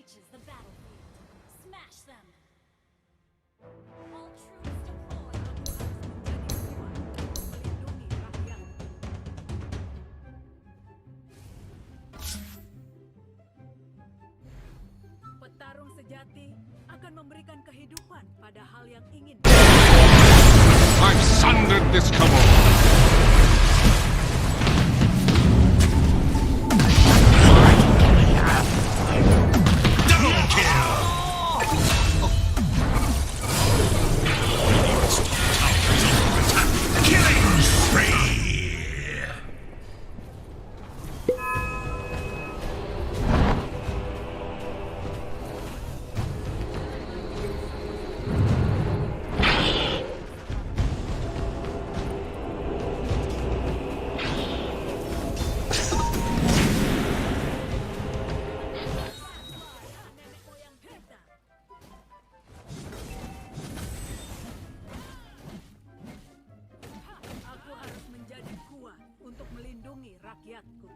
reaches the battlefield. Smash them. All troops deployed. Petarung sejati akan memberikan kehidupan pada hal yang ingin. I've sundered this cabal. Double kill. Killing spree. Aku harus menjadi kuat untuk melindungi rakyatku.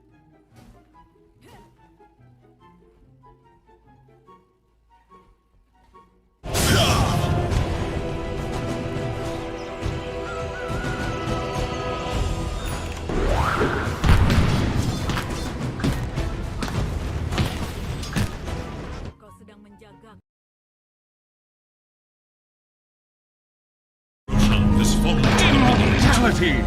Kau sedang menjaga. This fallen immortality.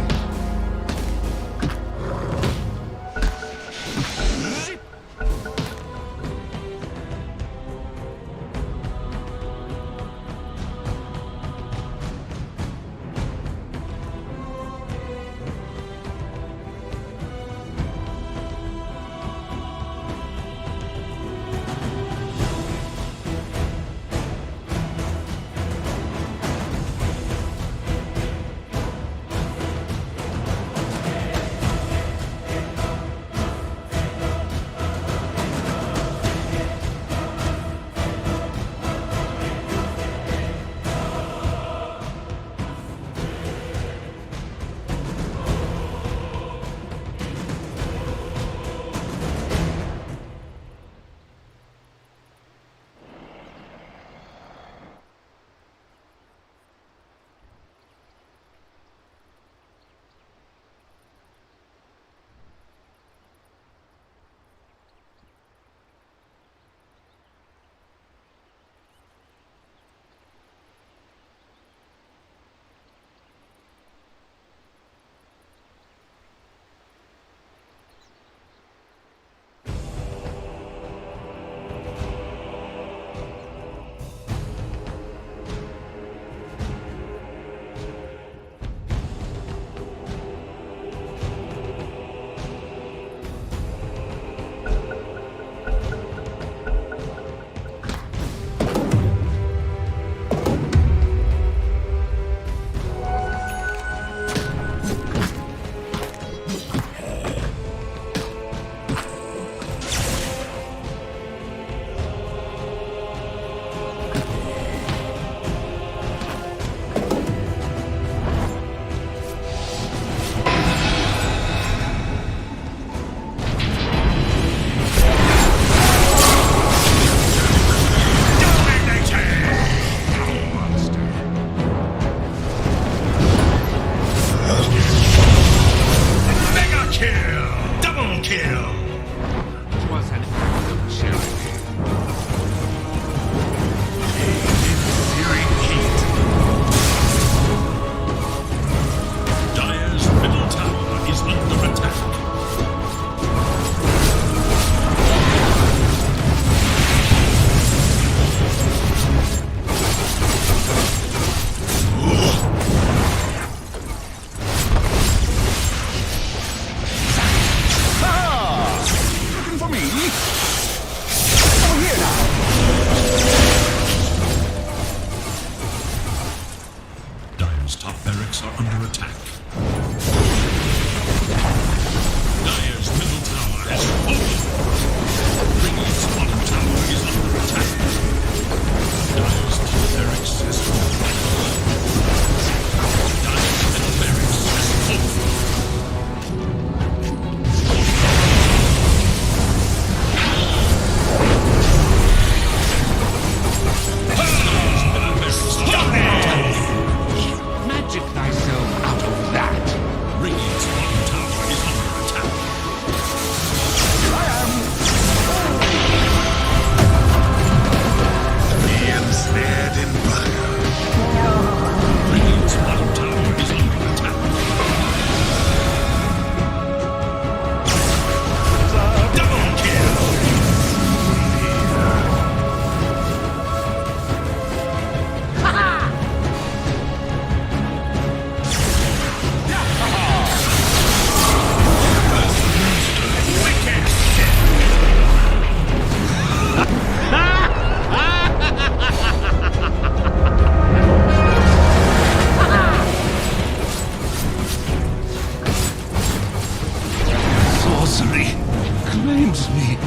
sorcery claims me.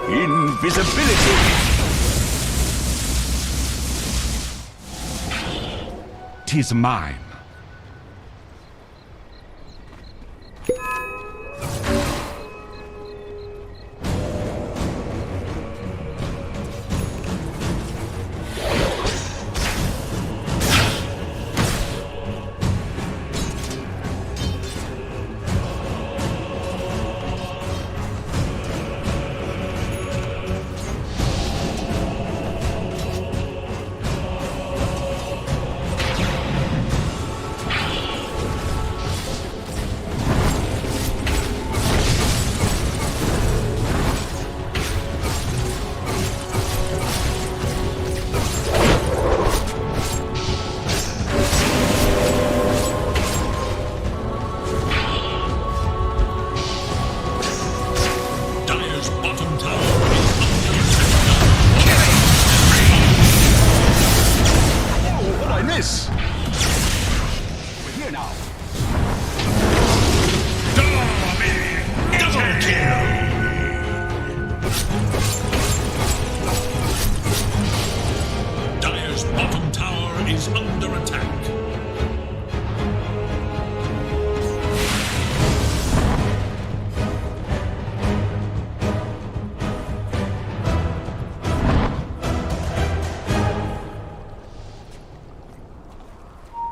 Invisibility! 'Tis mine.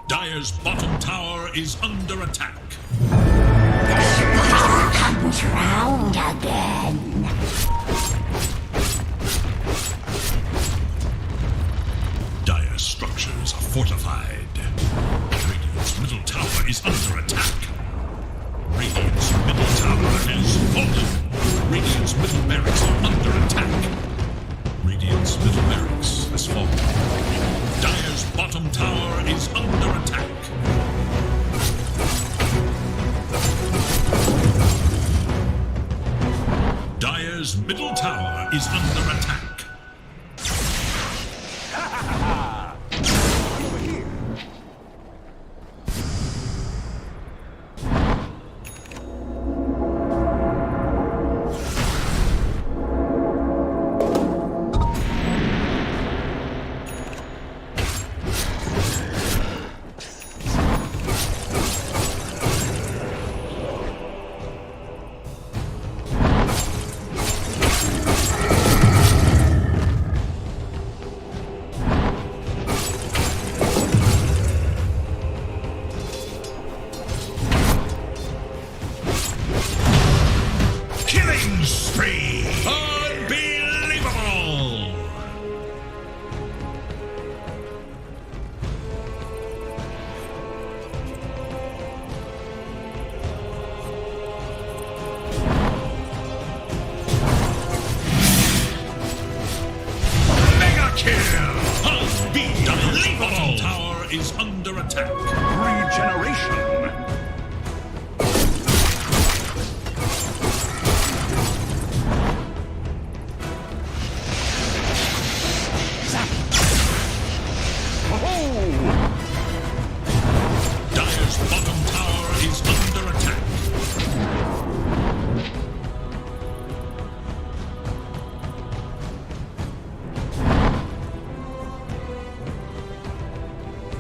Dire's bottom tower is under attack. The spiral comes round again. Dire's structures are fortified. Radiant's middle tower is under attack. Radiant's middle tower has fallen. Radiant's middle barracks are under attack. Radiant's middle barracks has fallen. Dire's bottom tower is under attack. Dire's middle tower is under attack.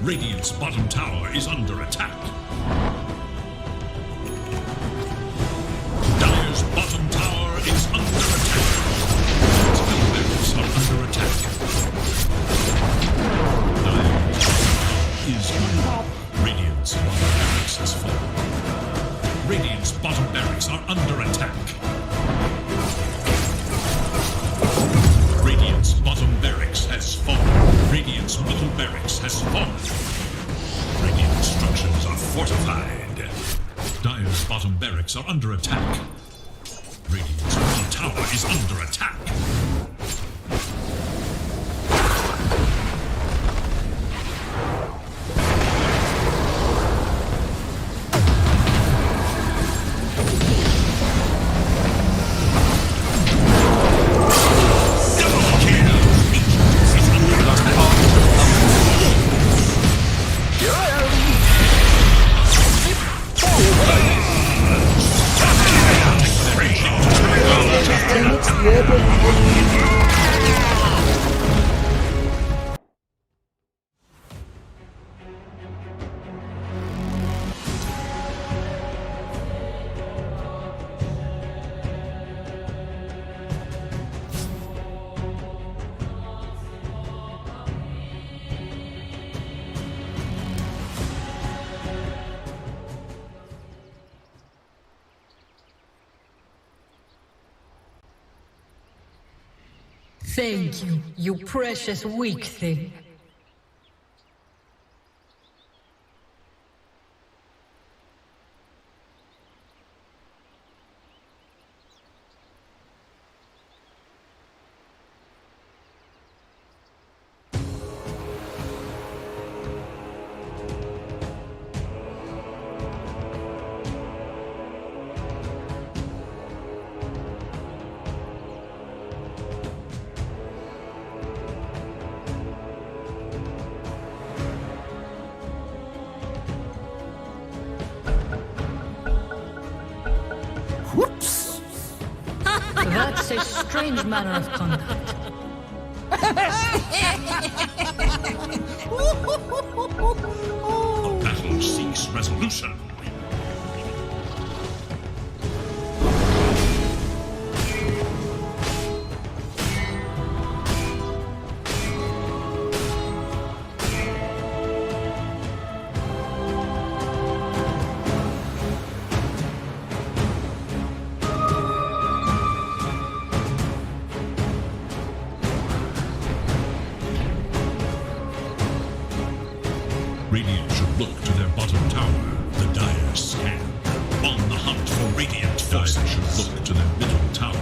Radiant's bottom tower is under attack. Dire's bottom tower is under attack. Its middle barracks are under attack. Dire's is under. Radiant's bottom barracks has fallen. Radiant's bottom barracks are under attack. Radiant's bottom barracks has fallen. Radiant's middle barracks has fallen. Radiant structures are fortified. Dire's bottom barracks are under attack. Radiant's middle tower is under attack. Thank you, you precious weak thing. That's a strange manner of conduct. The battle seeks resolution. Radiant should look to their bottom tower. The Dire scan. On the hunt for Radiant forces. Dire should look to their middle tower.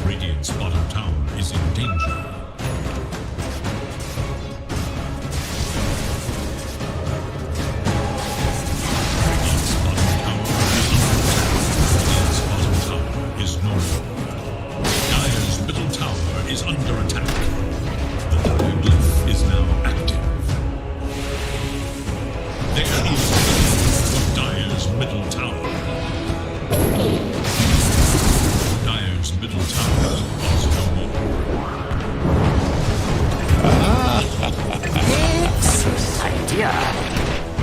Radiant's bottom tower is in danger. Radiant's bottom tower is under attack. Radiant's bottom tower is normal. Dire's middle tower is under attack. The Dire glyph is now active. There is for Dire's middle tower. Dire's middle tower is no more. Rexus idea.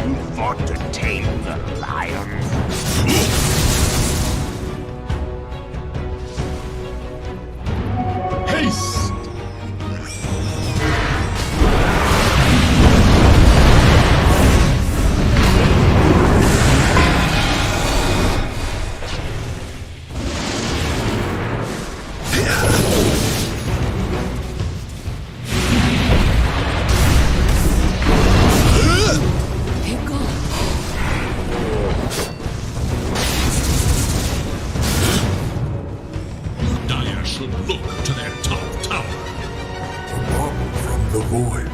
You thought to tame the lion. Haste! Dire should look to their top tower. From the void.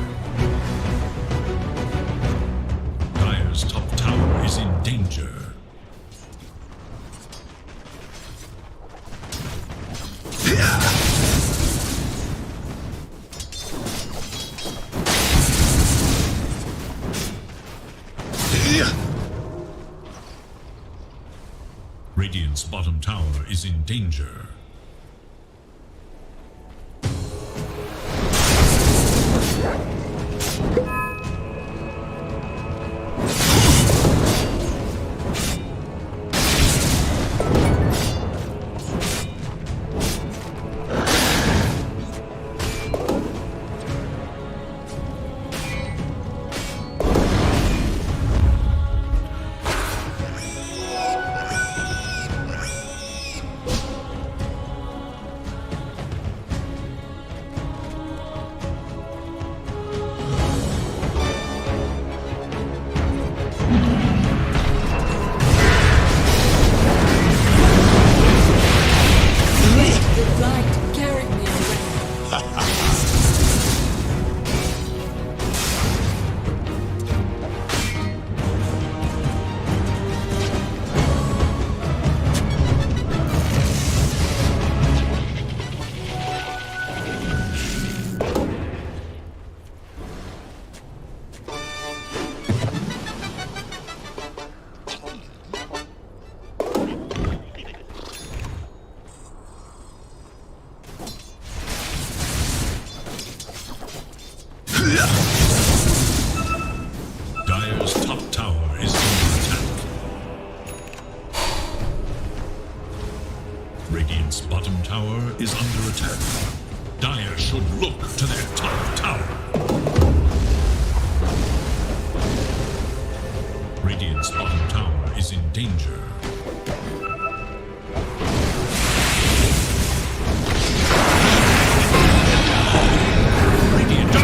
Dire's top tower is in danger. Radiant's bottom tower is in danger. Radiant's bottom tower is under attack. Dire should look to their top tower. Radiant's bottom tower is in danger. Radiant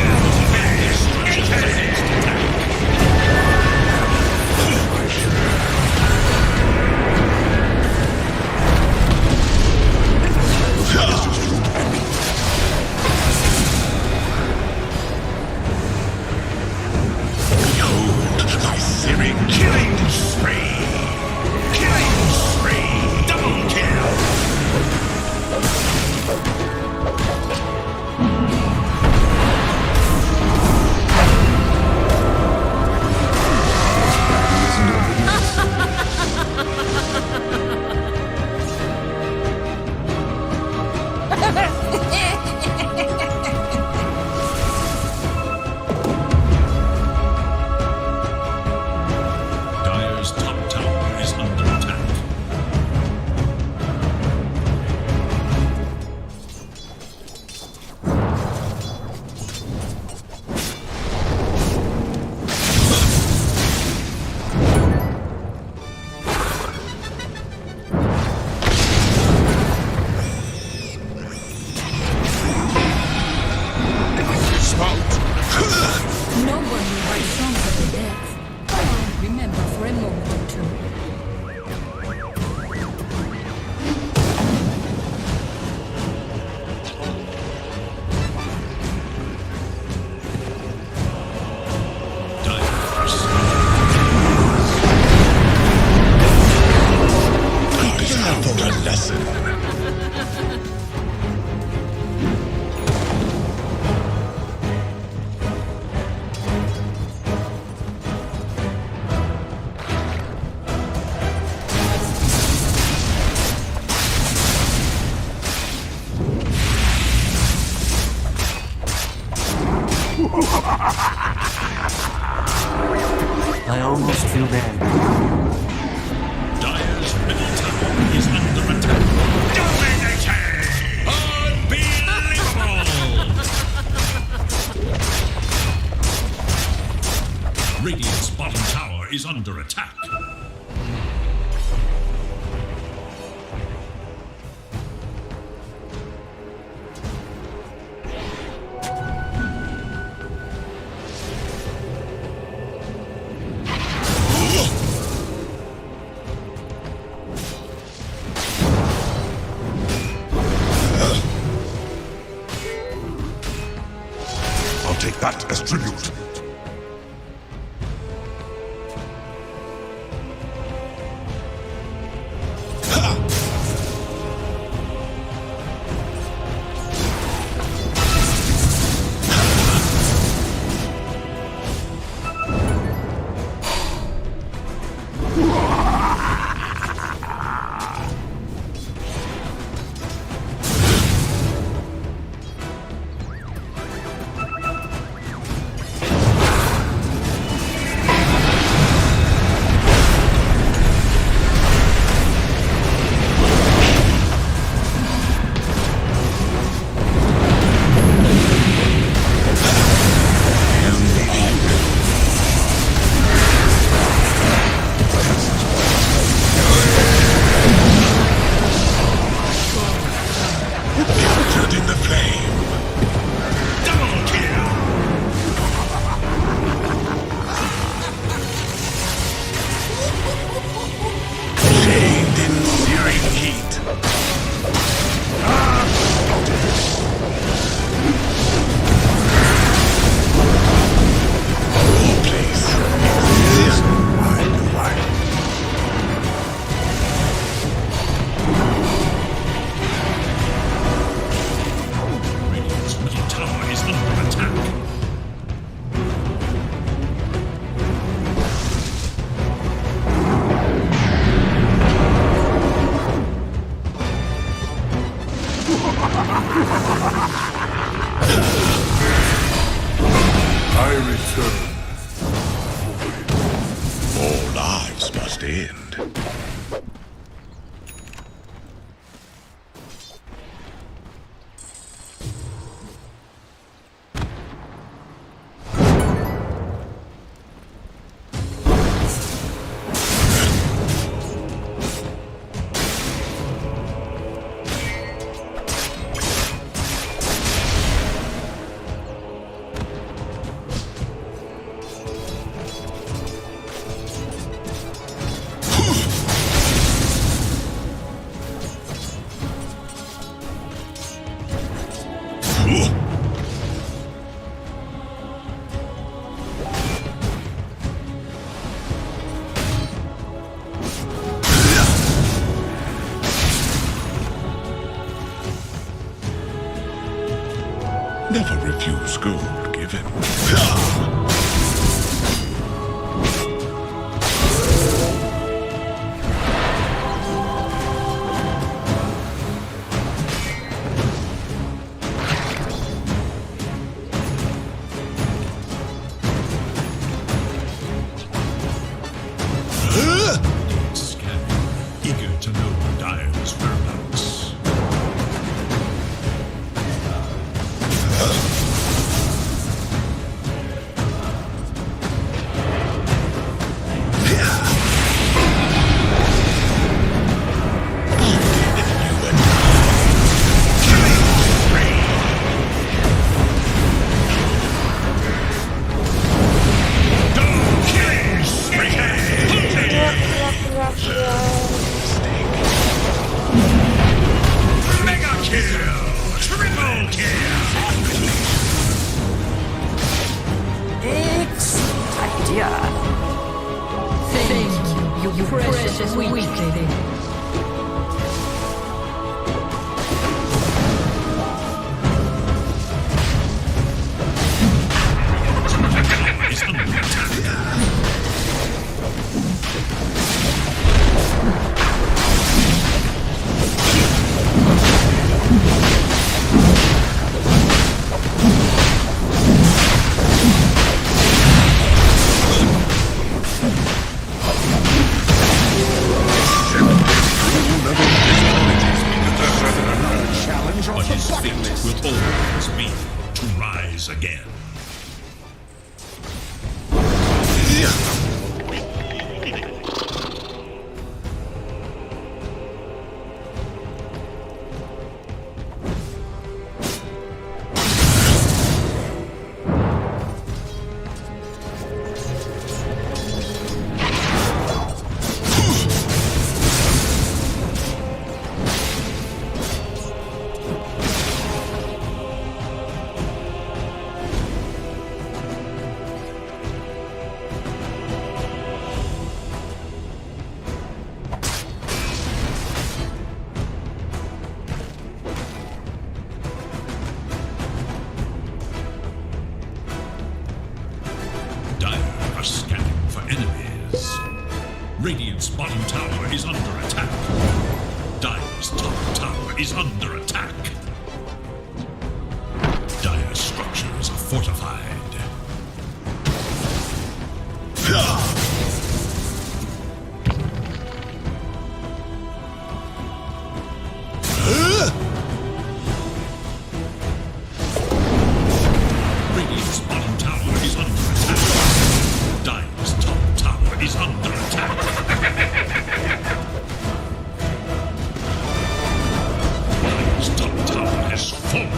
I almost feel bad. Dire's middle tower is under attack. Dominating! Unbelievable! Radiant's bottom tower is under attack. Take that as tribute. I return. All lives must end. Never refuse gold given. Scan, eager to know Dire's whereabouts. Mega kill! Triple kill! Idea. Thank you, you precious weakling. Is under attack. But his fate will always be to rise again. Dire are scanning for enemies. Radiant's bottom tower is under attack. Dire's top tower is under attack. Dire's structures are fortified. Radiant's bottom tower is under attack. Dire's top tower is under attack. Dire's top tower has fallen.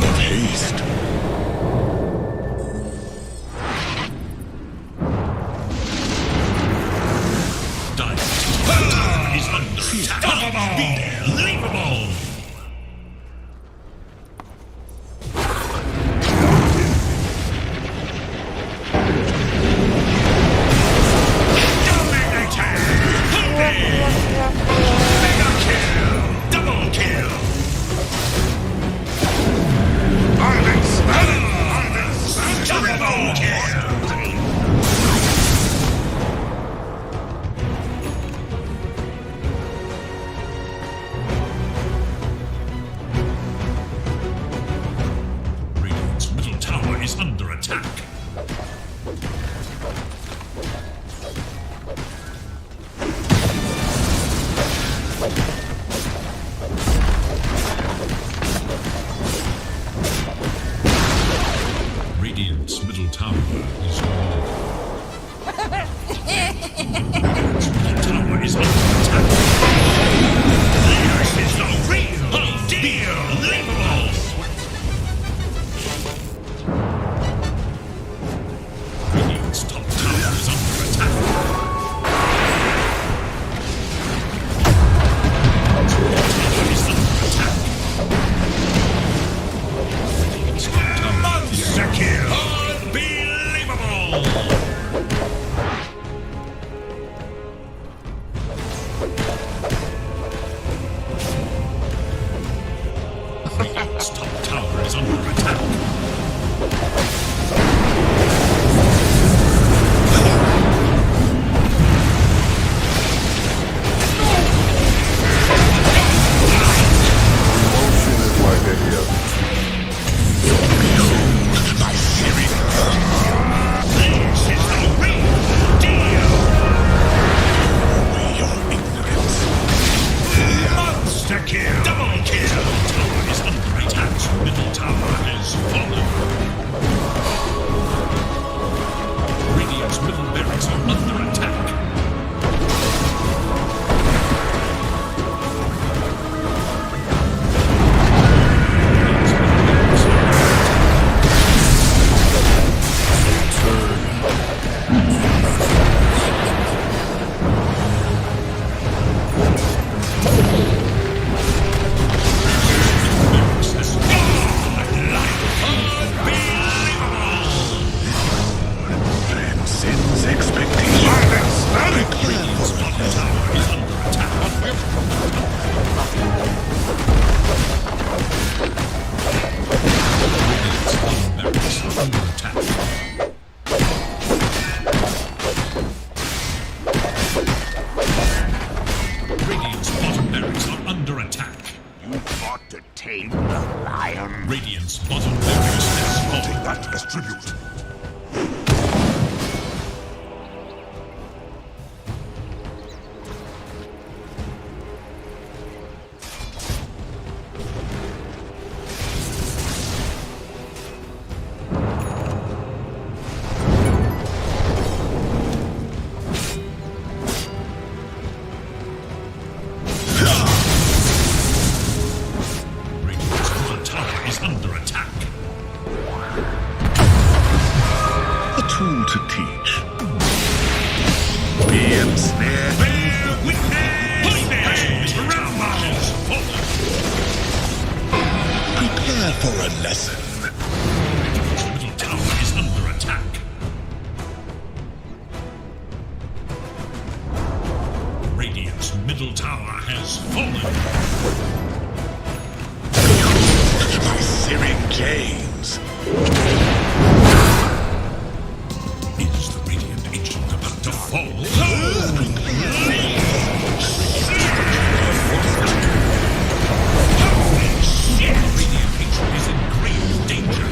Of haste. Dire's top tower is under attack. Unbelievable! has fallen. Radiant's middle barracks are under attack. Transcends expectations. Radiant's bottom tower is under attack. Radiant's bottom barracks are under attack. Radiant's bottom barracks are under attack. You thought to tame the lion? Radiant's bottom barracks has fallen. Take that as tribute. Radiant's bottom tower is under attack. A tool to teach. Be ensnared. Bear witness! Rama has fallen. Prepare for a lesson. Radiant's middle tower is under attack. Radiant's middle tower has fallen. My searing games. Is the Radiant Ancient about to fall? The Radiant Ancient is in grave danger.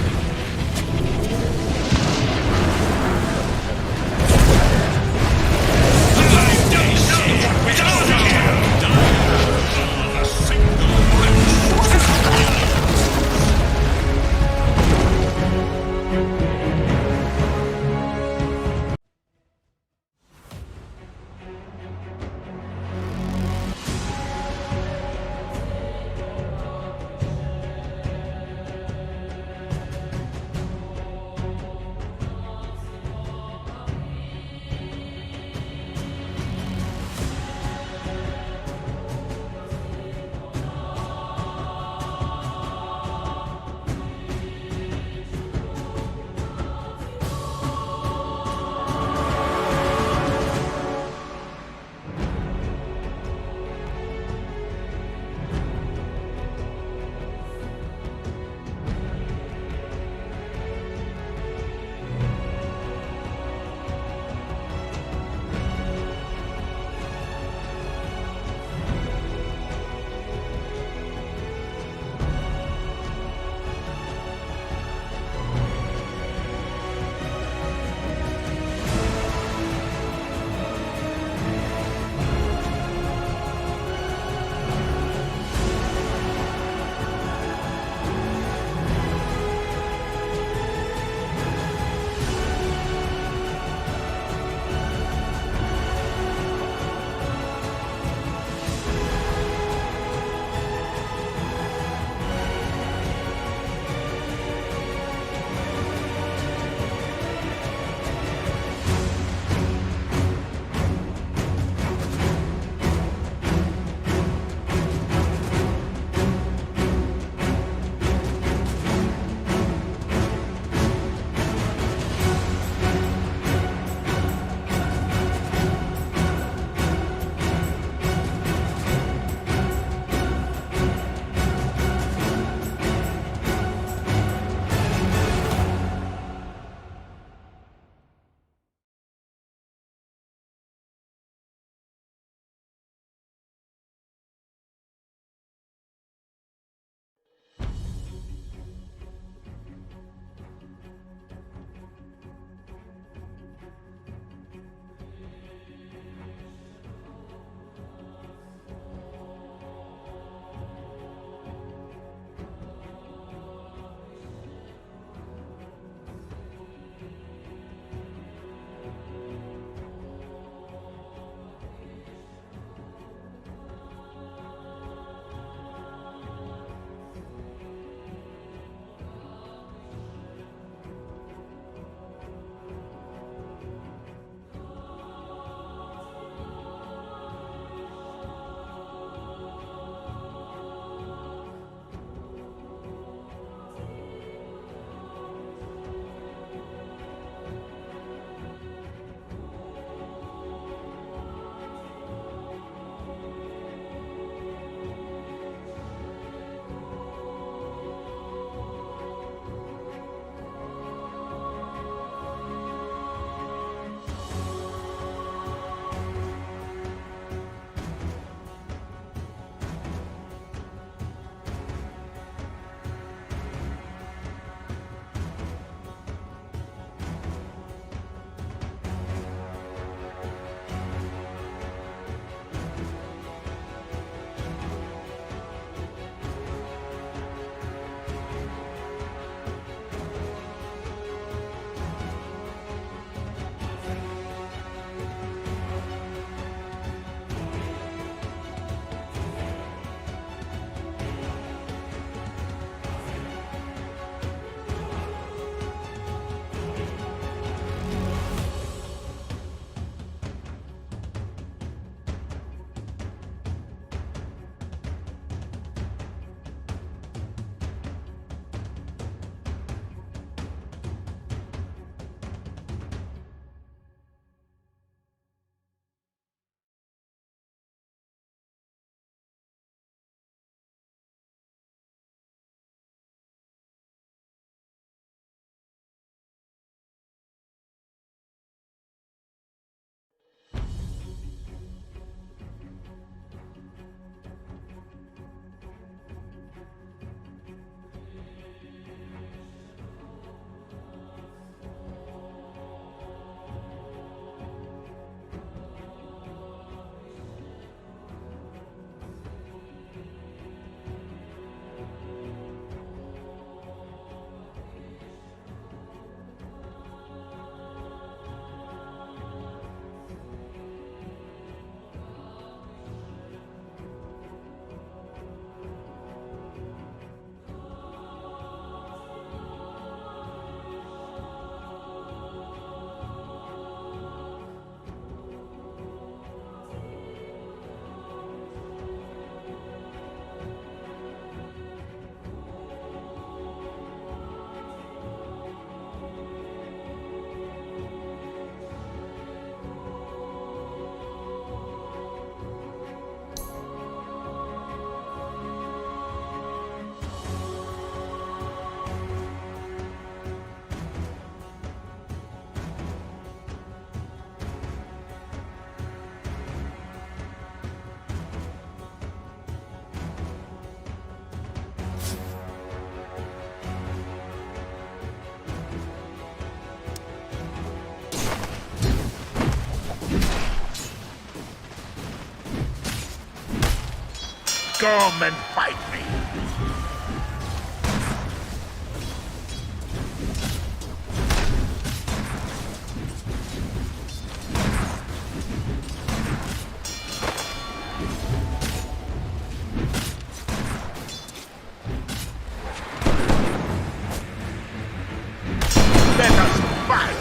Come and fight me. Let us fight.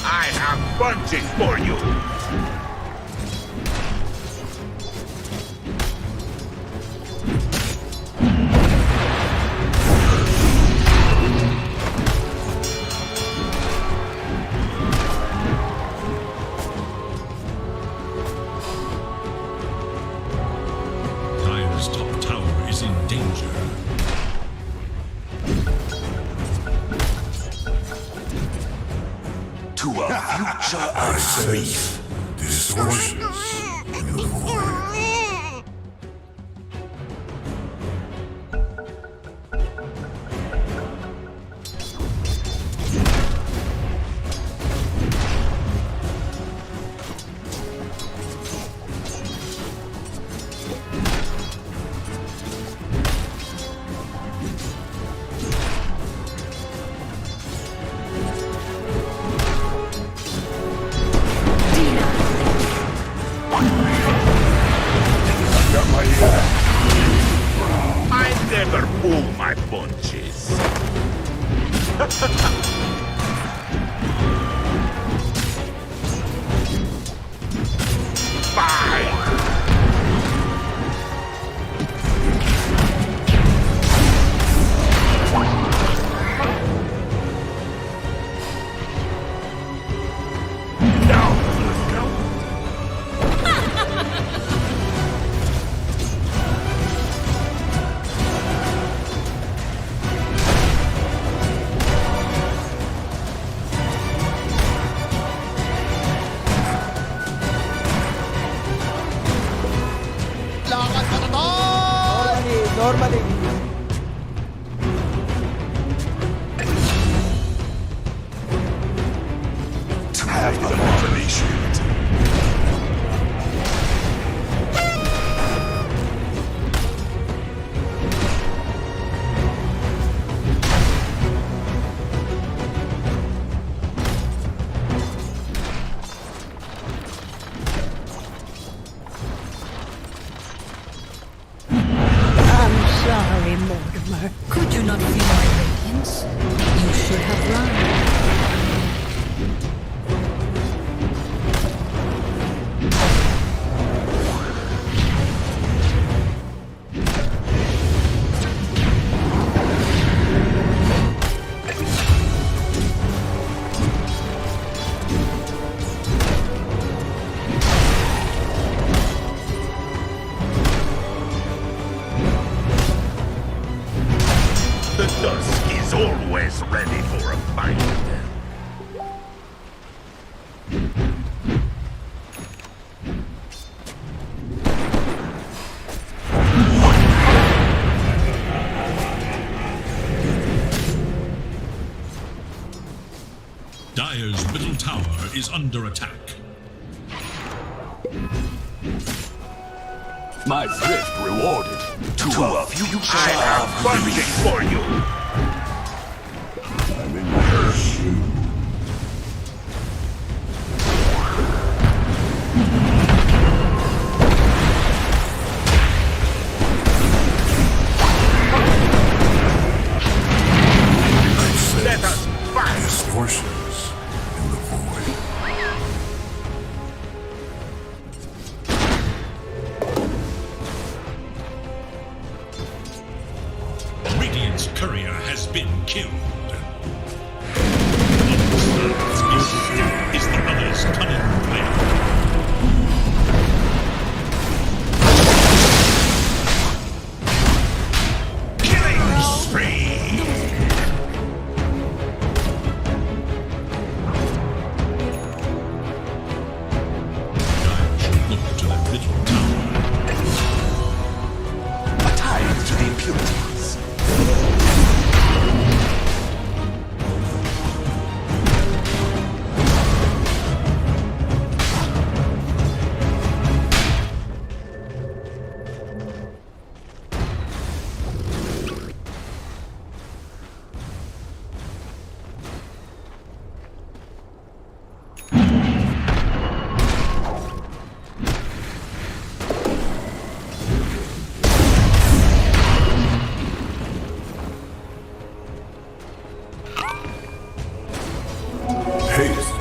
I have punches for you. Dire's top tower is in danger. To a future of grief. Distortions in the void. I never pull my punches. Fight! Normally. To have the motivation. Sorry, Mortimer. Could you not feel my radiance? You should have run. The dusk is always ready for a fight. Dire's middle tower is under attack. My thrift rewarded. To a future I have of punches grief. for you. I'm in pursuit. Let us fight. Distortions in the void. Radiant's courier has been killed. Is the other's cunning plan. Killing spree! Dire should look Humans. Haste.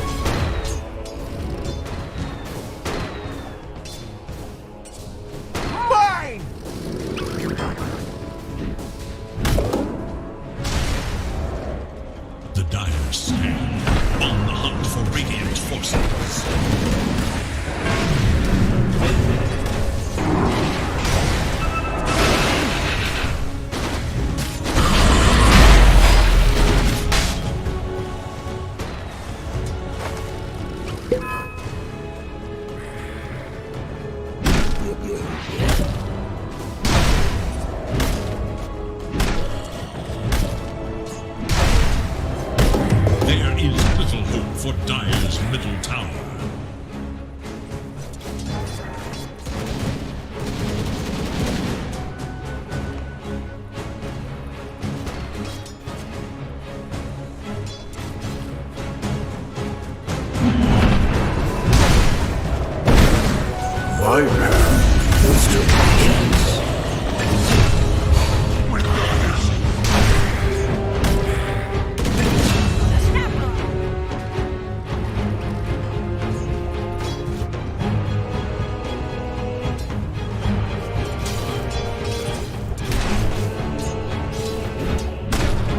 Mine! The dire stand on the hunt for radiant forces. There is little hope for Dire's middle tower. My path is to vengeance.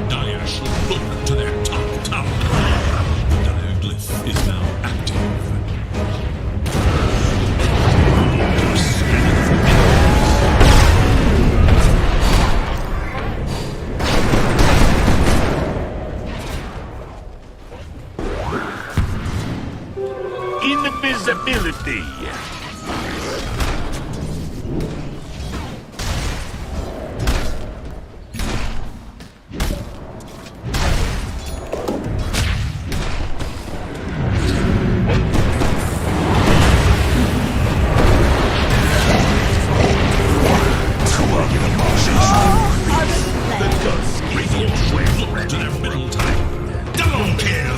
Dire shall look to their top tower. The dire glyph is now active. Invisibility. The dusk is always Look to ready. their middle tower. Double kill!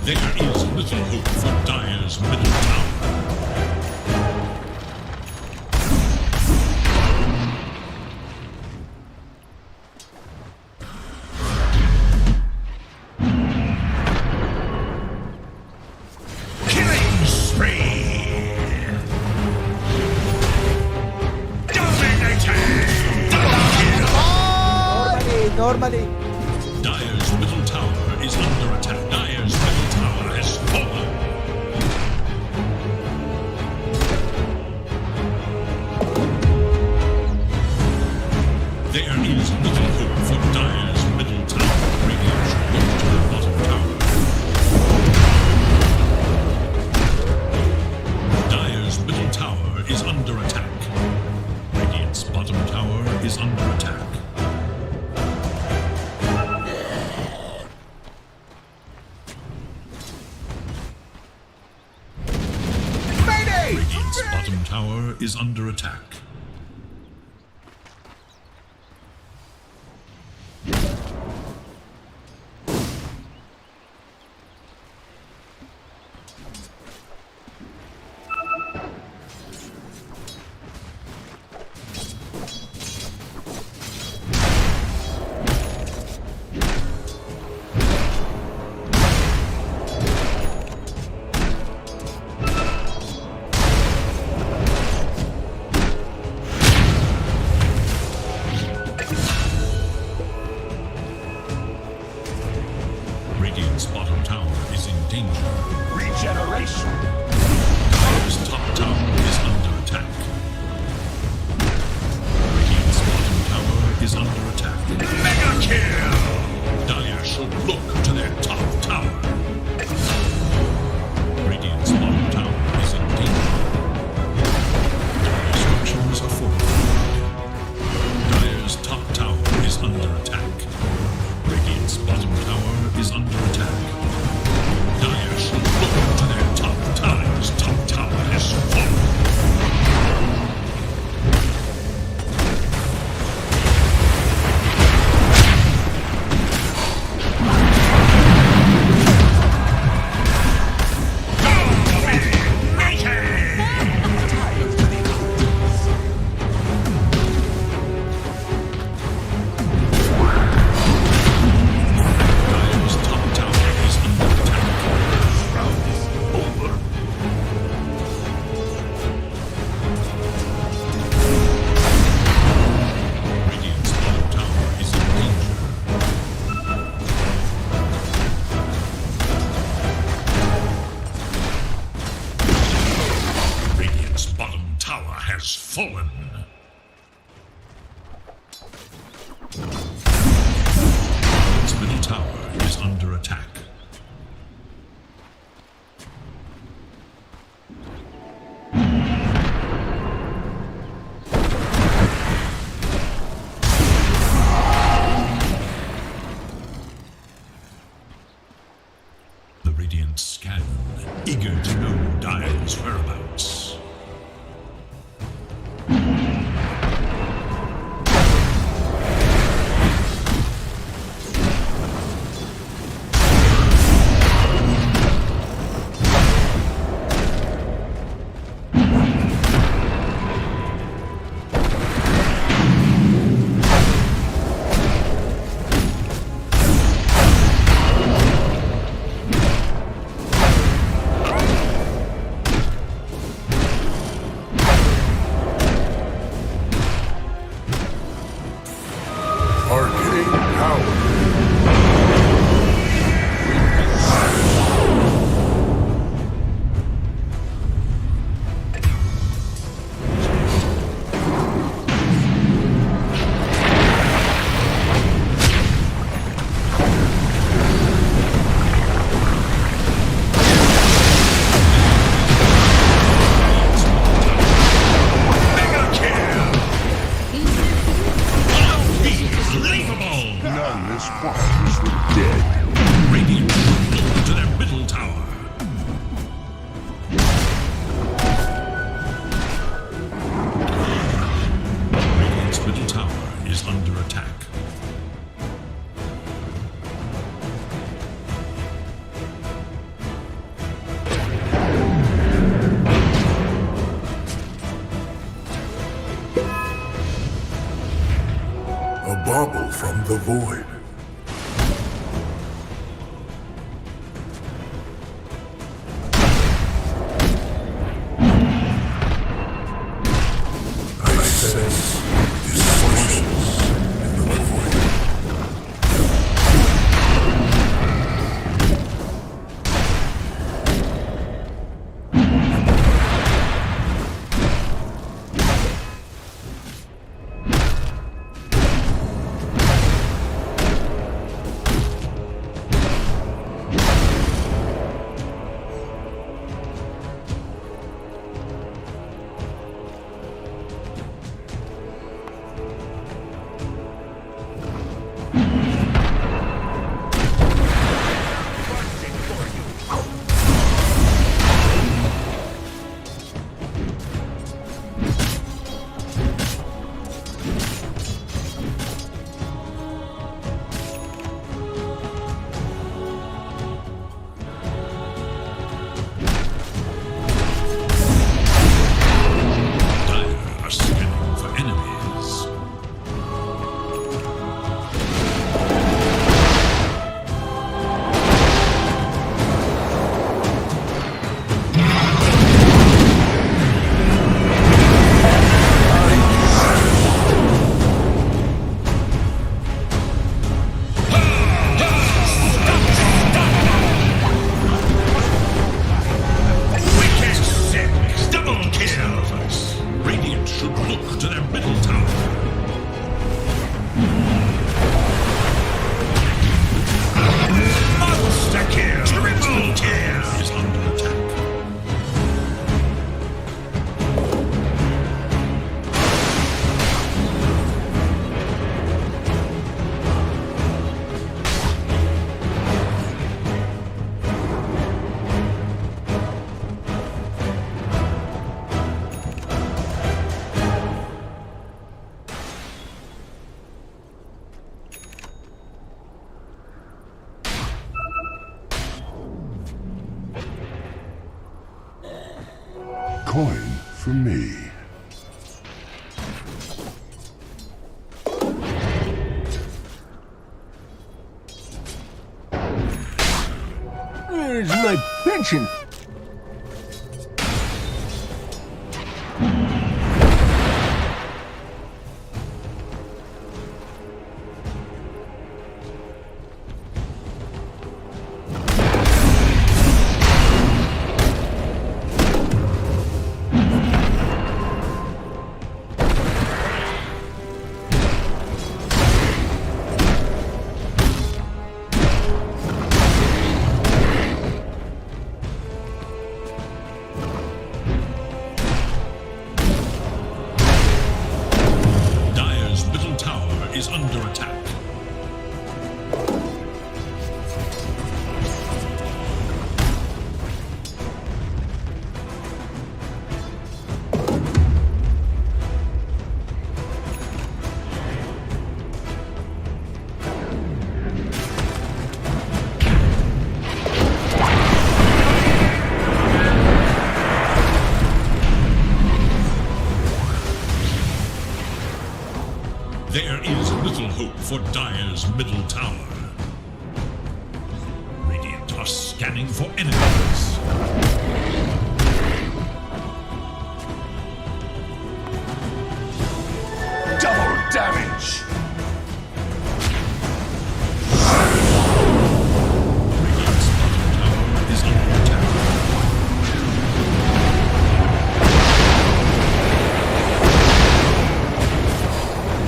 There is little hope for Dire's middle tower. Killing spree! Dominating! Double kill! Normally. Dire's middle tower is under attack. Dire's middle tower has fallen. There is little hope for Dire's middle tower. Radiant should look to the bottom tower. Dire's middle tower is under attack. Radiant's bottom tower is under attack. Radiant's bottom tower is under attack. Radiant's bottom tower is in danger. Regeneration. Dire's top tower is under attack. Radiant's bottom tower is under attack. Mega kill! attack. The Radiant scan, eager to know Dire's whereabouts. Bauble from the void. I sense distortions in the void. Coin for me. Where's my pension? middle tower. Radiant are scanning for enemies. Double damage! Radiant's bottom tower is under attack.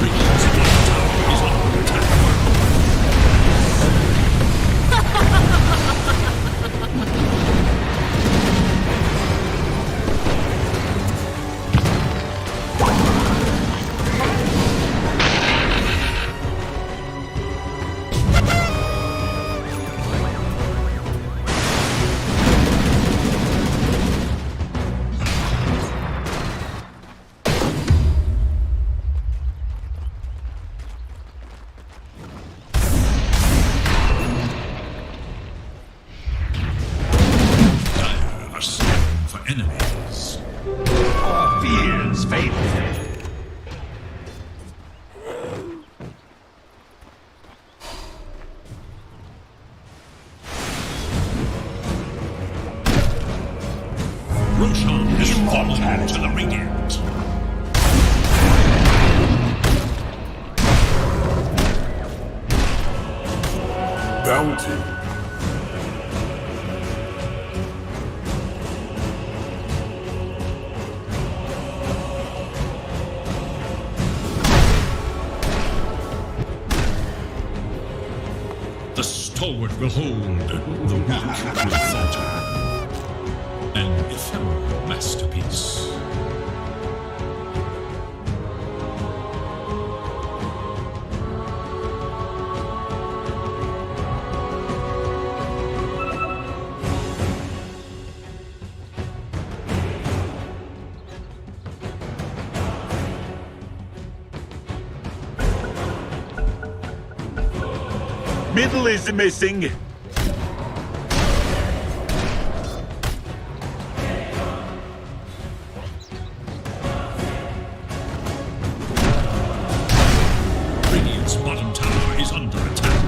Radiant's bottom tower is under attack. Dire are scanning for enemies. Our fears faded. Roshan has fallen to the Radiant. Bounty. The stalwart will hold, the weak will falter. An ephemeral masterpiece. Middle is missing. Radiant's bottom tower is under attack.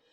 That's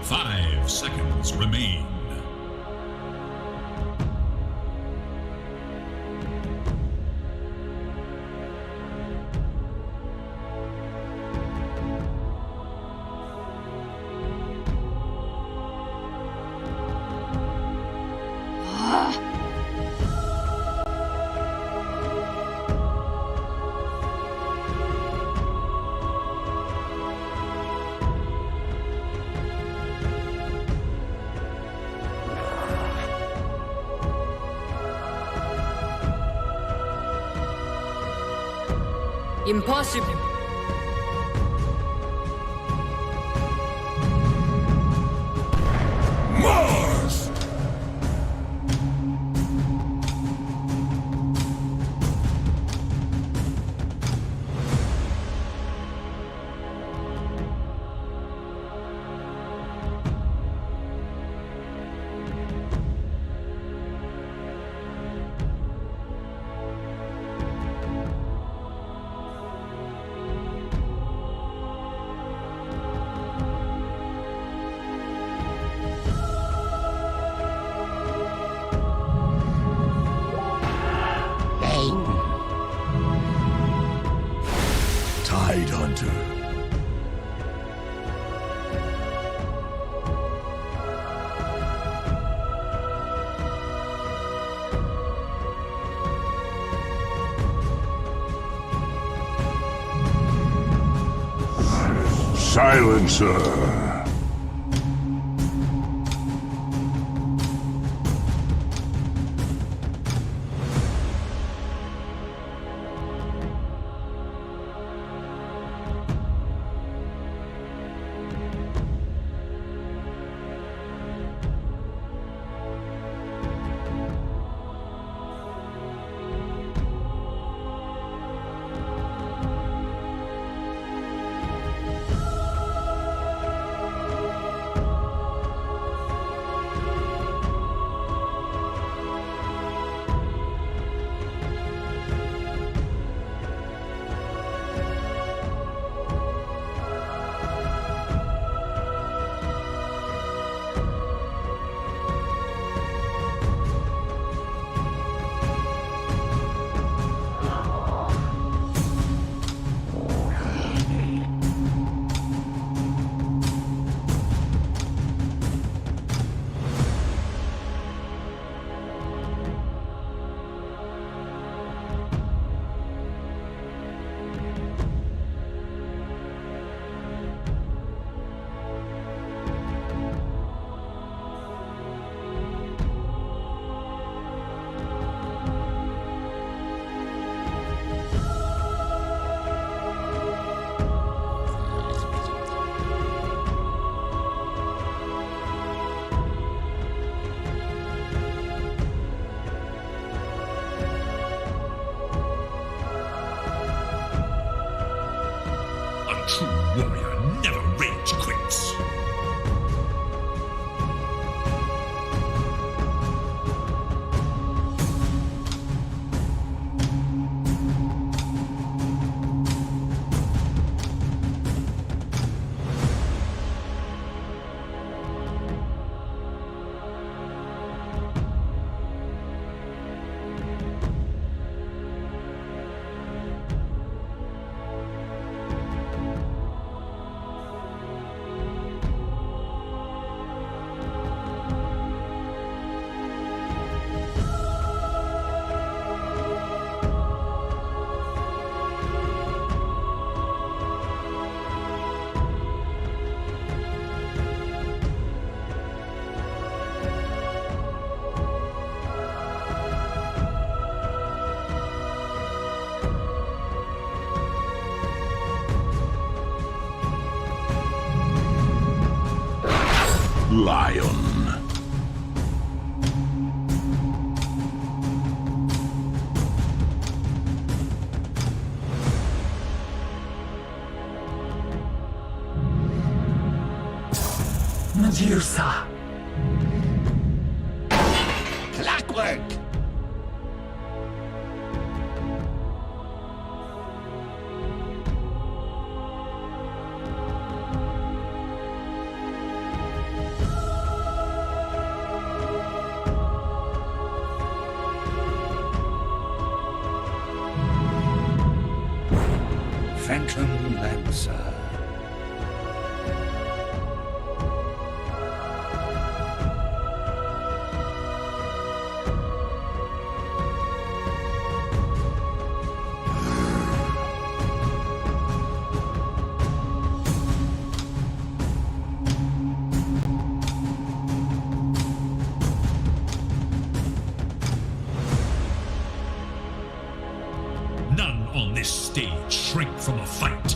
5 seconds remain. Impossible. Mars! Tide Hunter. Silencer. A true warrior never rage quits. Lion. Medusa. Clockwork. sir. None on this stage shrink from a fight.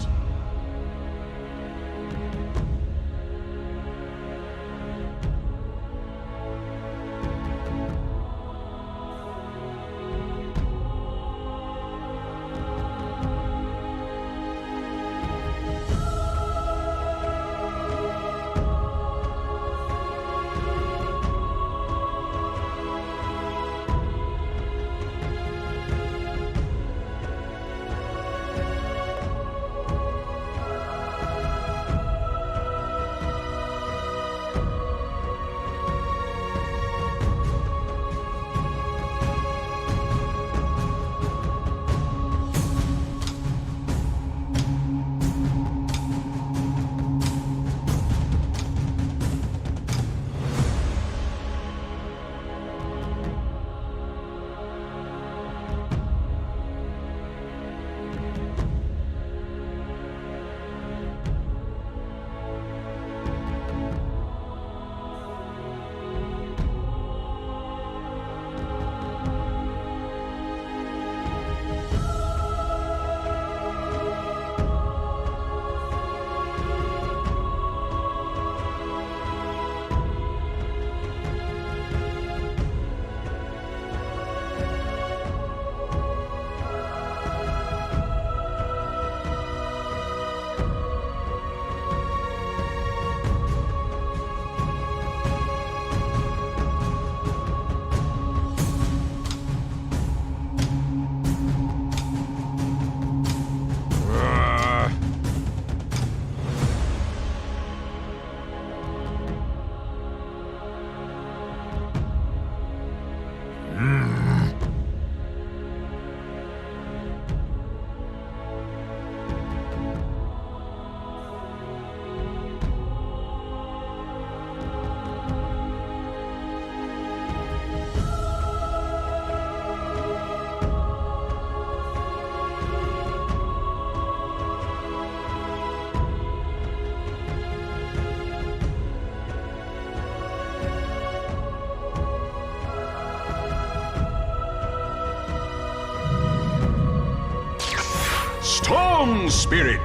Strong spirit!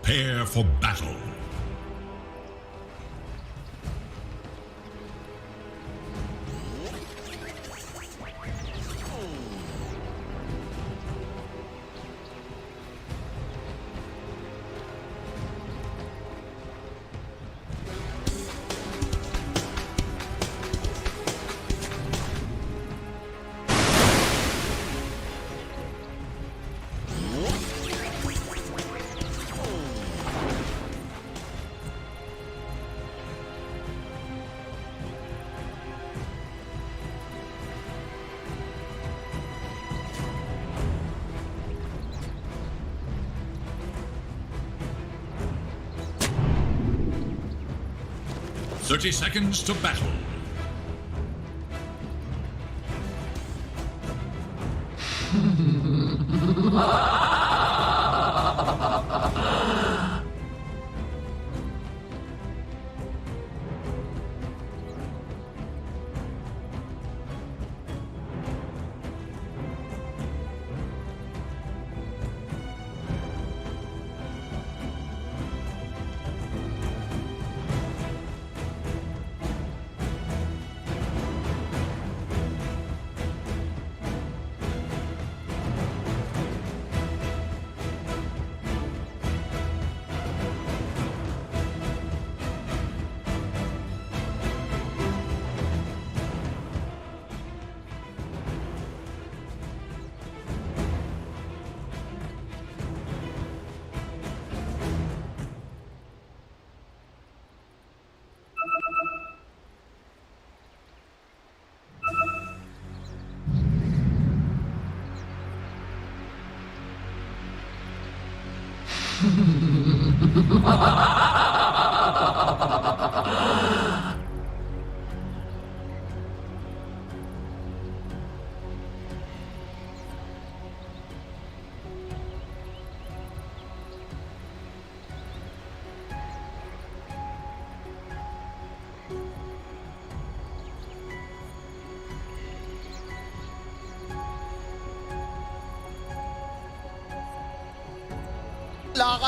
Prepare for battle. "30 seconds to battle.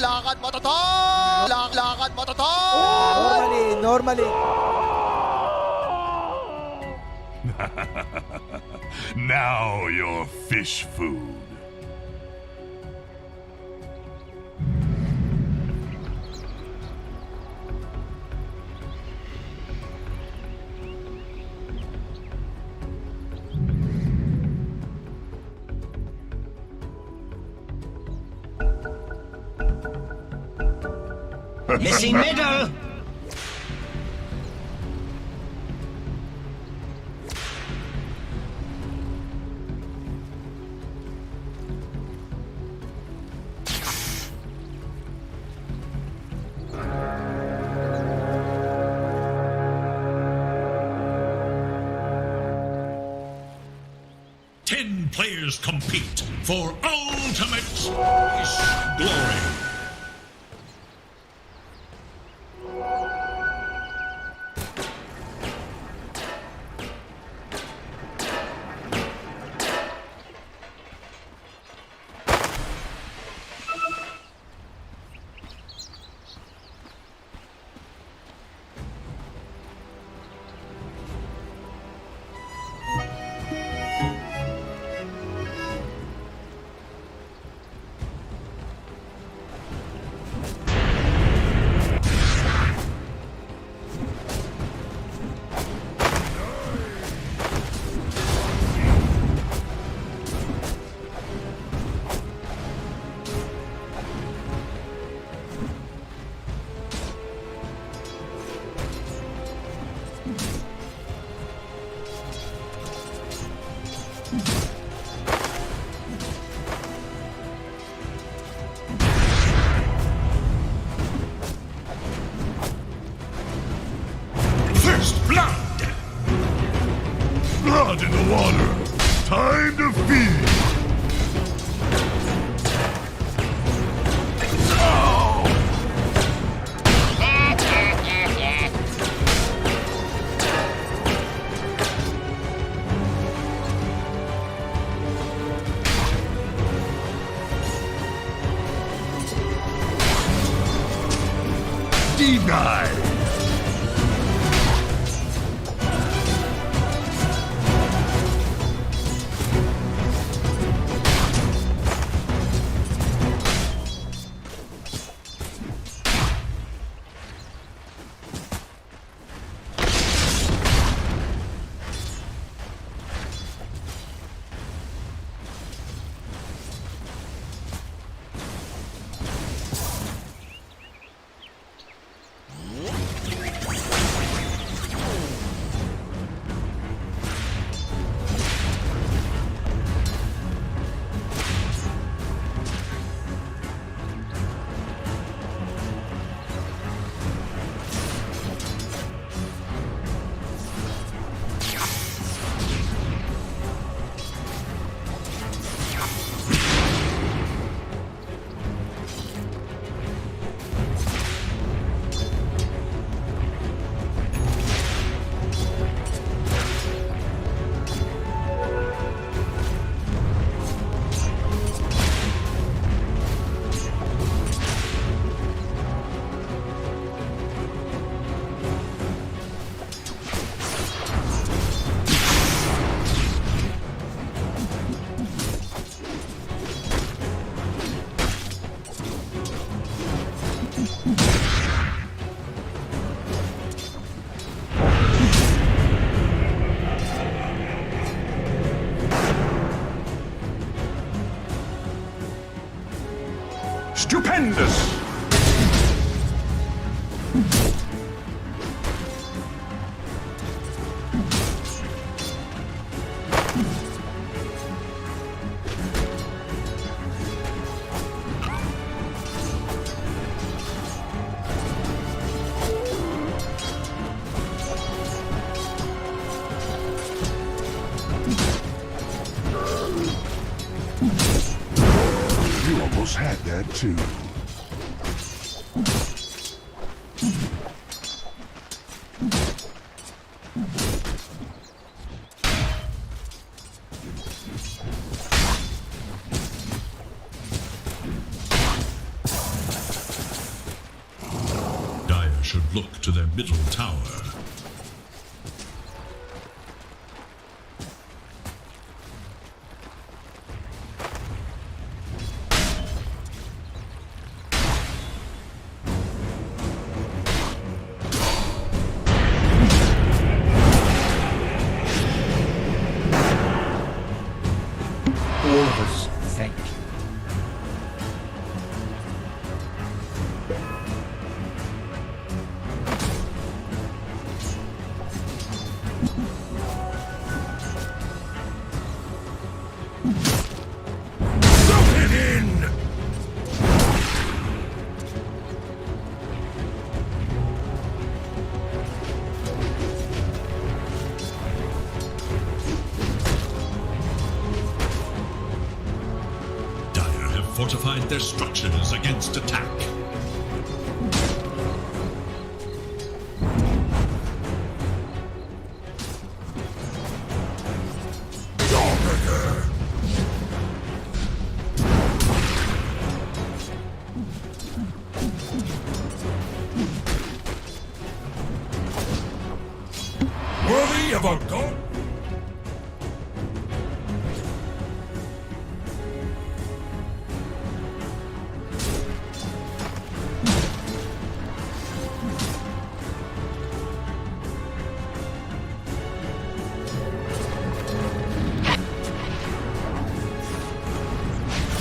Lakad mo to! Lakad mo to! Normally. Now you're fish food. Missing middle! Players compete for ultimate space glory. Denied! Stupendous! You almost had that too. Dire should look to their middle tower. All of us thank you. Look it in! Dire have fortified their structures against attack. Worthy of a god?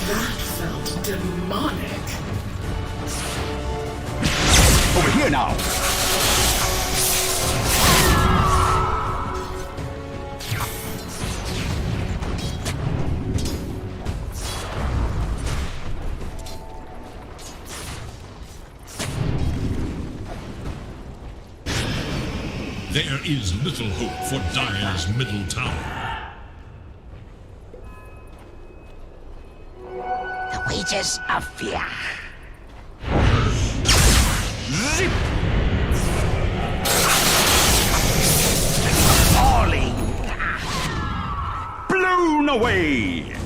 That felt demonic. Over here now! There is little hope for Dire's middle tower. The wages of fear. Zip! Falling! Blown away!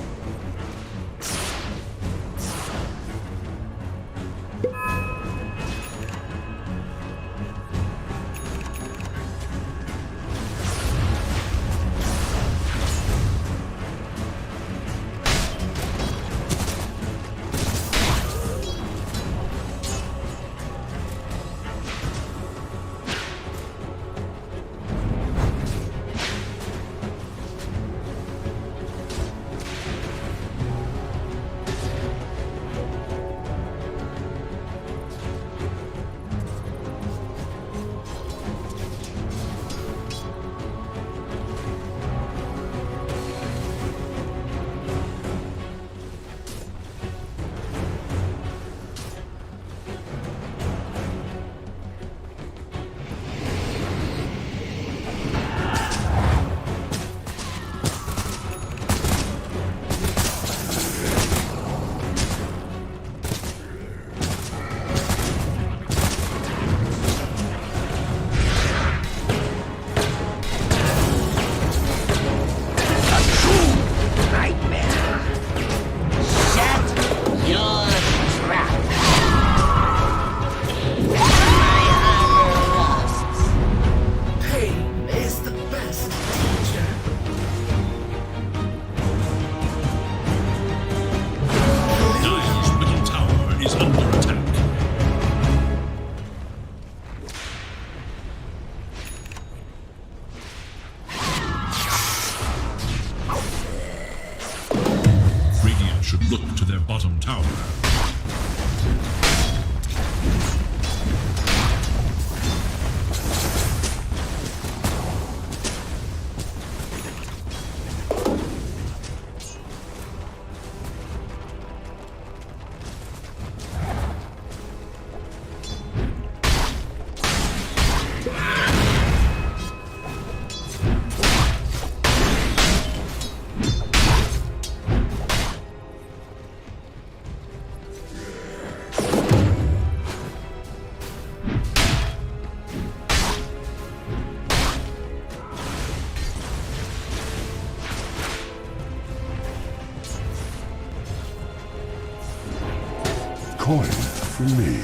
coin for me.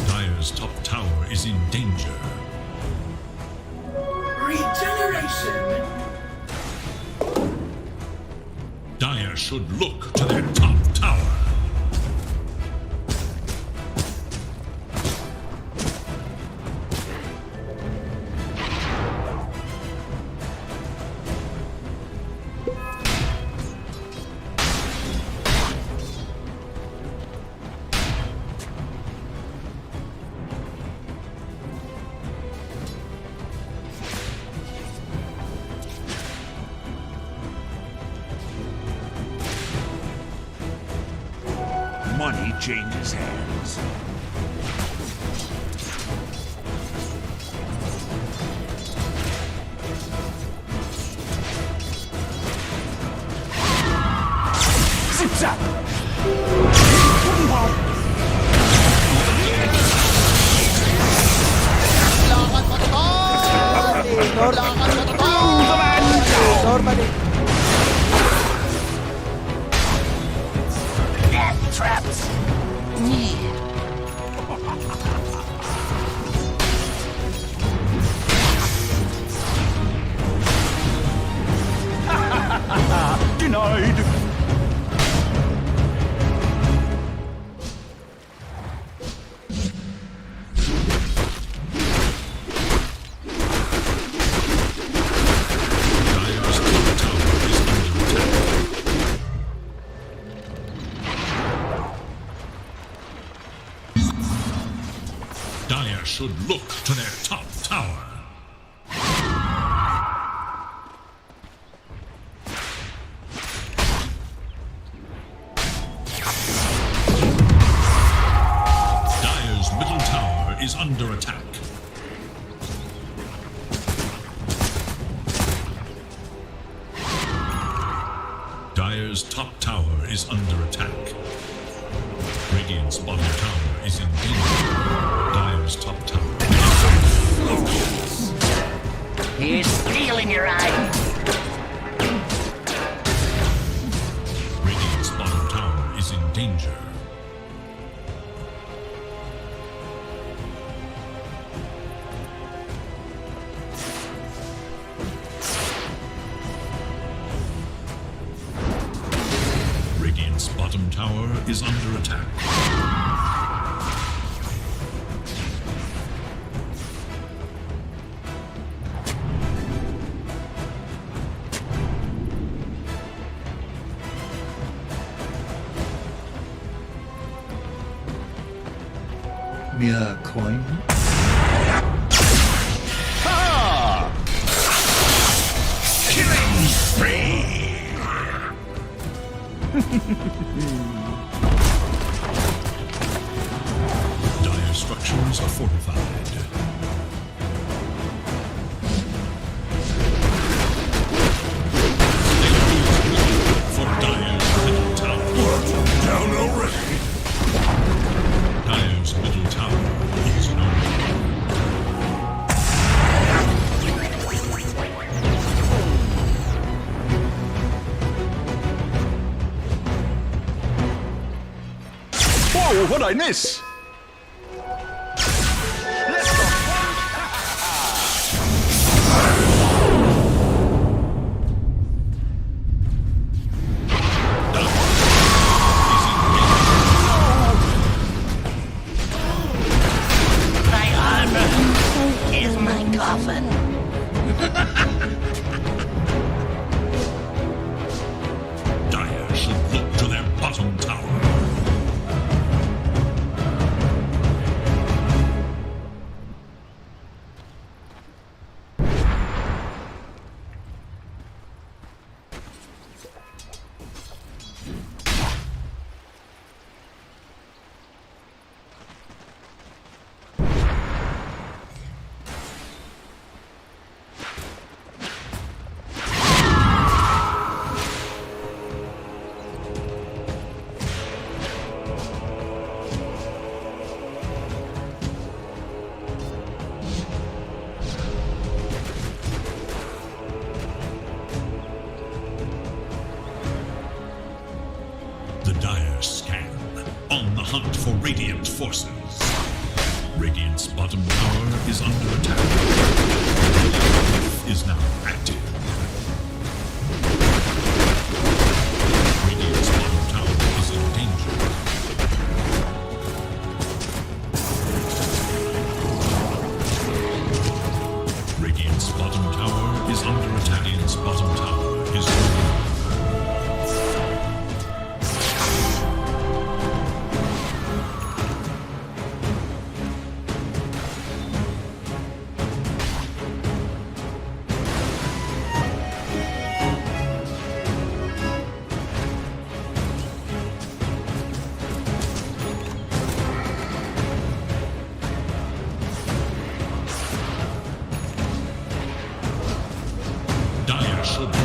Dire's top tower is in danger. Regeneration. Dire should look to their top tower. Money changes hands. Zip-zap! Lakan mo to! Lakan mo to! Normally. Traps. Denied. Dire's top tower is under attack. Dire should look to their top tower. Dire's middle tower is under attack. Dire's top tower is under attack. Radiant's bottom tower is in danger. Dire's top tower. Here's steel in your eye. Radiant's bottom tower is in danger. Radiant's bottom tower is under attack. Mere coin? Killing spree! Dire structures are fortified. For Dire's middle tower. Down already. Dire's middle tower is no Whoa, what'd I miss? My armor is my coffin. Dire should look to their bottom tower. for Radiant forces. Radiant's bottom tower is under attack. Is now active. Radiant's bottom tower is in danger. Radiant's bottom tower is under attack. Radiant's bottom tower is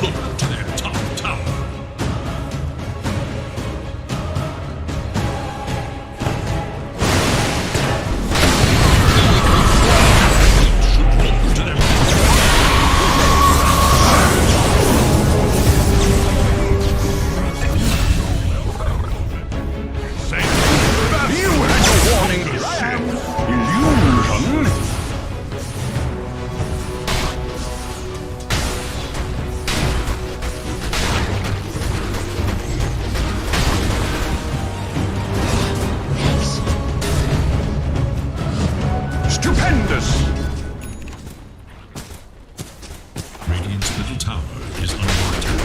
look to their top tower. You had your warning, illusion. Stupendous! Radiant's middle tower is under attack.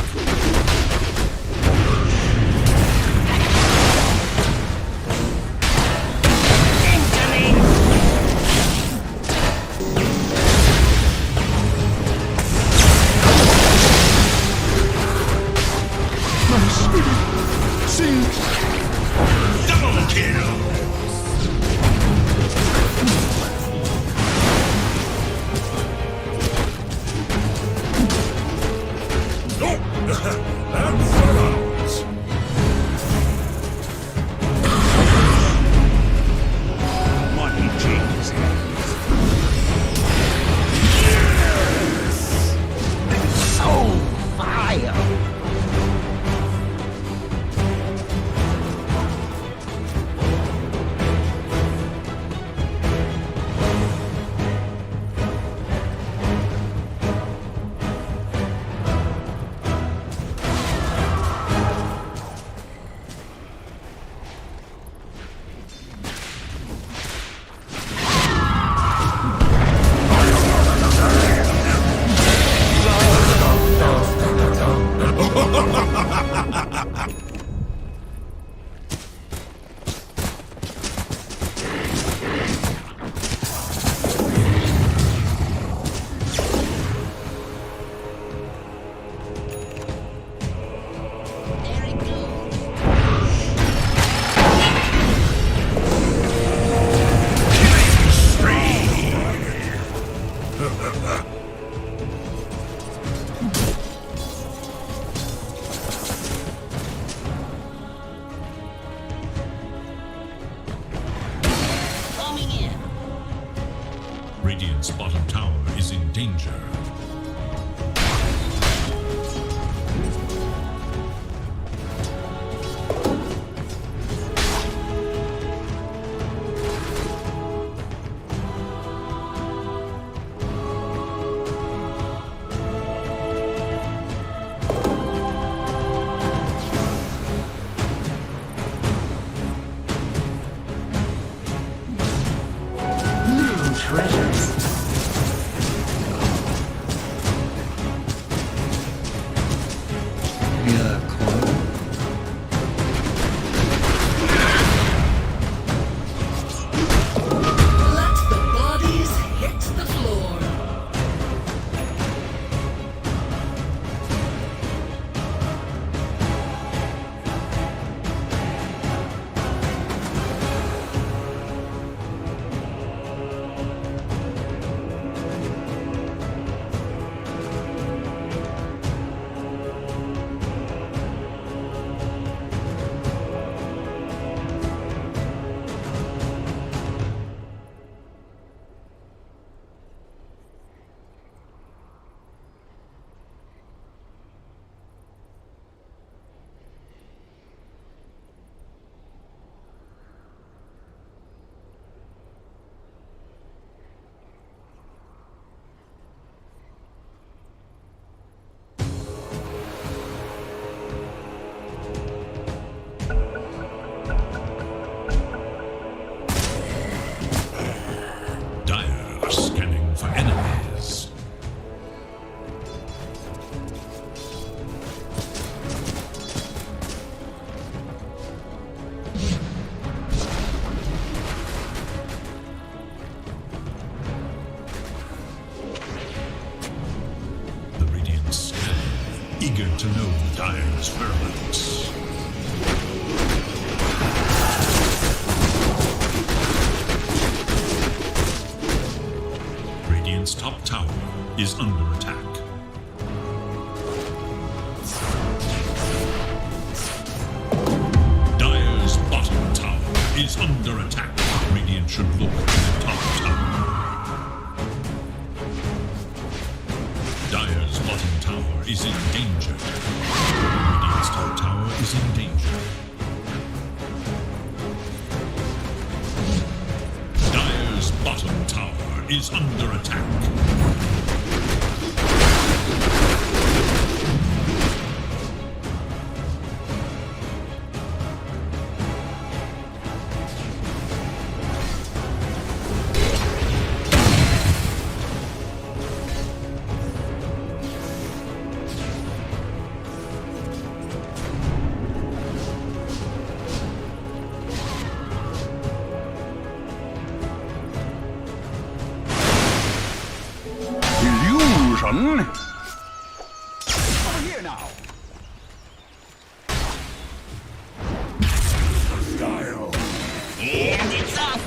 My spirit sings. Double kill! That's ours. Money changes hands. So vile. Radiant's bottom tower is in danger. Treasures. Yeah, coin. Let the bodies hit the floor. Dire's Phalanx. Radiant's top tower is under attack. Dire's bottom tower is under attack. Radiant should look at the top tower. Dire's bottom tower is in danger. Radiant's top tower is in danger. Dire's bottom tower is under attack. Illusion? Over here now. Style. And it's up.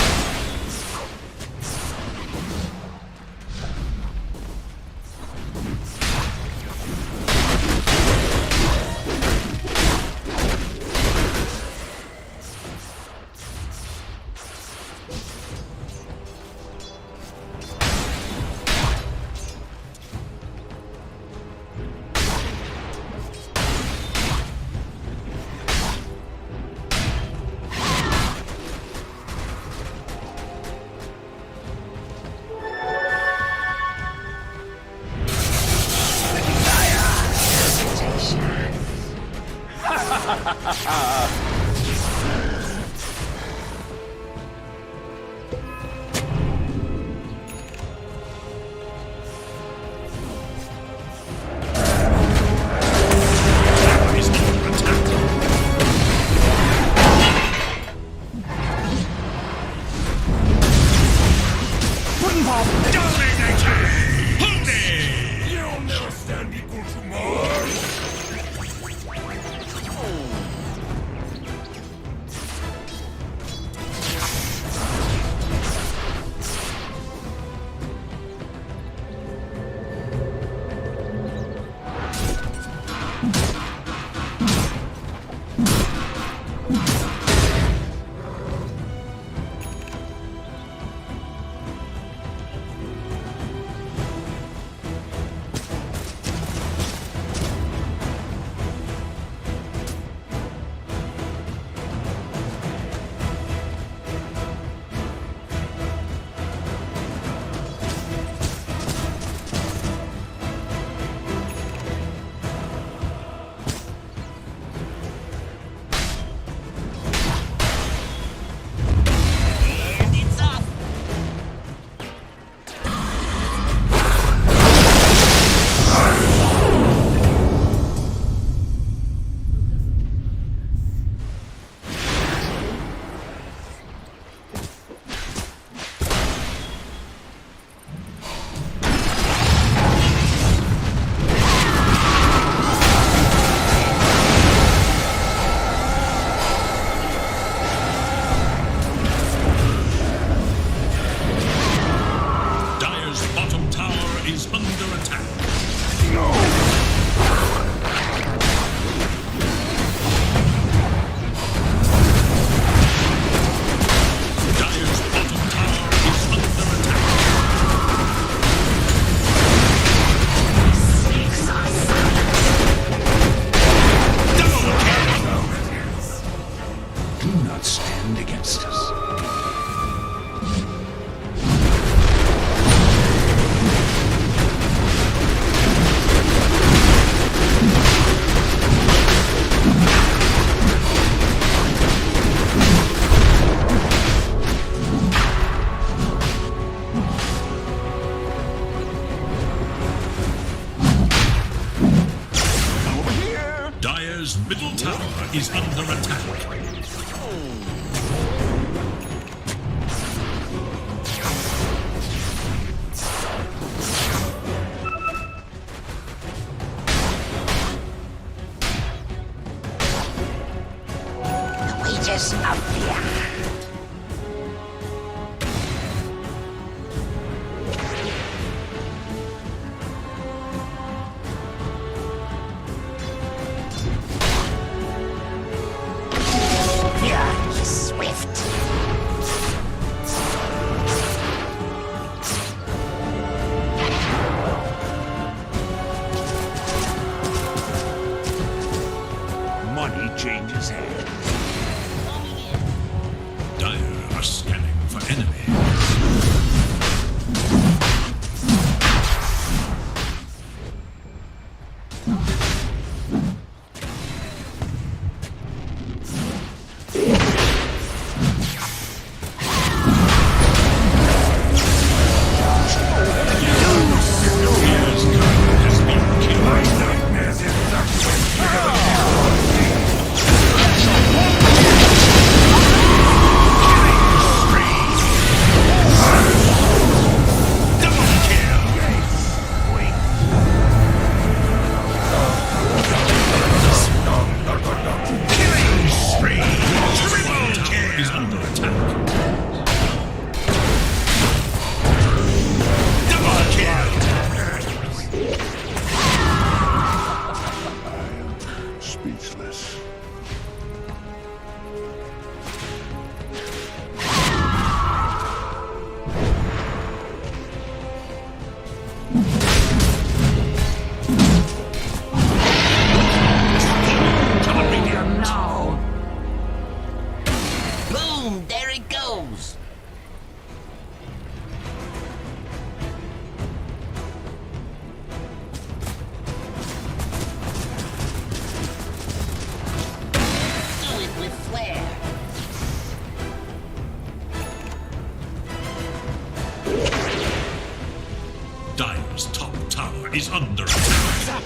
is under attack.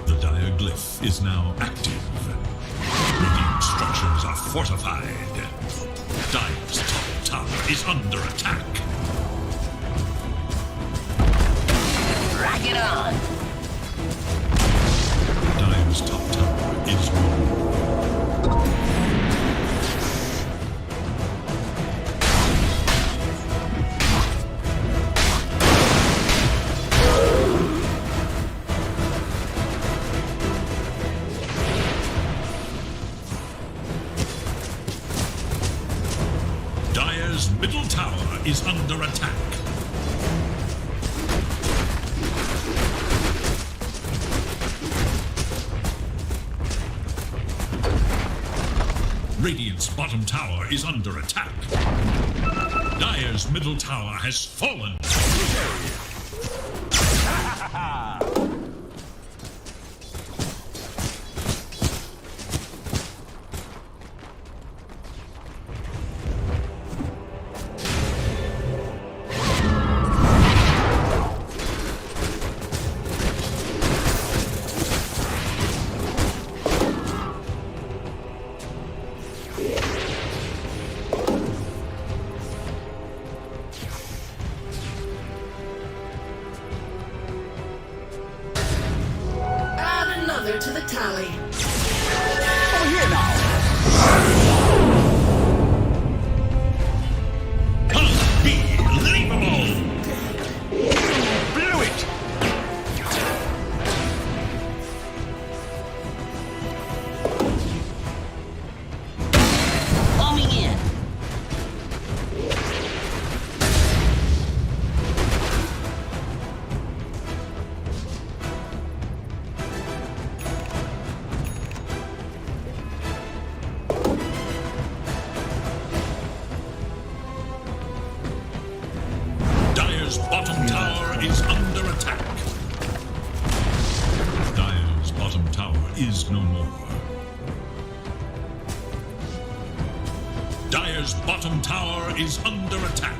The diaglyph is now active. Radiant structures are fortified. Dire's top tower is under attack. Rock it on! Dire's top tower is low. Dire's middle tower is under attack. Radiant's bottom tower is under attack. Dire's middle tower has fallen. Add another to the tally. Over here now! Unbelievable! Blew it! Bombing in! Dire's bottom tower is under attack. Dire's bottom tower is no more. Dire's bottom tower is under attack.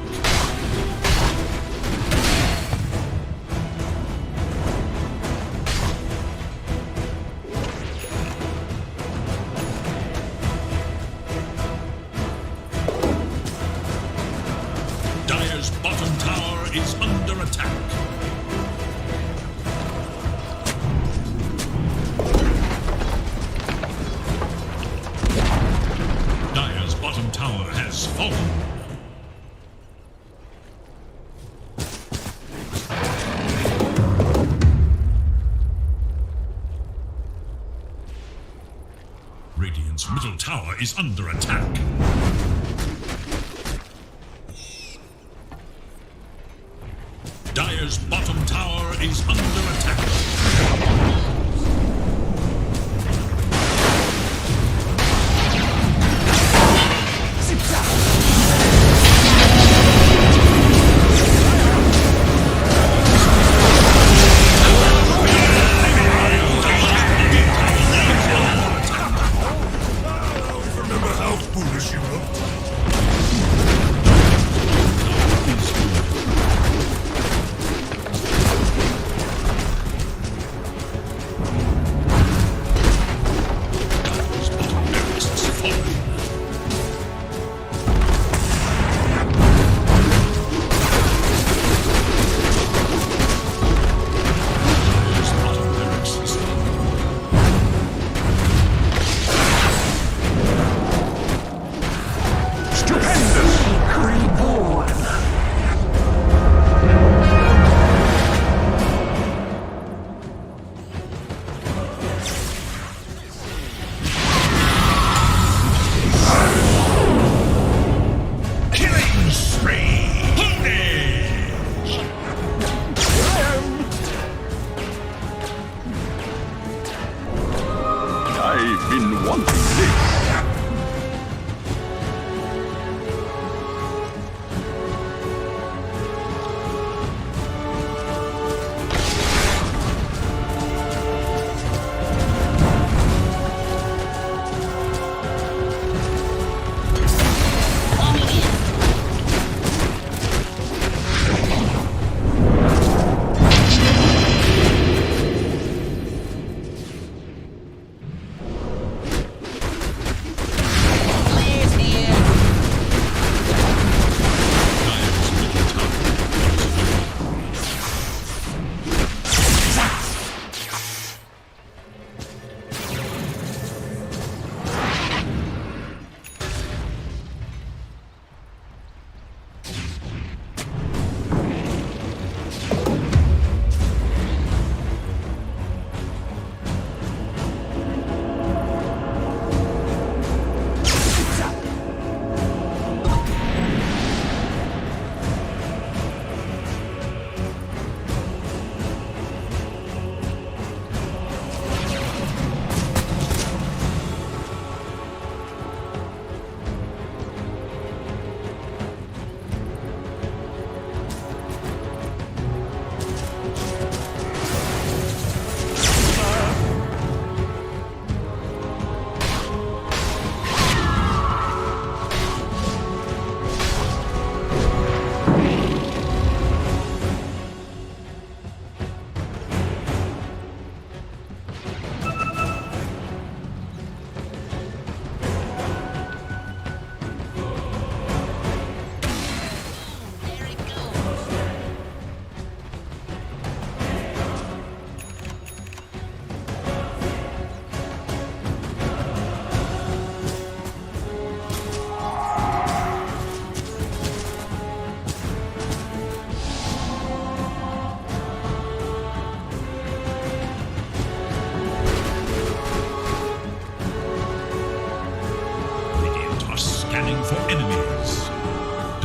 Dire's bottom tower is under attack. Dire's bottom tower has fallen. Radiant's middle tower is under attack. Dire's bottom tower is under attack. Remember how foolish you looked?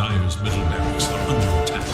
Dire's middle barracks are under attack.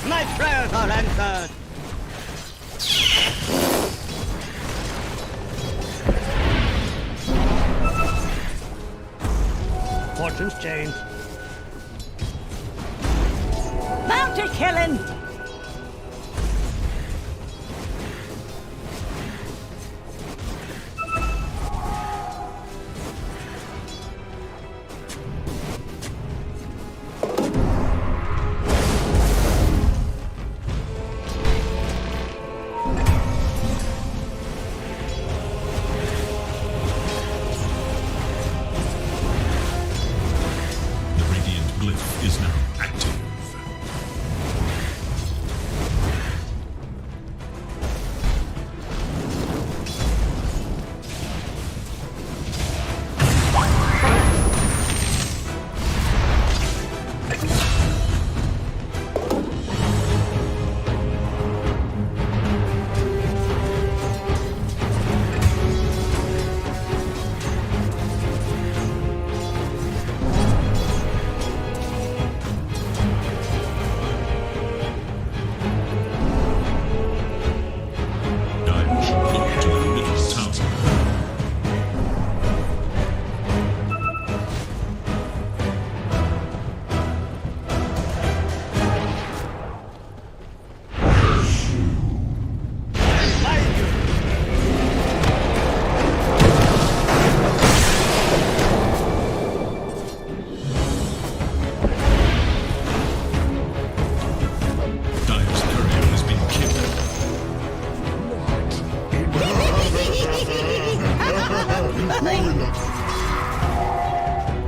My prayers are answered! Fortune's changed. Bounty killing! Is now active.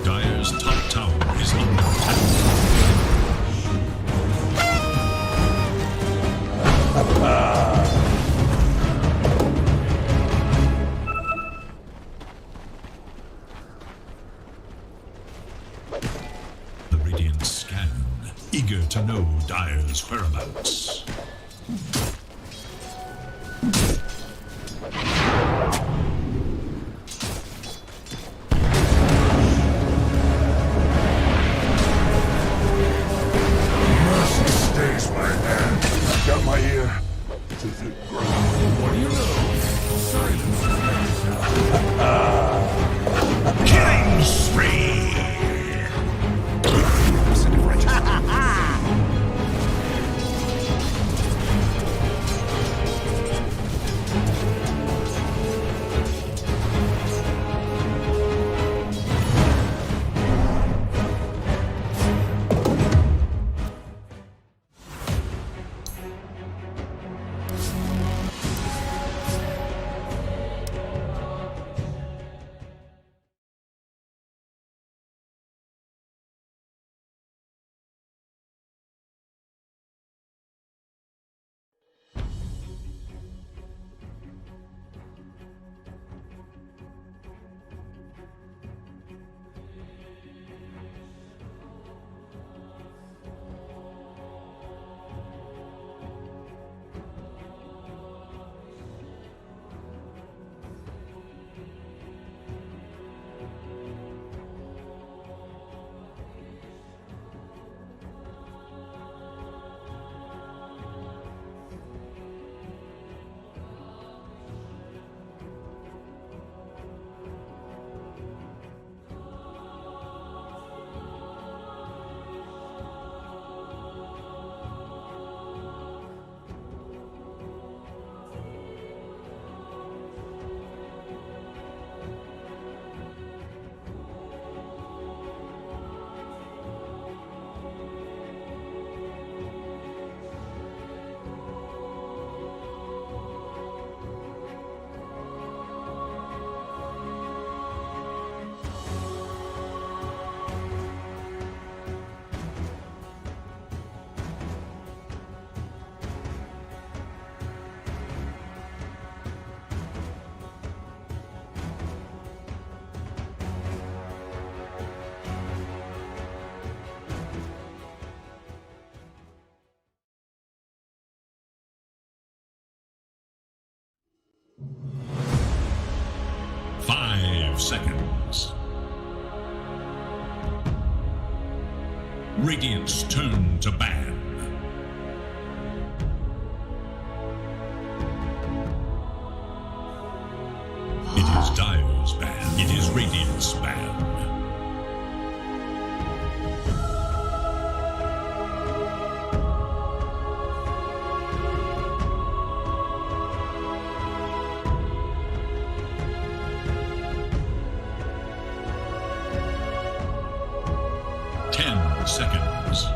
Dire's top tower is under attack. The Radiant scan, eager to know Dire's whereabouts. Got my ear to the ground. What do you know? Silence. Killing spree! 5 seconds. Radiant's turn to ban. It is Dire's ban. It is Radiant's ban. Seconds.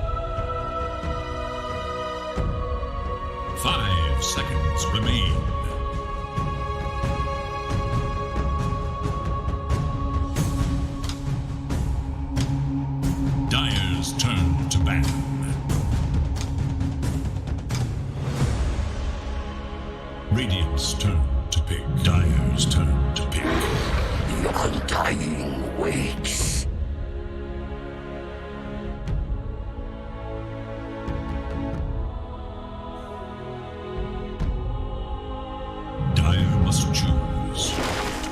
5 seconds remain. Dire's turn to ban. Radiant's turn to pick. Dire's turn to pick. The Undying waits. Choose.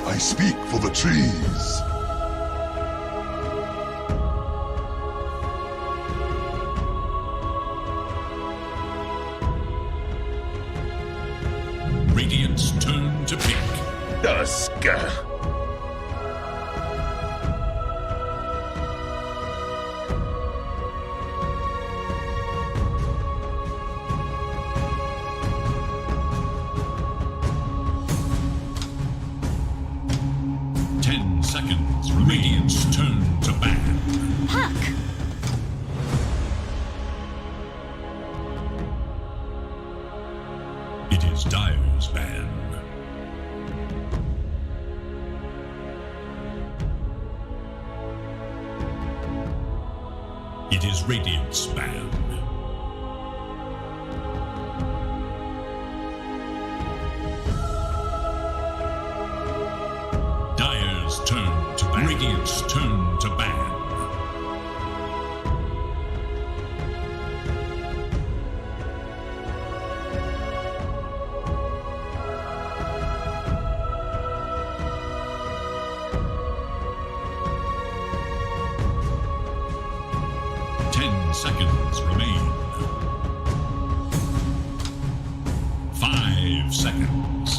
I speak for the trees. Radiant's turn to pick. Dusk. 10 seconds. Radiant's turn to ban. Puck! It is Dire's ban. It is Radiant's ban. Dire's turn to ban. Radiant's turn to ban. Seconds remain. 5 seconds.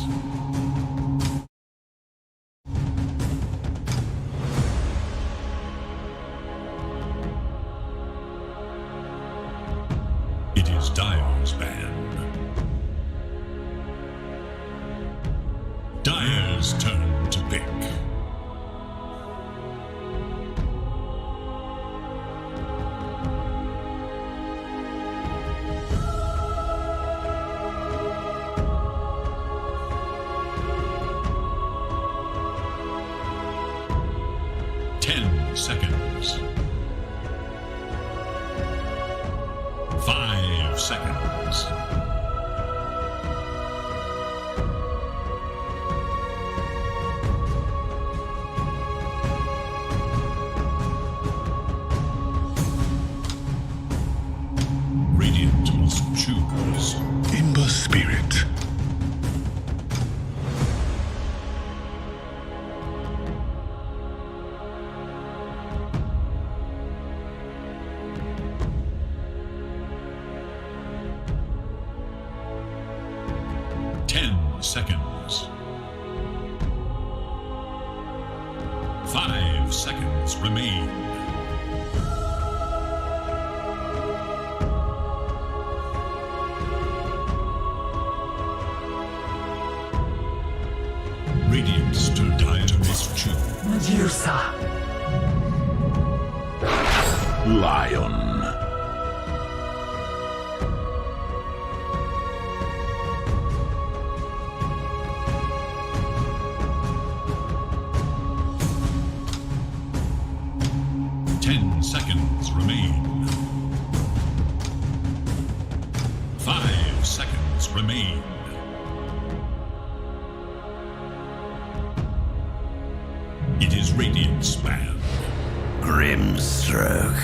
It is Dire's ban. Dire's turn to pick. Seconds. 5 seconds. Radiant must choose. In the spirit. Seconds. 5 seconds remain. Radiant's to die to mischief. Medusa. Lion. Seconds remain. 5 seconds remain. It is Radiant's ban. Grimstroke.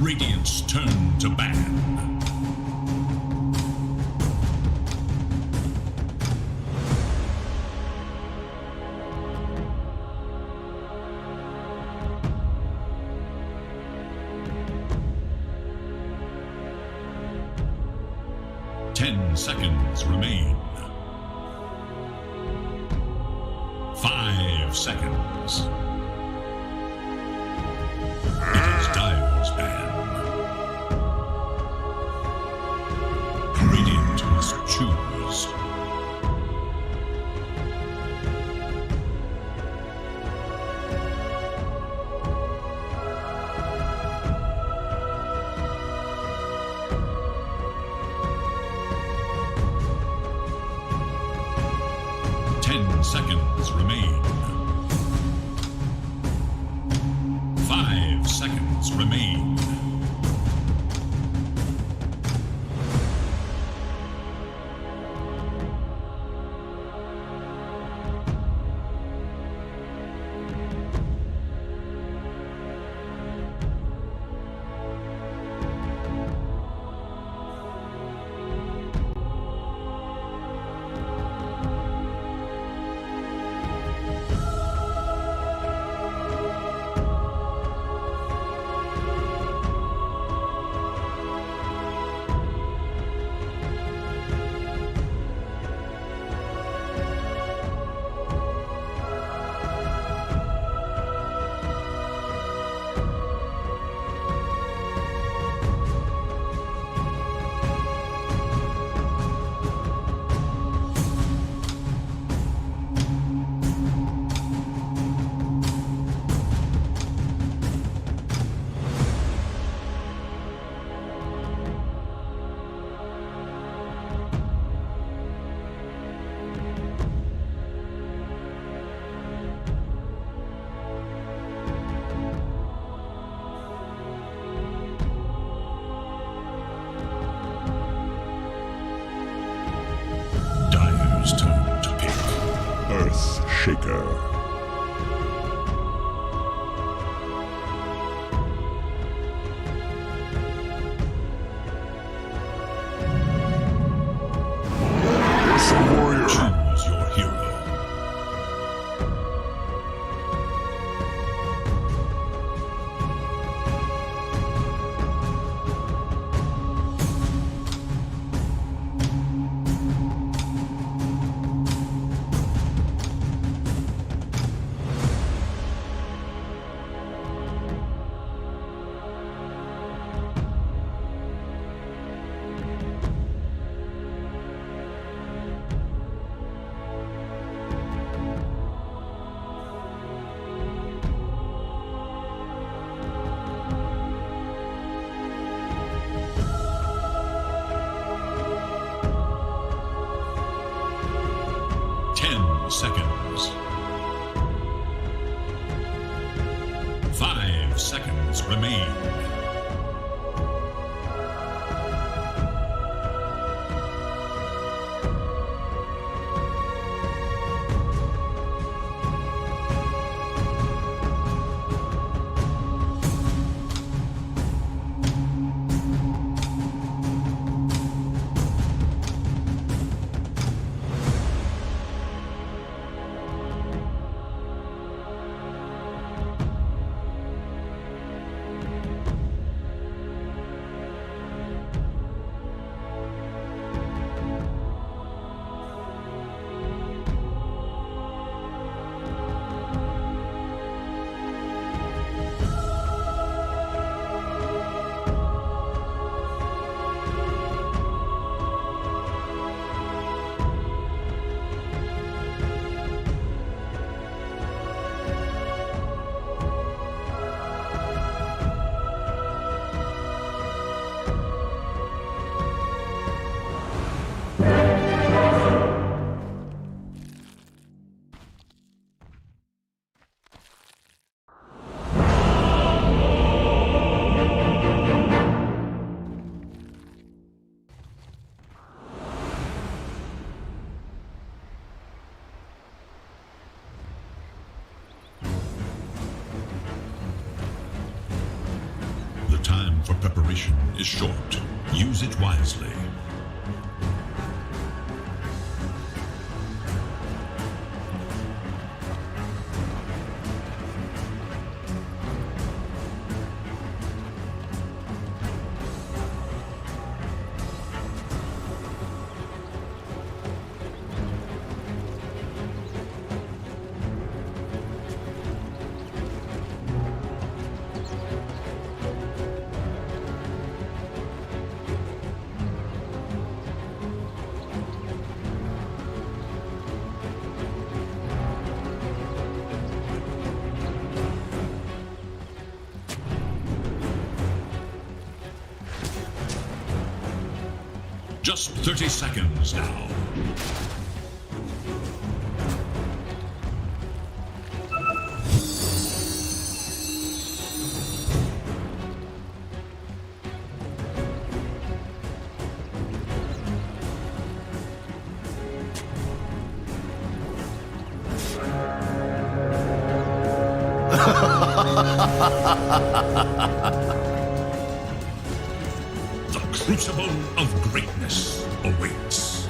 Radiant's turn to ban. Seconds remain. 5 seconds. It is Dire's ban. Radiant must choose. Seconds remain. 5 seconds remain. Turn to pick. Earth Shaker. Warrior. Choose your hero. Seconds. 5 seconds remain. duration is short. Use it wisely. Just 30 seconds now. The crucible of greatness awaits.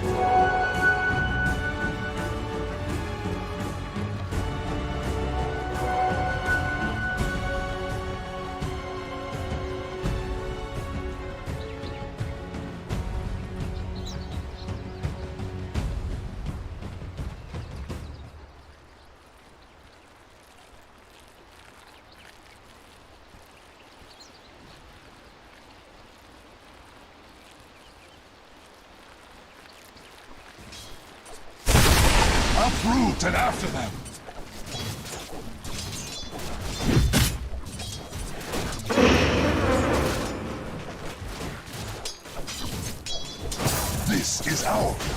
Uproot and after them! This is ours!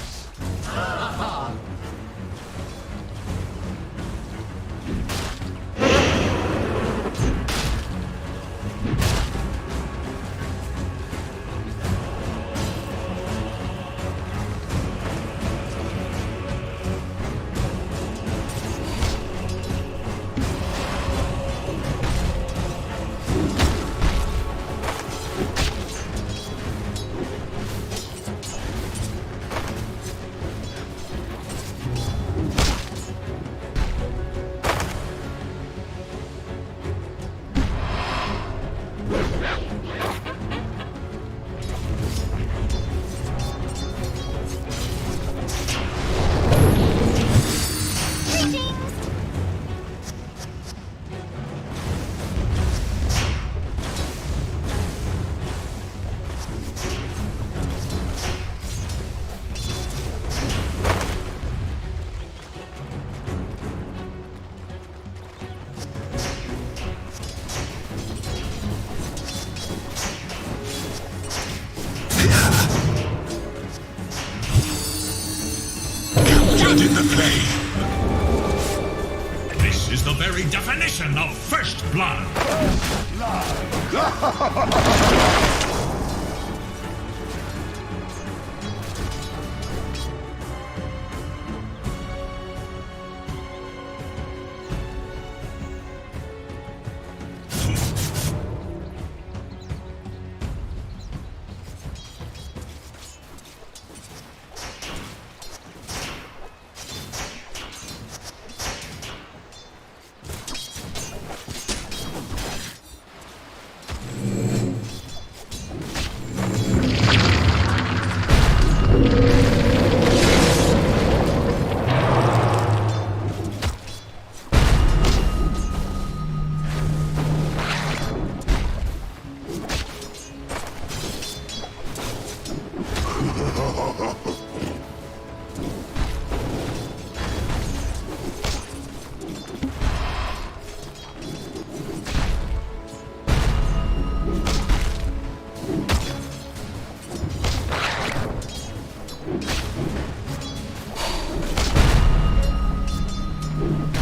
Captured in the clay. This is the very definition of first blood.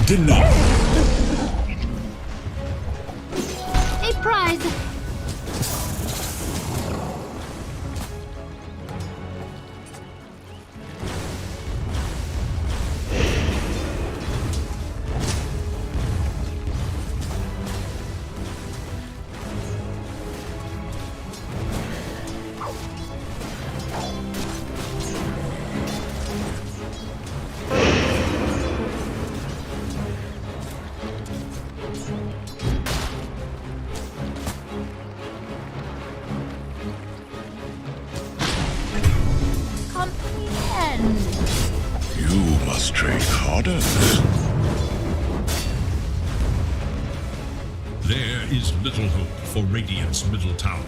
Denied. A prize! There is little hope for Radiant's middle tower.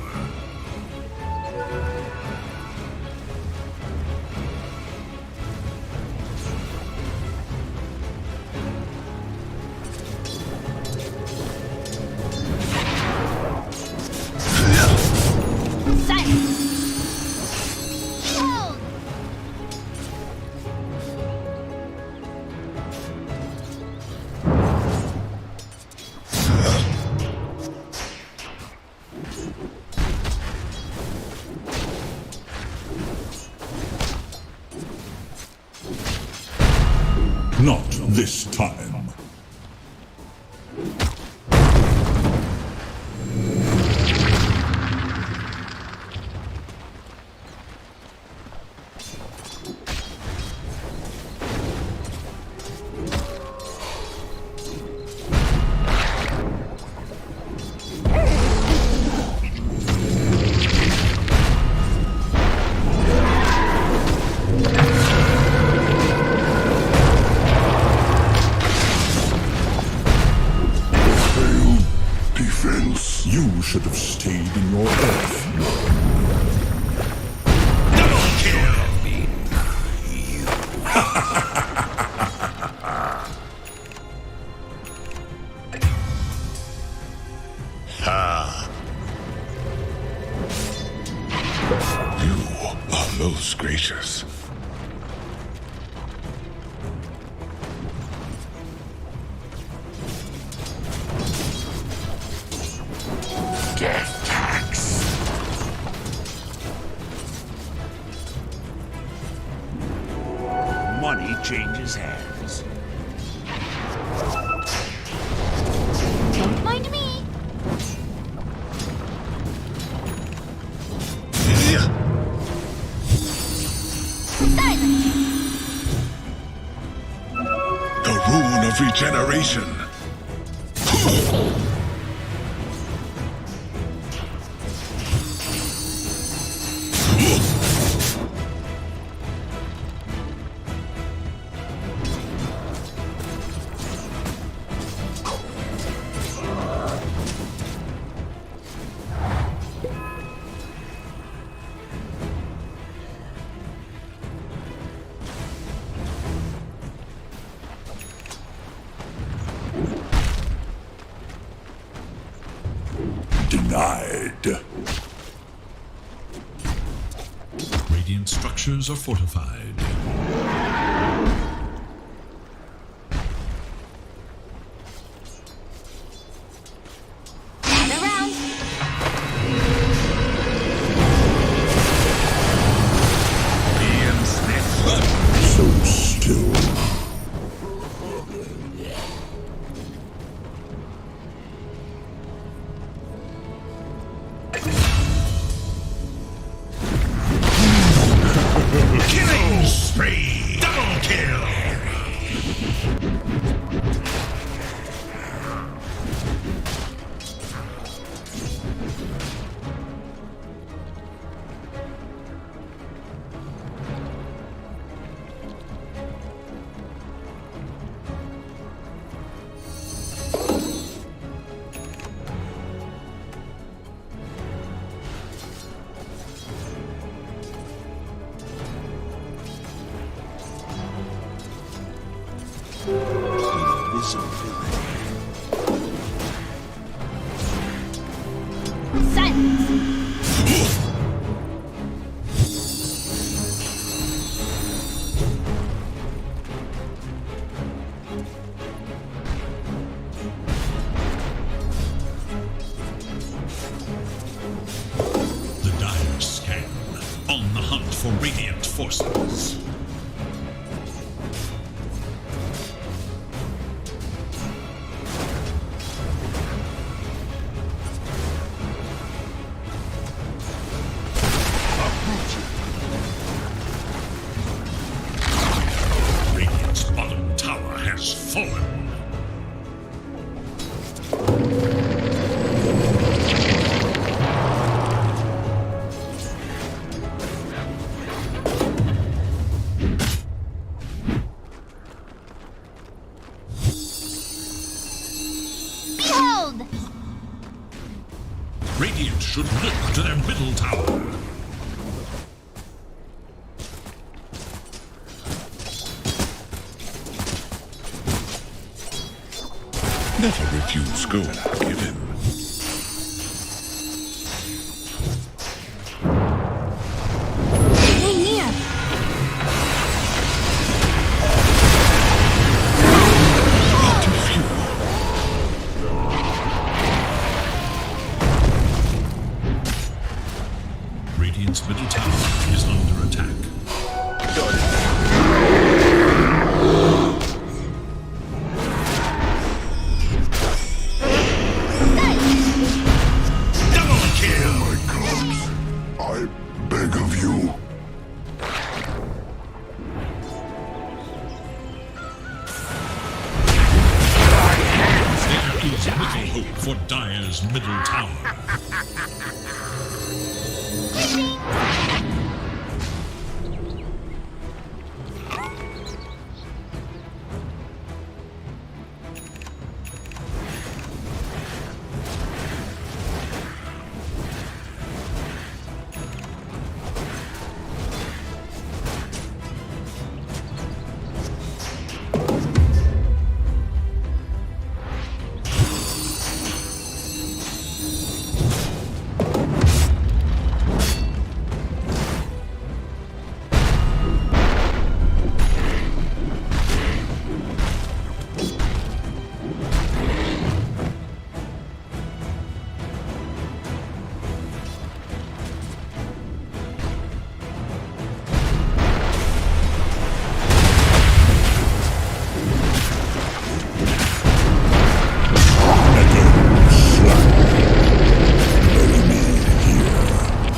Not this time. You should have stayed in your earth. Double kill! You are most gracious. Money changes hands. Don't mind me. The rune of regeneration. Denied. Radiant structures are fortified. Around. So still. Killing spree! Double kill! The dire scan, on the hunt for Radiant forces. Radiant's bottom tower has fallen. Behold! Radiant should look to their middle tower. Never refuse gold given. Stay near. To fuel. Radiant's middle tower is under attack. Double kill! My cubs, I beg of you. There is little hope for Dire's middle tower.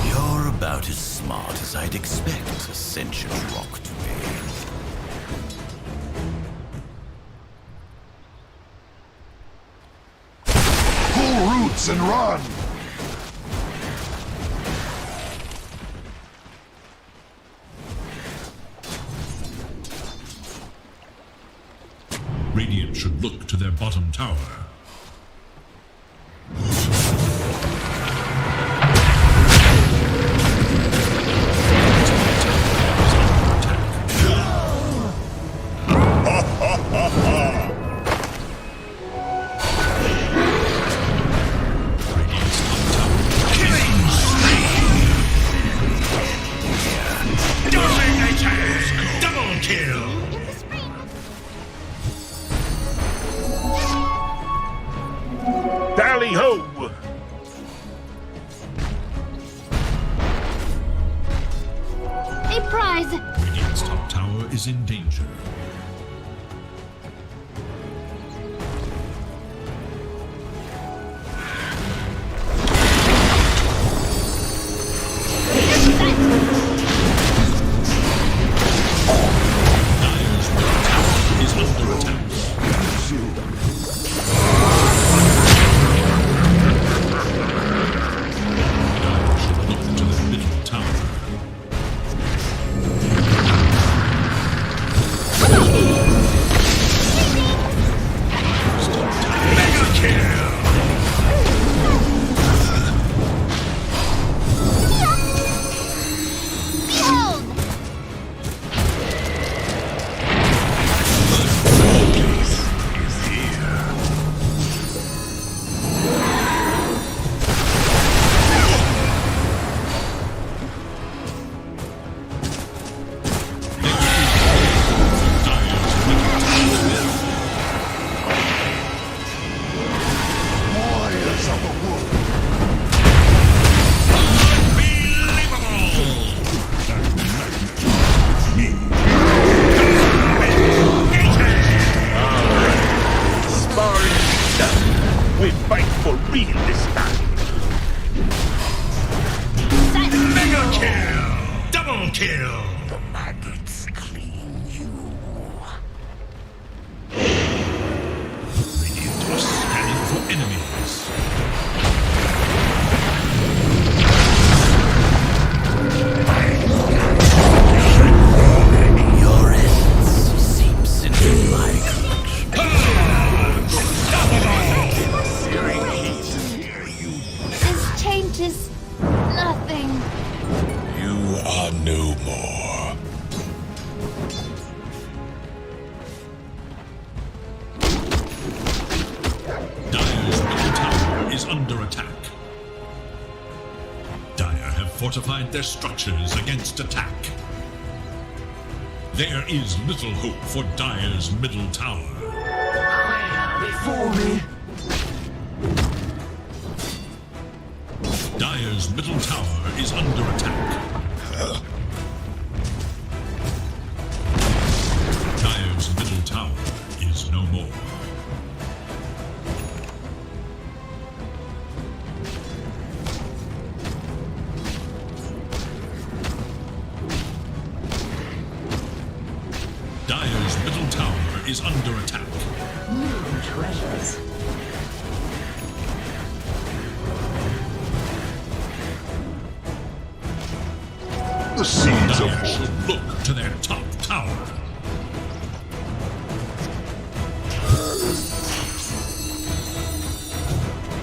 You're about as smart as I'd expect a sentient rock to be. Pull roots and run! Radiant should look to their bottom tower. Double kill! Tally ho! A prize. Radiant's top tower is in danger. Dire's middle tower is under attack. Dire should look to the middle tower. Mega kill! Behold. Is here. is under attack. Dire have fortified their structures against attack. There is little hope for Dire's middle tower. Before me. Dire's middle tower is under attack. Dire's middle tower is no more. Dire's middle tower is under attack. New treasures. The seeds of Dire should look to their top tower.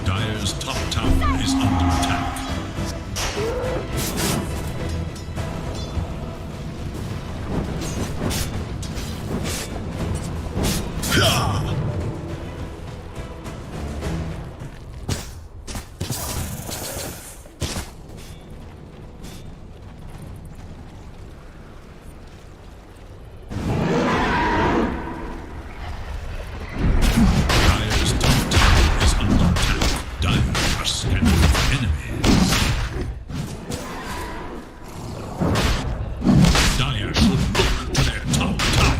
Dire's top tower is under attack. Dire's top tower is under attack. Dire are scanning for enemies. Dire should look to their top tower.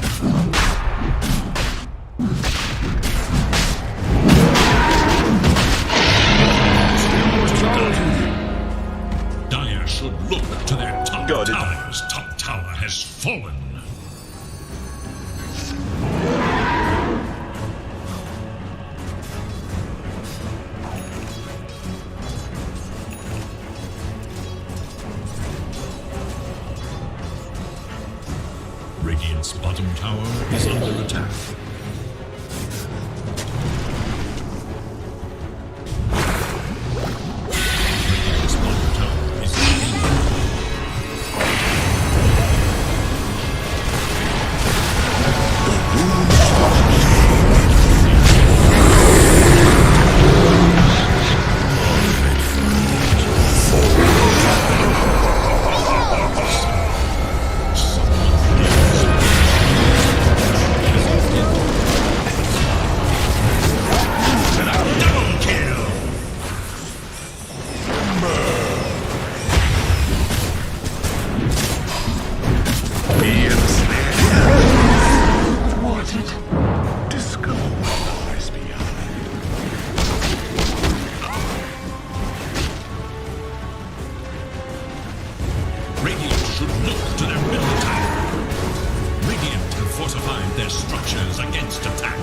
Dire should look to their top tower. Dire's top tower has fallen. Radiant's bottom tower is under attack. Radiant's bottom tower is under attack. Double kill! wanted. Discover what lies beyond. Radiant should look to their middle tower. Radiant have fortified their structures against attack.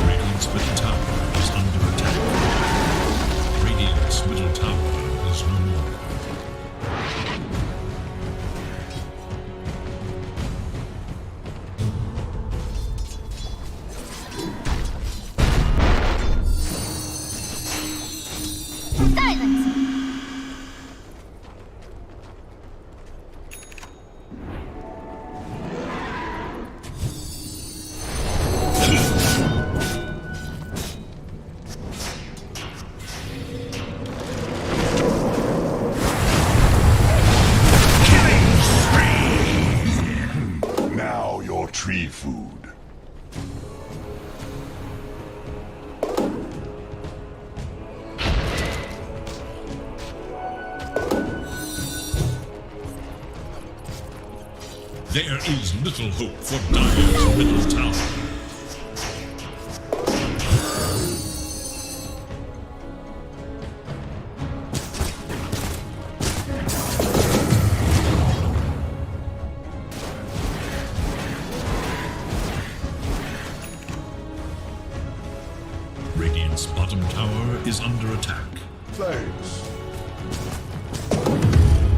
Radiant's middle tower is under attack. Radiant's middle tower is no more. Silence! Now your tree food. There is little hope for Dire's middle tower. Radiant's bottom tower is under attack. Thanks.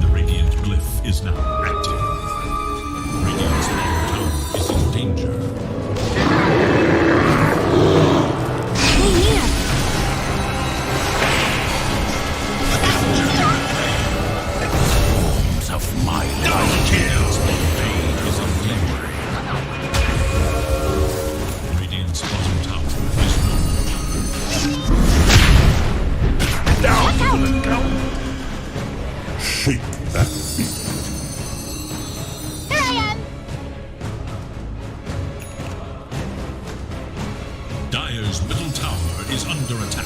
The Radiant glyph is now active. Radiant's bottom tower is in danger. Forms of my life. Kills the fade is in danger. Radiant's bottom tower is no more. Dire's middle tower is under attack.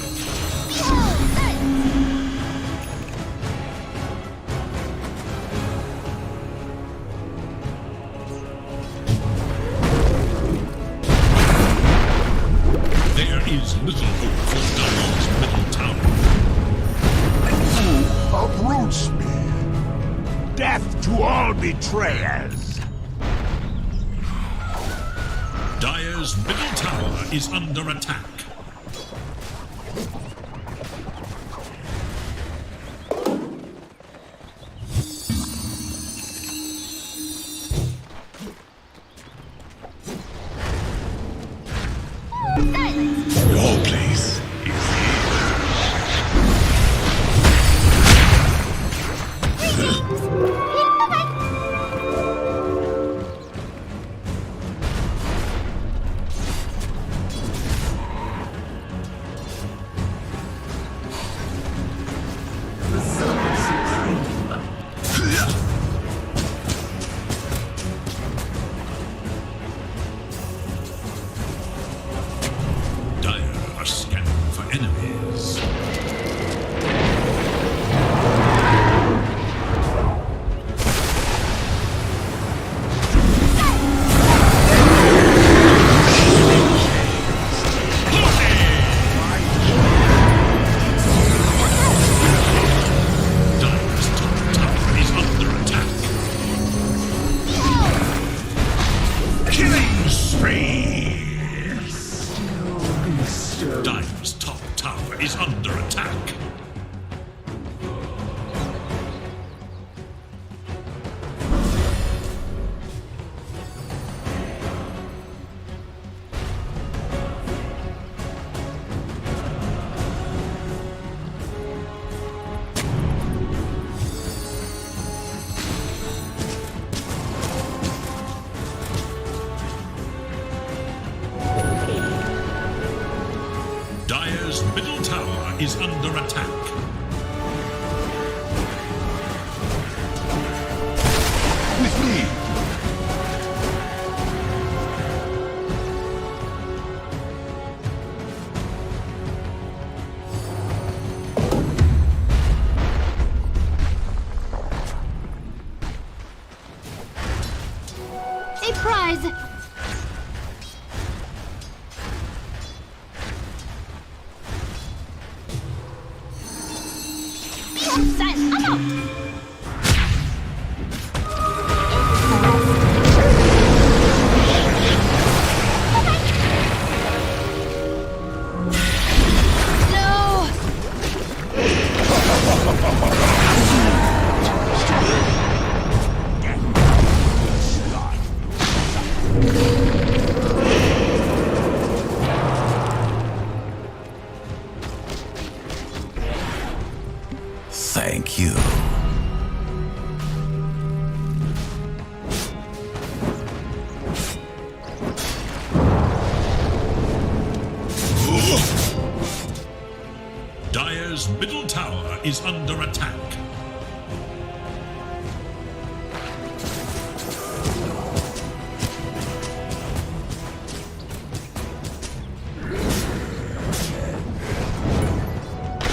There is little hope for Dire's middle tower. Who uproots me? Death to all betrayers! Dire's middle tower is under attack. Your place is Dire are scanning for enemies. Dire's top tower is under attack. Killing spree! Dire's top tower is under attack. Dire's middle tower is under attack. With me. A prize! Silence! I'm out! No! Thank you. Dire's middle tower is under attack.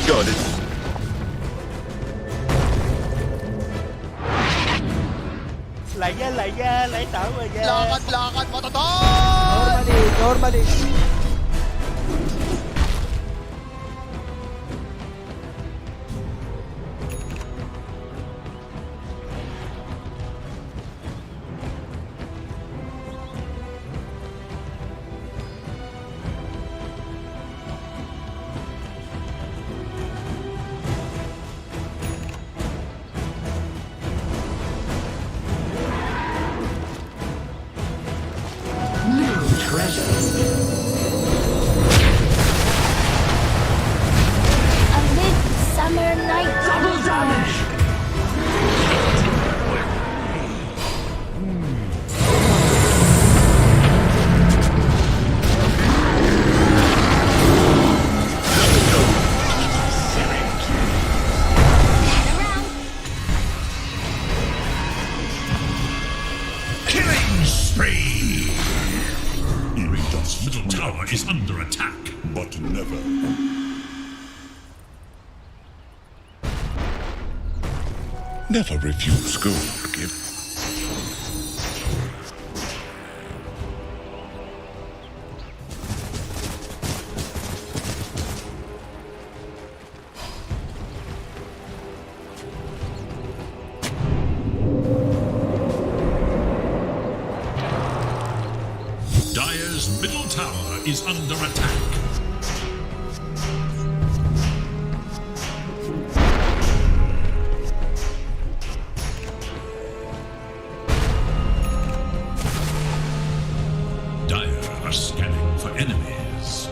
Got it. Lakad, matador! Normally. A midsummer night. Double damage! Killing spree! Radiant's middle tower is under attack. But never. Never refuse gold gift. Dire's middle tower is under attack. Dire are scanning for enemies.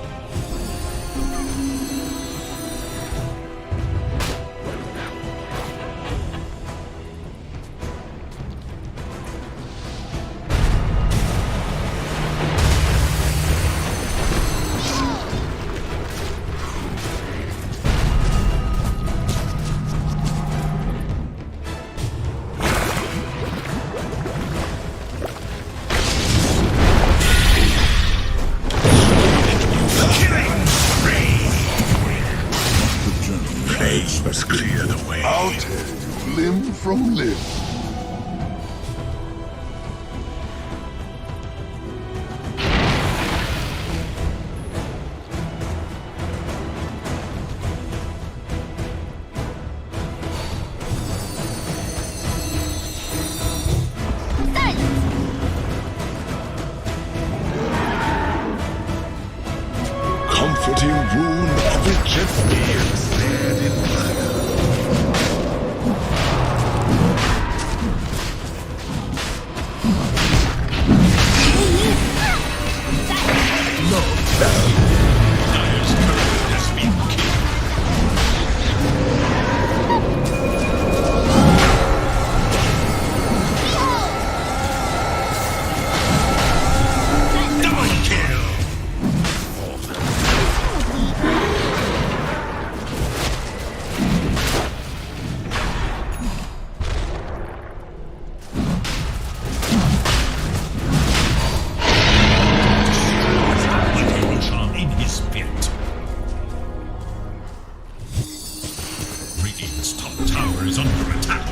Must clear the way. I'll tell you limb from limb. Comforting wound of a jet stared in fire. Dire's turret has been killed. Double kill! In his pit. Radiant's top tower is under attack.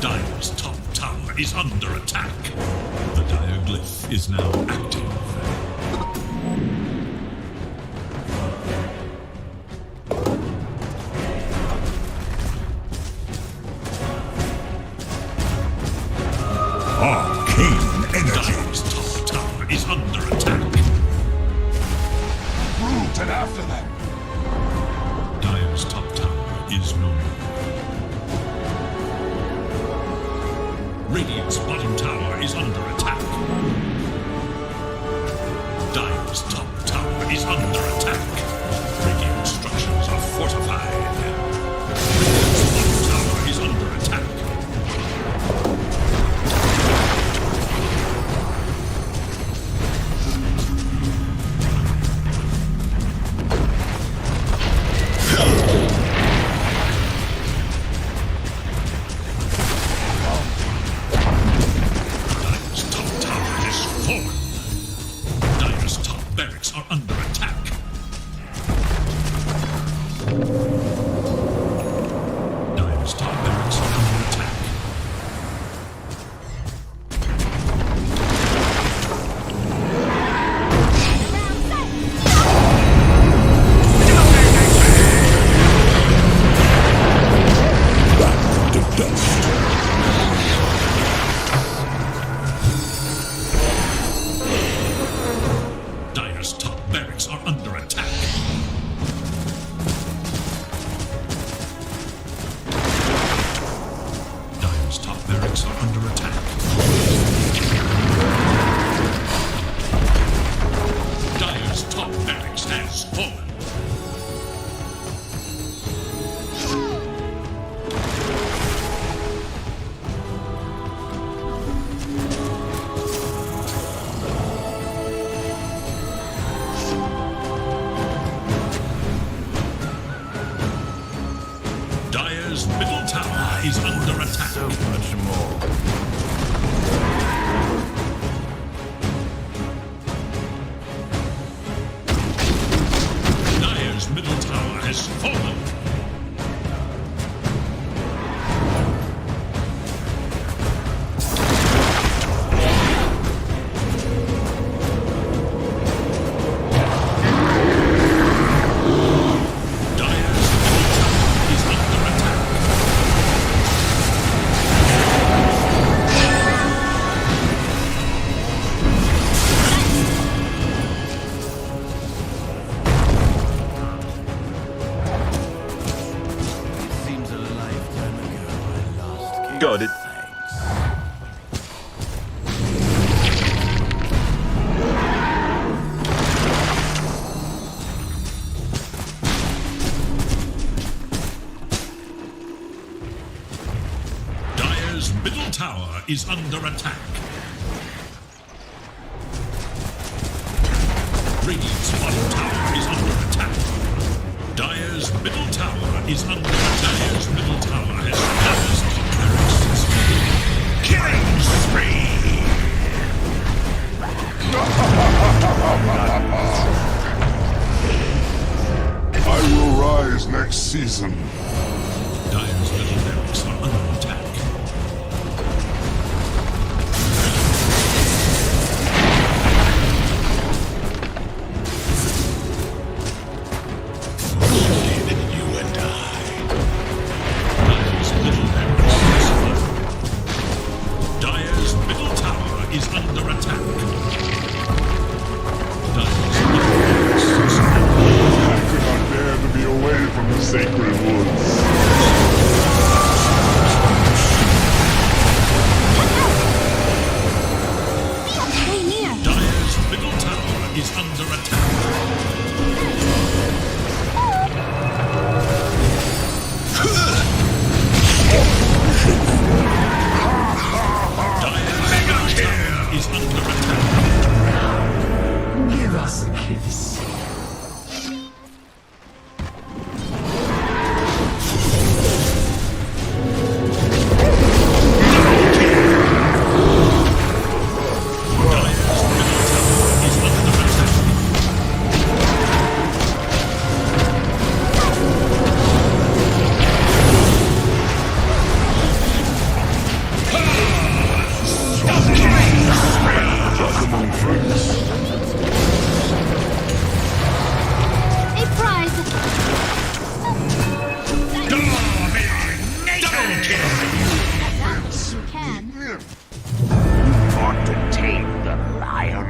Dire's top tower is under attack. The Dire glyph is now active. Arcane energy. Dire's top tower is under attack. Root and after them. Dire's top tower is no more. Radiant's bottom tower is under attack. Dire's top tower is under attack. Radiant structures are fortified. Radiant's bottom tower is under attack. Dire's top Dire's middle tower is under attack. So much more. Dire's middle tower has fallen. Got it. Dire's middle tower is under attack. Radiant's bottom tower is under attack. Dire's middle tower is under attack. Dire's middle tower has lost. Killing spree! I will rise next season. Dire's middle barracks are under attack. You and I. Dire's middle barracks is fallen. Dire's middle tower is under attack. Dire's middle barracks is fallen. I could not bear to be away from the sacred woods. Dire's middle tower is under attack. Dire's middle tower is under attack. Give us a kiss. Ought to tame the lion.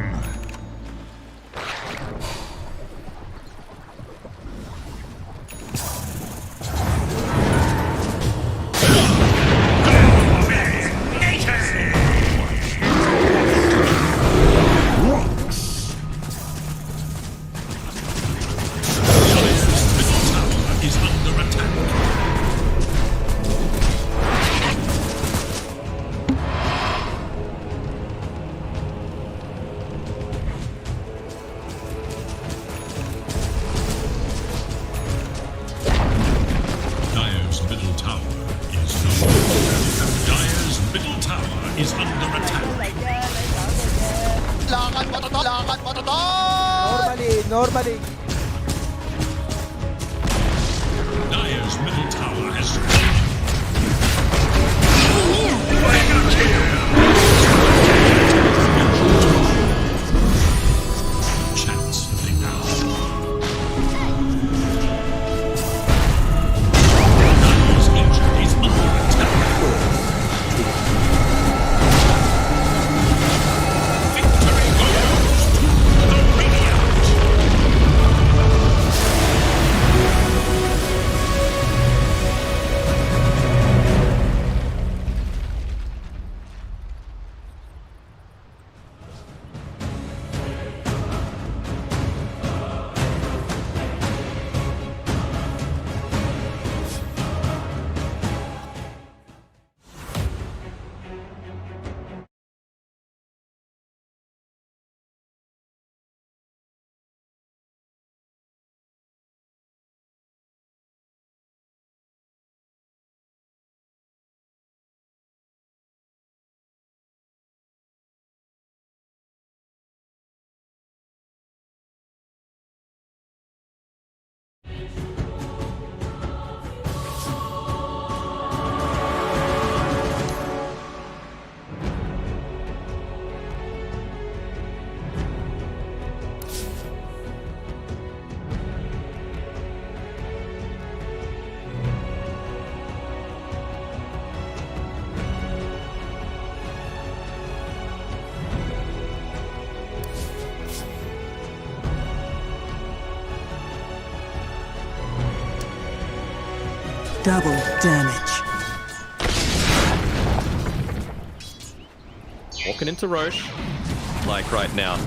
Is under attack. Dire's middle tower is Dire's middle tower is under attack. Lakad mo to! Lakad mo to! Normally. Dire's middle tower has chance thing now. Dire's engine is under attack. Victory goes to the Radiant. Double damage. Walking into Roche, like right now.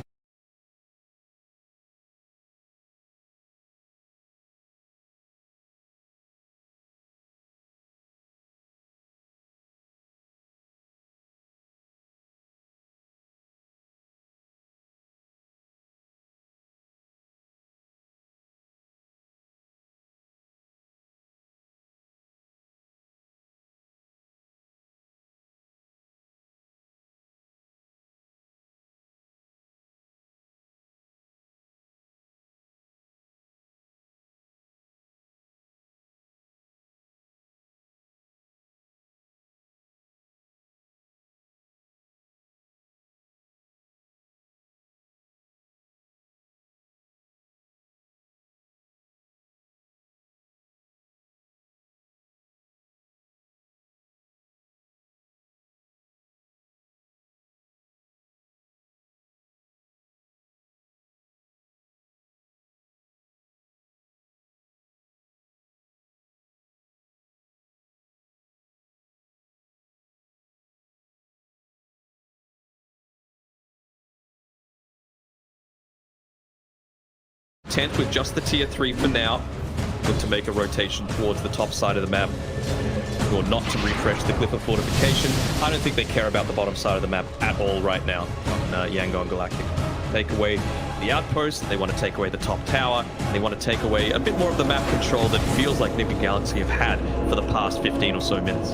With just the tier 3 for now. Look to make a rotation towards the top side of the map. Or not to refresh the Glyph of Fortification. I don't think they care about the bottom side of the map at all right now on Yangon Galactic. Take away the outpost, they want to take away the top tower, and they want to take away a bit more of the map control that feels like Nibby Galaxy have had for the past 15 or so minutes.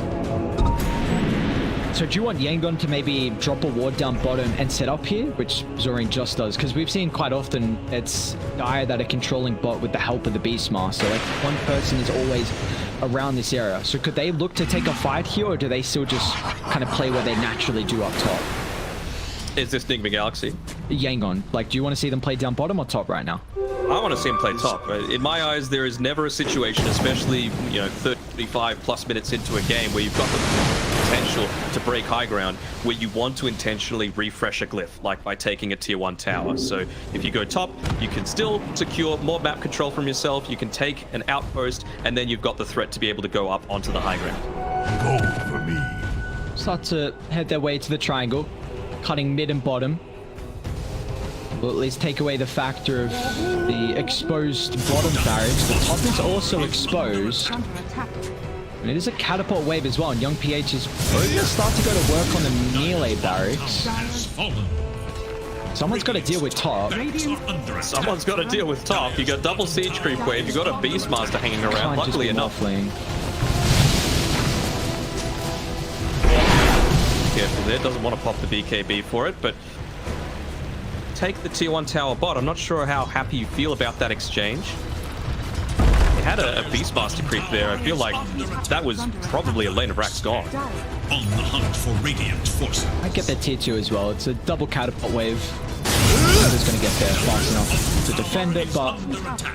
So do you want Yangon to maybe drop a ward down bottom and set up here, which Zorin just does? Because we've seen quite often it's Dire that are controlling bot with the help of the Beastmaster. Like one person is always around this area. So could they look to take a fight here, or do they still just kind of play where they naturally do up top? Is this Nigma Galaxy? Yangon. Like, do you want to see them play down bottom or top right now? I want to see him play top. In my eyes, there is never a situation, especially 35 plus minutes into a game, where you've got the potential to break high ground, where you want to intentionally refresh a glyph, like by taking a tier 1 tower. So if you go top, you can still secure more map control from yourself, you can take an outpost, and then you've got the threat to be able to go up onto the high ground. Go for me. Start to head their way to the triangle, cutting mid and bottom. Will at least take away the factor of the exposed bottom barracks. The top is also exposed. And it is a catapult wave as well, and young PH is going to start to go to work on the melee barracks. Someone's got to deal with top. Someone's got to deal with top. You got double siege creep wave, you got a Beastmaster hanging around, luckily enough. Careful there, doesn't want to pop the BKB for it, but take the tier 1 tower bot. I'm not sure how happy you feel about that exchange. They had a Beastmaster creep there. I feel like that was probably a lane of racks gone. On the hunt for Radiant Force. I get that tier 2 as well. It's a double catapult wave. Who's going to get there fast enough to defend it, but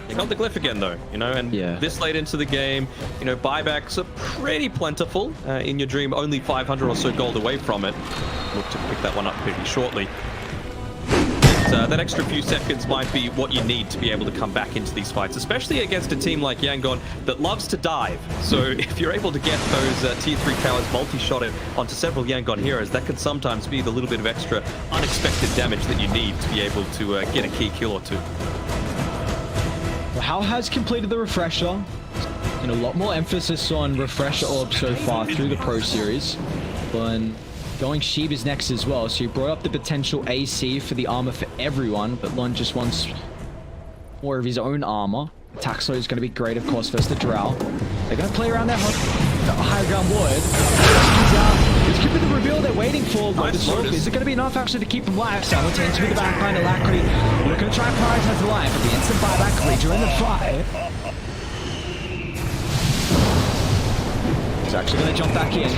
they got the glyph again though, and this late into the game, buybacks are pretty plentiful. In your dream, only 500 or so gold away from it. Look to pick that one up pretty shortly. That extra few seconds might be what you need to be able to come back into these fights, especially against a team like Yangon that loves to dive. So if you're able to get those tier 3 towers multi-shotted onto several Yangon heroes, that could sometimes be the little bit of extra unexpected damage that you need to be able to get a key kill or two. Well, Hal has completed the refresher. And a lot more emphasis on refresher orb so far through the Pro Series. But going Sheeb is next as well, so he brought up the potential AC for the armor for everyone, but Lon just wants more of his own armor. Attack slow is going to be great, of course, versus the Drow. They're going to play around their high ground ward. It's keeping the reveal they're waiting for. Is it going to be enough actually to keep them live? Simultaneously with the backline, Alacrity looking to try and prioritize the line, but the instant buyback, rejoin the fight. He's actually going to jump back in.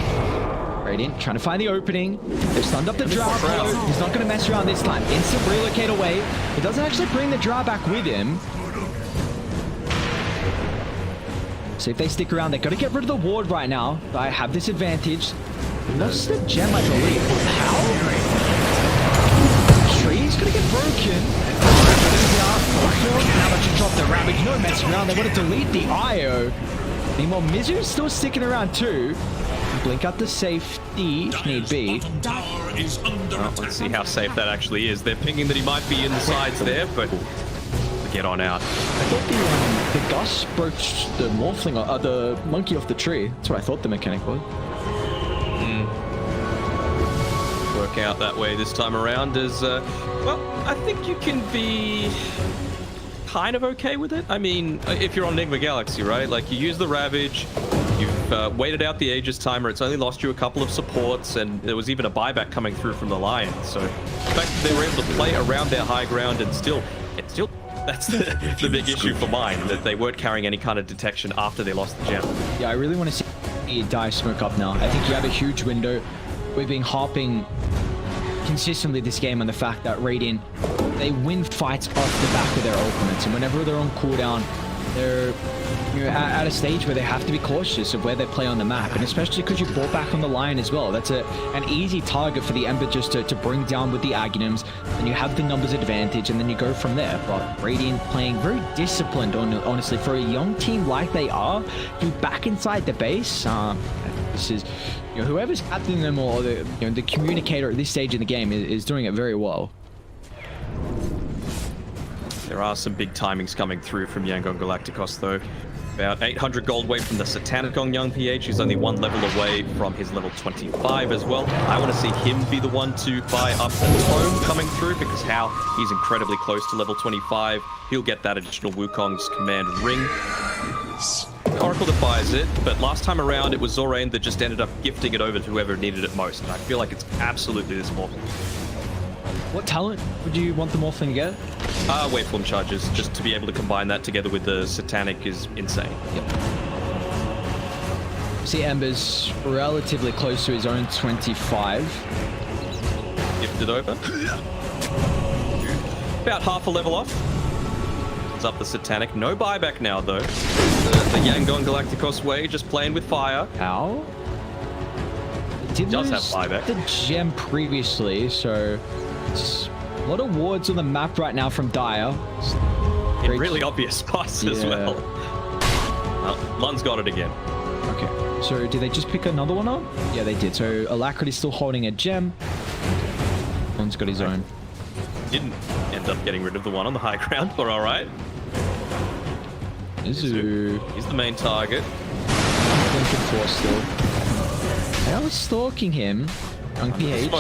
Radiant trying to find the opening. They've stunned up the Drow. He's not going to mess around this time. Instant relocate away. It doesn't actually bring the Drow back with him. So if they stick around, they've got to get rid of the ward right now. I have this advantage. Lost the gem, I believe. How? The tree's going to get broken. Now that you drop the Ravage, no messing around. They want to delete the IO. Meanwhile, Mizu's still sticking around too. Blink out the safety if need be. Let's see how safe that actually is. They're pinging that he might be in the sides there, but get on out. I thought the Gus broke the morphling, the monkey off the tree. That's what I thought the mechanic was. Work out that way this time around as, well, I think you can be kind of okay with it. I mean, if you're on Enigma Galaxy, right? Like, you use the Ravage, you've waited out the Aegis timer, it's only lost you a couple of supports, and there was even a buyback coming through from the Lion. So the fact that they were able to play around their high ground and still, that's the big issue for mine, that they weren't carrying any kind of detection after they lost the gem. Yeah, I really want to see Dire smoke up now. I think you have a huge window. We've been harping consistently this game on the fact that Radiant, they win fights off the back of their ultimates, and whenever they're on cooldown, they're at a stage where they have to be cautious of where they play on the map, and especially because you bought back on the Lion as well. That's an easy target for the Ember just to bring down with the Aghanims, and you have the numbers advantage, and then you go from there. But Radiant playing very disciplined, honestly, for a young team like they are, you back inside the base. This is, whoever's captaining them or the communicator at this stage in the game is doing it very well. There are some big timings coming through from Yangon Galacticos, though. About 800 gold away from the Satanic on Young PH. He's only one level away from his level 25 as well. I want to see him be the one to buy up the Tome coming through, because how he's incredibly close to level 25. He'll get that additional Wukong's command ring. Oracle defies it, but last time around it was Zorain that just ended up gifting it over to whoever needed it most, and I feel like it's absolutely this Morphling. What talent would you want the Morphling to get? Waveform charges, just to be able to combine that together with the Satanic is insane. Yep. See, Ember's relatively close to his own 25. Gifted over. About half a level off. Up the Satanic. No buyback now, though. The Yangon Galacticos way, just playing with fire. How? Did does lose have buyback. The gem previously, so it's a lot of wards on the map right now from Dire. In really obvious spots as well. Lun's got it again. Okay, so did they just pick another one up? Yeah, they did. So Alacrity's still holding a gem. Lun's got his own. Didn't end up getting rid of the one on the high ground, but all right. Izu. He's the main target. Still. They are stalking him. Young PH.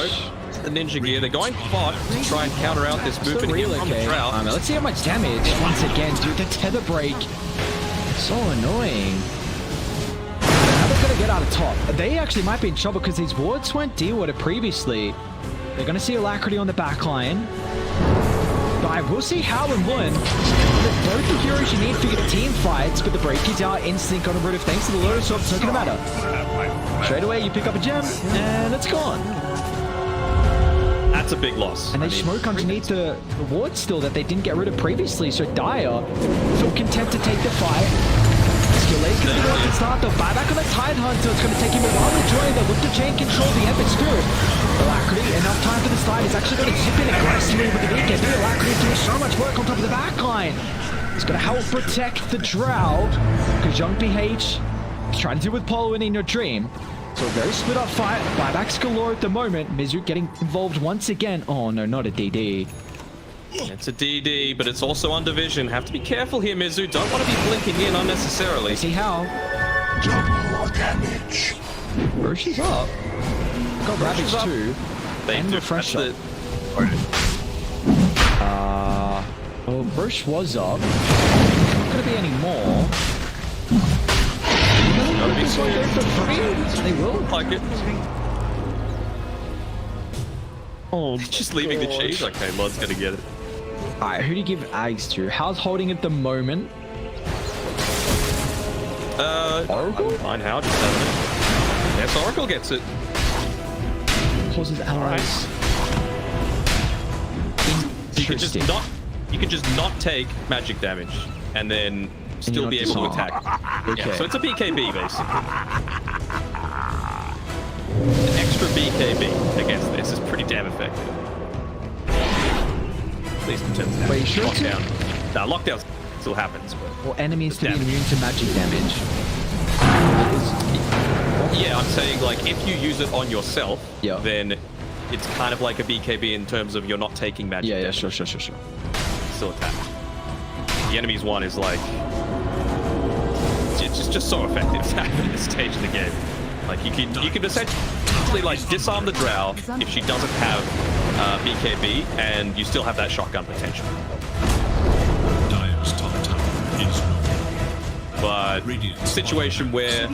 The ninja gear. They're going bot to try and counter out this movement here from the Drought. Let's see how much damage. Once again, dude, the tether break. So annoying. How they're gonna get out of top? They actually might be in trouble because these wards weren't de-watered previously. They're gonna see Alacrity on the back line. But we'll see how and when. Both the heroes you need for your team fights, but the breakage are instant got rid of thanks to the Lotus Orb, so it's gonna matter. Straight away, you pick up a gem, and it's gone. That's a big loss. And they smoke underneath the ward still that they didn't get rid of previously, so Dire feel content to take the fight. Skillet's gonna be the one to start the buyback on the Tide Hunter. It's gonna take him a while to join. They look to chain control the Epic Spirit. Alacrity, enough time for this fight. He's actually gonna zip in aggressively with the BKB. Alacrity's doing so much work on top of the back line. He's gonna help protect the Drought, because Young PH is trying to do with Polo in your dream. So a very split up fight. Buybacks galore at the moment. Mizu getting involved once again. Oh no, not a DD. It's a DD, but it's also on division. Have to be careful here, Mizu. Don't want to be blinking in unnecessarily. See how? Double damage. Roshi's up. Got Ravage too. And Refresher. Well, Roche was up. Not gonna be any more. Gotta be scared. For free? They will. Like it. Oh, just leaving the cheese. Okay, Lod's gonna get it. Alright, who do you give Ags to? How's holding at the moment? Oracle? Fine, how? Just having it. Yes, Oracle gets it. Causes allies. Interesting. You can just not take magic damage and then still be able to attack. Okay. Yeah, so it's a BKB basically. An extra BKB against this is pretty damn effective. At least in terms of lockdown. Now, lockdown still happens, but... Or enemies to be immune to magic damage. saying like if you use it on yourself, then it's kind of like a BKB in terms of you're not taking magic. Yeah, sure. Still attack. The enemy's one is like it's just so effective to have at this stage in the game. Like you can essentially like disarm the drow if she doesn't have BKB, and you still have that shotgun potential. Dire's top tower is But situation where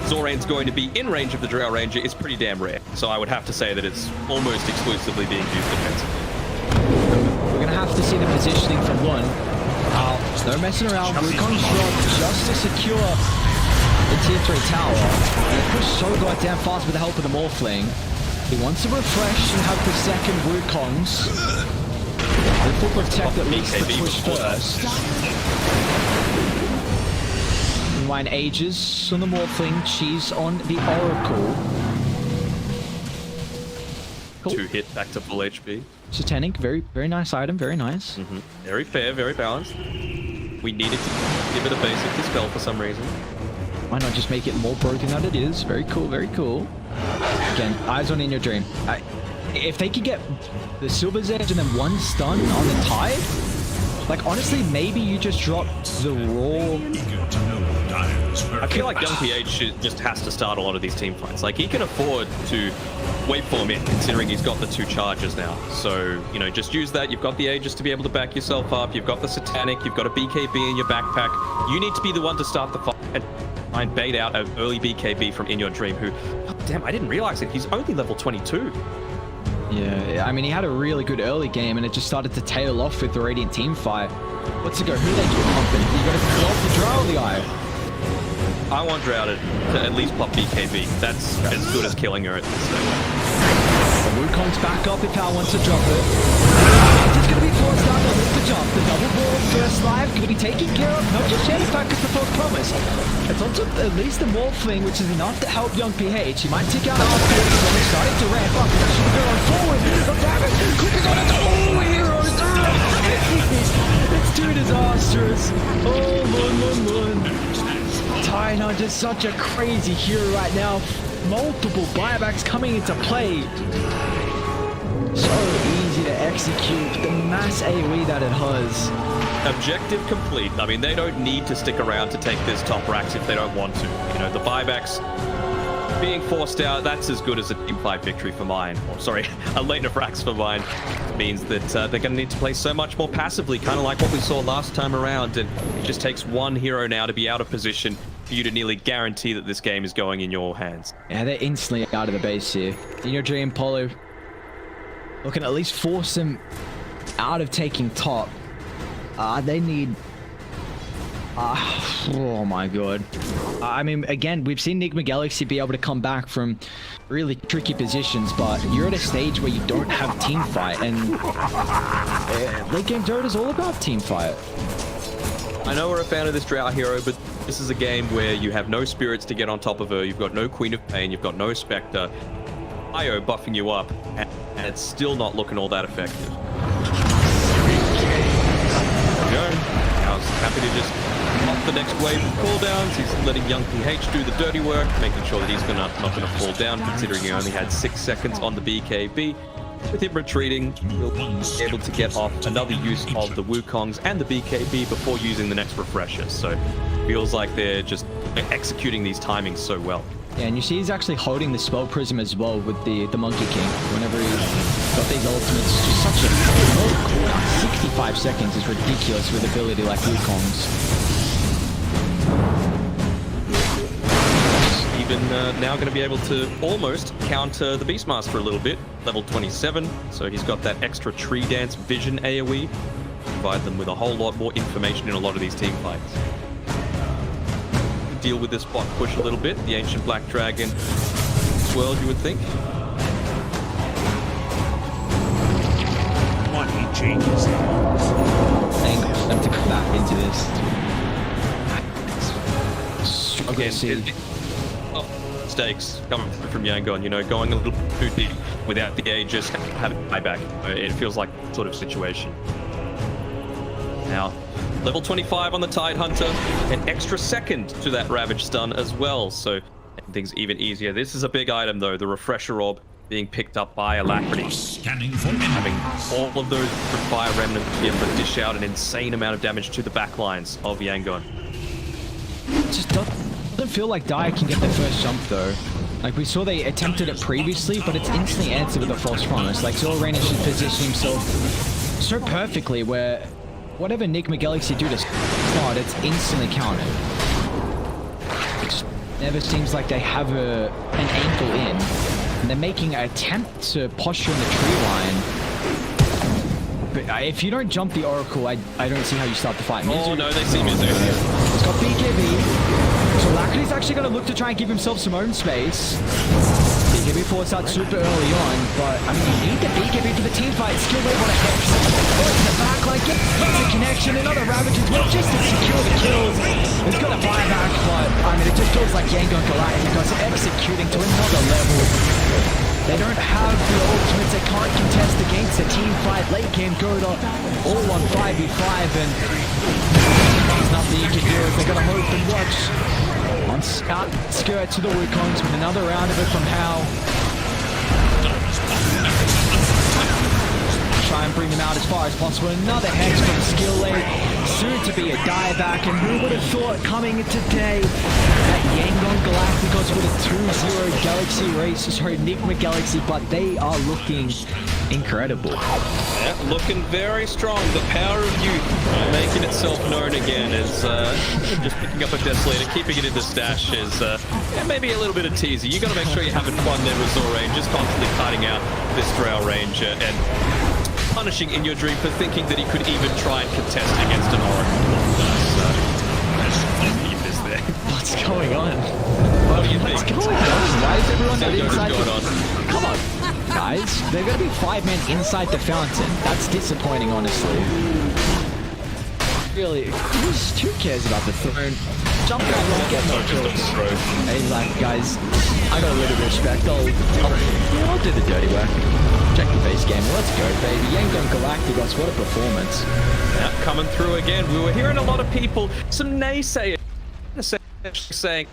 Zoran's going to be in range of the Drow Ranger is pretty damn rare. So I would have to say that it's almost exclusively being used defensively. We're going to have to see the positioning from one. They're messing around. Wukong's dropped just to secure the tier 3 tower. They pushed so goddamn fast with the help of the Morphling. He wants to refresh and have the second Wukong's. They will protect at least the push first. Wine Ages on the Morphling, Cheese on the Oracle. Cool. 2 hit back to full HP. Satanic, very nice item, very nice. Very fair, very balanced. We needed to give it a basic dispel for some reason. Why not just make it more broken than it is? Very cool, very cool. Again, eyes on In Your Dream. If they could get the Silver's Edge and then 1 stun on the Tide, like honestly, maybe you just drop the raw. I feel like Young PH just has to start a lot of these team fights. Like he can afford to waveform in, considering he's got the 2 charges now. So, you know, just use that. You've got the Aegis to be able to back yourself up. You've got the Satanic. You've got a BKB in your backpack. You need to be the one to start the fight and bait out an early BKB from In Your Dream, who, oh, damn, I didn't realize it. He's only level 22. Yeah, I mean, he had a really good early game, and it just started to tail off with the Radiant team fight. What's it go? Who they keep pumping? You got to kill off the Drow or the Eye? I want Drow to at least pop BKB. That's as good as killing her at this stage. The Wukong's back up if Al wants to drop it. It's going to be forced down to lift the jump. The double ball first live going to be taken care of. Not just yet, in fact, it's the full promise. It's also at least the Morphling, which is enough to help Young PH. He might take out our players when they're starting to ramp up. He's actually going forward. The Rabbit cooking on its own heroes. It's too disastrous. Oh, Tide are just such a crazy hero right now. Multiple buybacks coming into play. So easy to execute. The mass AoE that it has. Objective complete. I mean, they don't need to stick around to take this top racks if they don't want to. You know, the buybacks being forced out, that's as good as a team fight victory for mine. Or sorry, a late of racks for mine. Means that they're going to need to play so much more passively, kind of like what we saw last time around. And it just takes one hero now to be out of position for you to nearly guarantee that this game is going in your hands. Yeah, they're instantly out of the base here. In Your Dream, Polo looking to at least force him out of taking top. They need... oh my god. I mean, again, we've seen Enigma Galaxy be able to come back from really tricky positions, but you're at a stage where you don't have team fight, and late game Dota is all about team fight. I know we're a fan of this Drow hero, but this is a game where you have no spirits to get on top of her, you've got no Queen of Pain, you've got no Spectre, IO buffing you up, and it's still not looking all that effective. There we go. I was happy to just pop the next wave of cooldowns. He's letting Young PH do the dirty work, making sure that he's not going to fall down, considering he only had 6 seconds on the BKB. With him retreating, we'll be able to get off another use of the Wukongs and the BKB before using the next refresher. So feels like they're just executing these timings so well. Yeah, and you see he's actually holding the Spell Prism as well with the Monkey King. Whenever he's got these ultimates, just such a low cooldown. 65 seconds is ridiculous with ability like Wukong's. Even now going to be able to almost counter the Beastmaster a little bit. Level 27, so he's got that extra Tree Dance Vision AoE. Provide them with a whole lot more information in a lot of these team fights. Deal with this bot push a little bit. The Ancient Black Dragon swirled, you would think. Money changes hands. Angle for them to come back into this. Again, mistakes coming from Yangon, you know, going a little too deep without the Aegis, having buyback. It feels like that sort of situation. Now, level 25 on the Tide Hunter, an extra second to that Ravage stun as well. So making things even easier. This is a big item, though. The refresher orb being picked up by Alacrity. Scanning for Having all of those fire remnants be able to dish out an insane amount of damage to the backlines of Yangon. It just doesn't feel like Dire can get the first jump, though. Like, we saw they attempted it previously, but it's instantly answered with a false promise. Like, Zorain should position himself so perfectly where whatever NVMe do to start, it's instantly countered. It just never seems like they have an angle in. And they're making an attempt to posture in the tree line. But if you don't jump the Oracle, I don't see how you start the fight. Oh no, they see Mizu. He's got BKB. So Alacrity's actually going to look to try and give himself some own space. BKB forced out super early on, but I mean, you need the BKB for the team fight. Skill wave on a hex. Oh, in the back, like, gets the connection. Another Ravage as well, just to secure the kills. He's got a buyback, but I mean, it just feels like Yangon Galacticos executing to another level. They don't have the ultimates, they can't contest against a team fight. Late game Dota, all on 5v5, and there's nothing you can do. They're going to hope and watch. On skirt to the Wukongs with another round of it from Hao. Try and bring them out as far as possible. Another hex from SkillLate. Soon to be a dieback, and who would have thought coming into today that Yangon Galacticos with a 2-0 Galaxy race, sorry, Enigma Galaxy, but they are looking incredible. Yeah, looking very strong. The power of youth making itself known again is just picking up a Desolator, keeping it in the stash is yeah, maybe a little bit of teasy. You got to make sure you're having fun there with Zorain, just constantly cutting out this Drow Ranger and punishing in your dream for thinking that he could even try and contest against an Oracle. What's going on? What do you think? What's going on? Why is everyone not inside going the... on? Come on, guys. They're going to be 5 men inside the fountain. That's disappointing, honestly. Really, who cares about the throne? Jump down, get no kills. Hey, like, guys, I got a little respect. I'll do the dirty work. Check the base game. Let's go, baby. Yangon Galacticos, what a performance. Yeah, coming through again. We were hearing a lot of people, some naysayers, saying,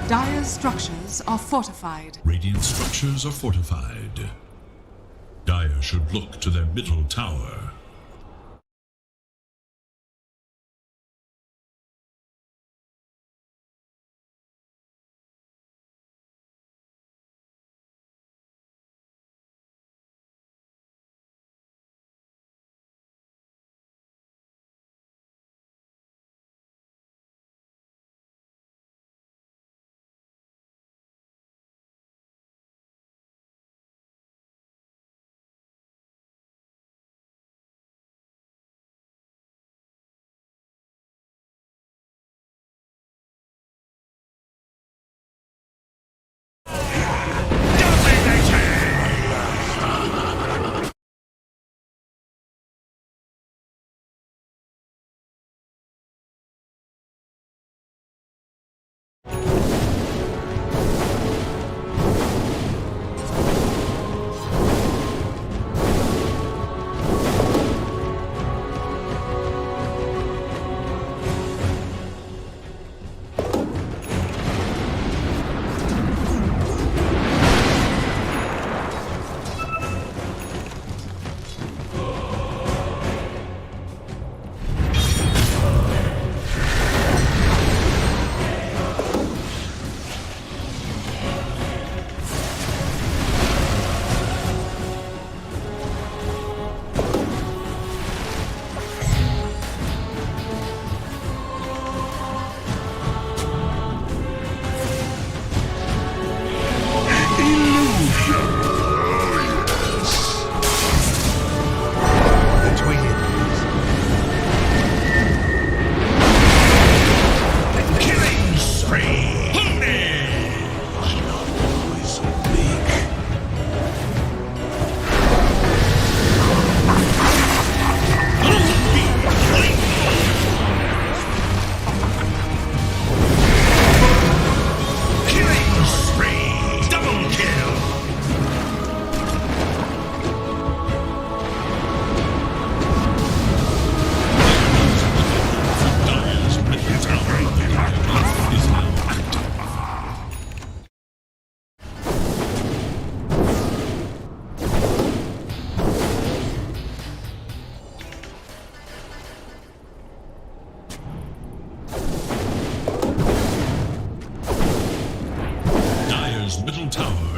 Dire's structures are fortified. Radiant structures are fortified. Dire should look to their middle tower.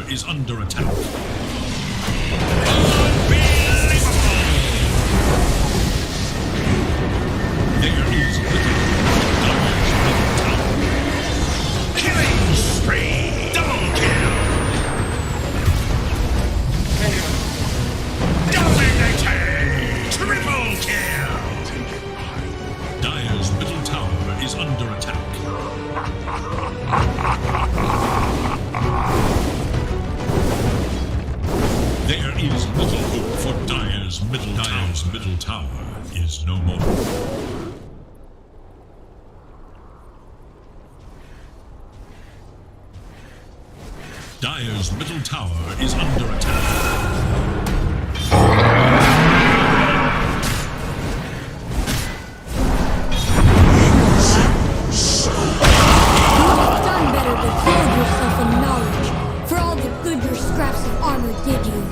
is under attack. There is little damage in town. Killing spree! Double kill! Dominating! Triple kill! Dire's middle tower is under attack. There is little hope for Dire's middle tower. Dire's middle tower is no more. Dire's middle tower is under attack. You've done better than clothe yourself in knowledge. For all the good your scraps of armor did you.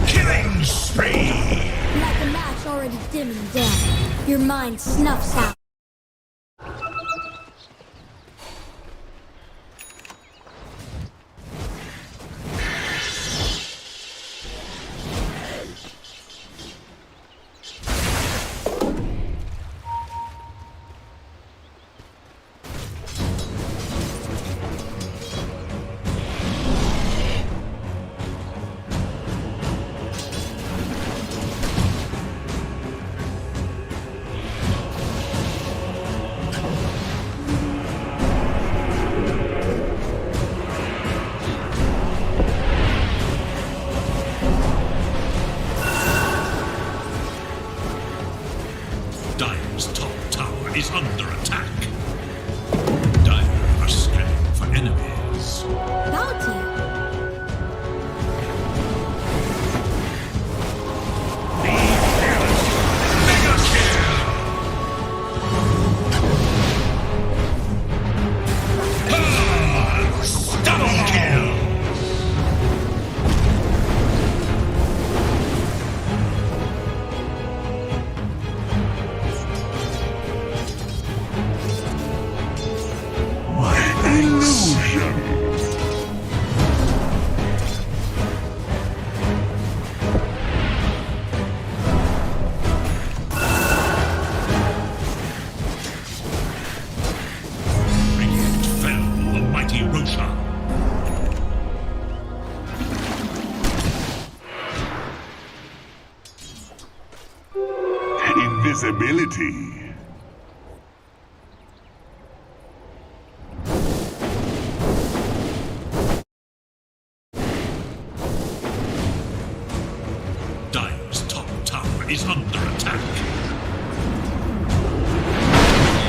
Killing spree! Like a match already dimming down, your mind snuffs out. Dire's top tower is under attack. enemies. Bounty. Invisibility. Dire's top tower is under attack.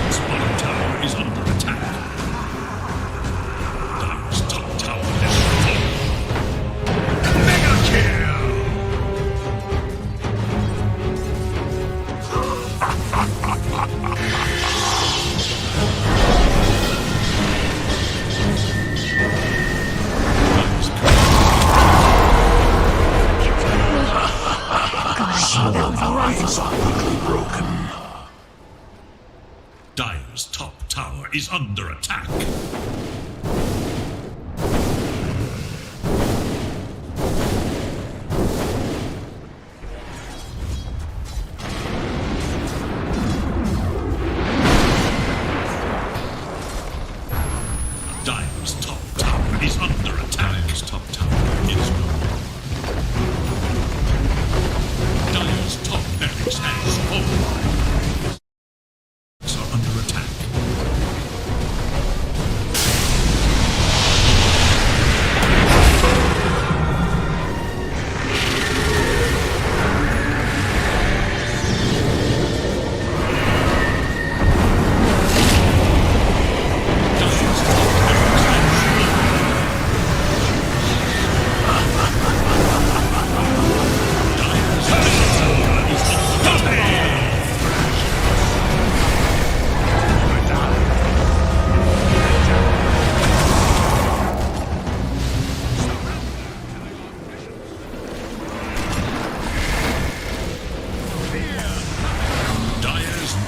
Its bottom tower is under attack. Dire's top tower has fallen. Mega kill! Eyes are quickly broken. Dire's top tower is under attack. Dire's top tower is under attack. Dire's top tower is Dire's top barracks has fallen. Are under attack.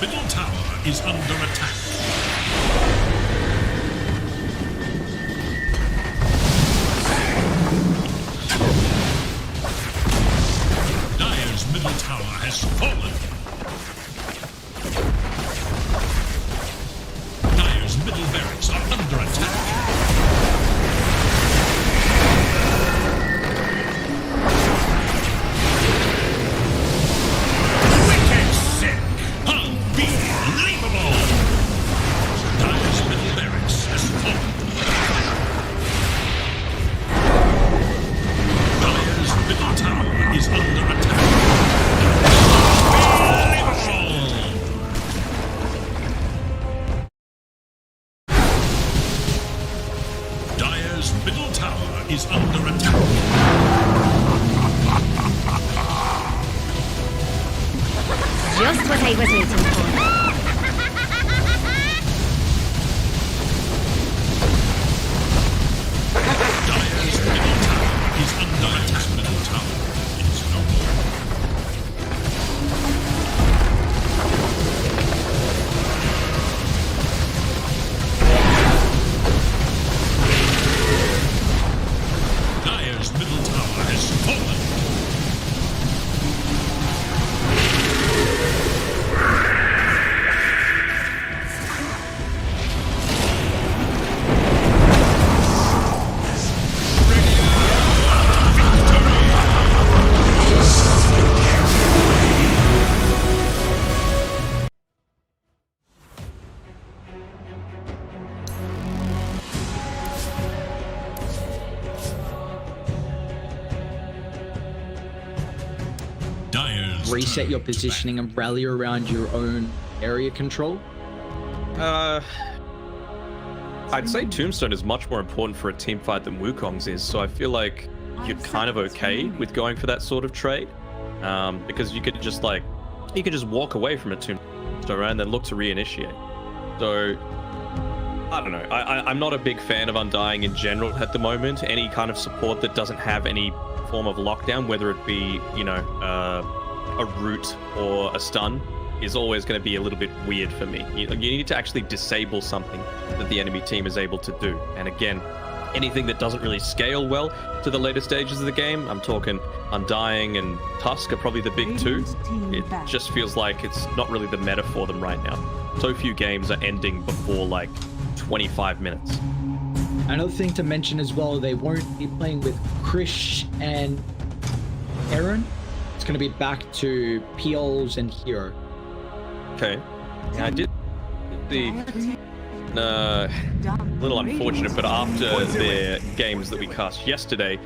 Middle tower is under attack. Dire's middle tower has fallen. Dire's middle barracks are under attack. Is under attack. Just what I was waiting for. Dire's middle tower is under attack. Middle tower is no more. Dire's middle tower has fallen. Reset your positioning and rally around your own area control? I'd say Tombstone is much more important for a team fight than Wukong's is, so I feel like you're kind of okay with going for that sort of trade, because you could just walk away from a Tombstone and then look to reinitiate. So I don't know. I'm not a big fan of Undying in general at the moment. Any kind of support that doesn't have any form of lockdown, whether it be, you know, a root or a stun, is always going to be a little bit weird for me. You need to actually disable something that the enemy team is able to do. And again, anything that doesn't really scale well to the later stages of the game, I'm talking Undying and Tusk are probably the big two. It just feels like it's not really the meta for them right now. So few games are ending before like 25 minutes. Another thing to mention as well, they won't be playing with Krish and Aaron. It's going to be back to PLs and Hero. Okay. Yeah, I did the little unfortunate, but after their games that we cast yesterday,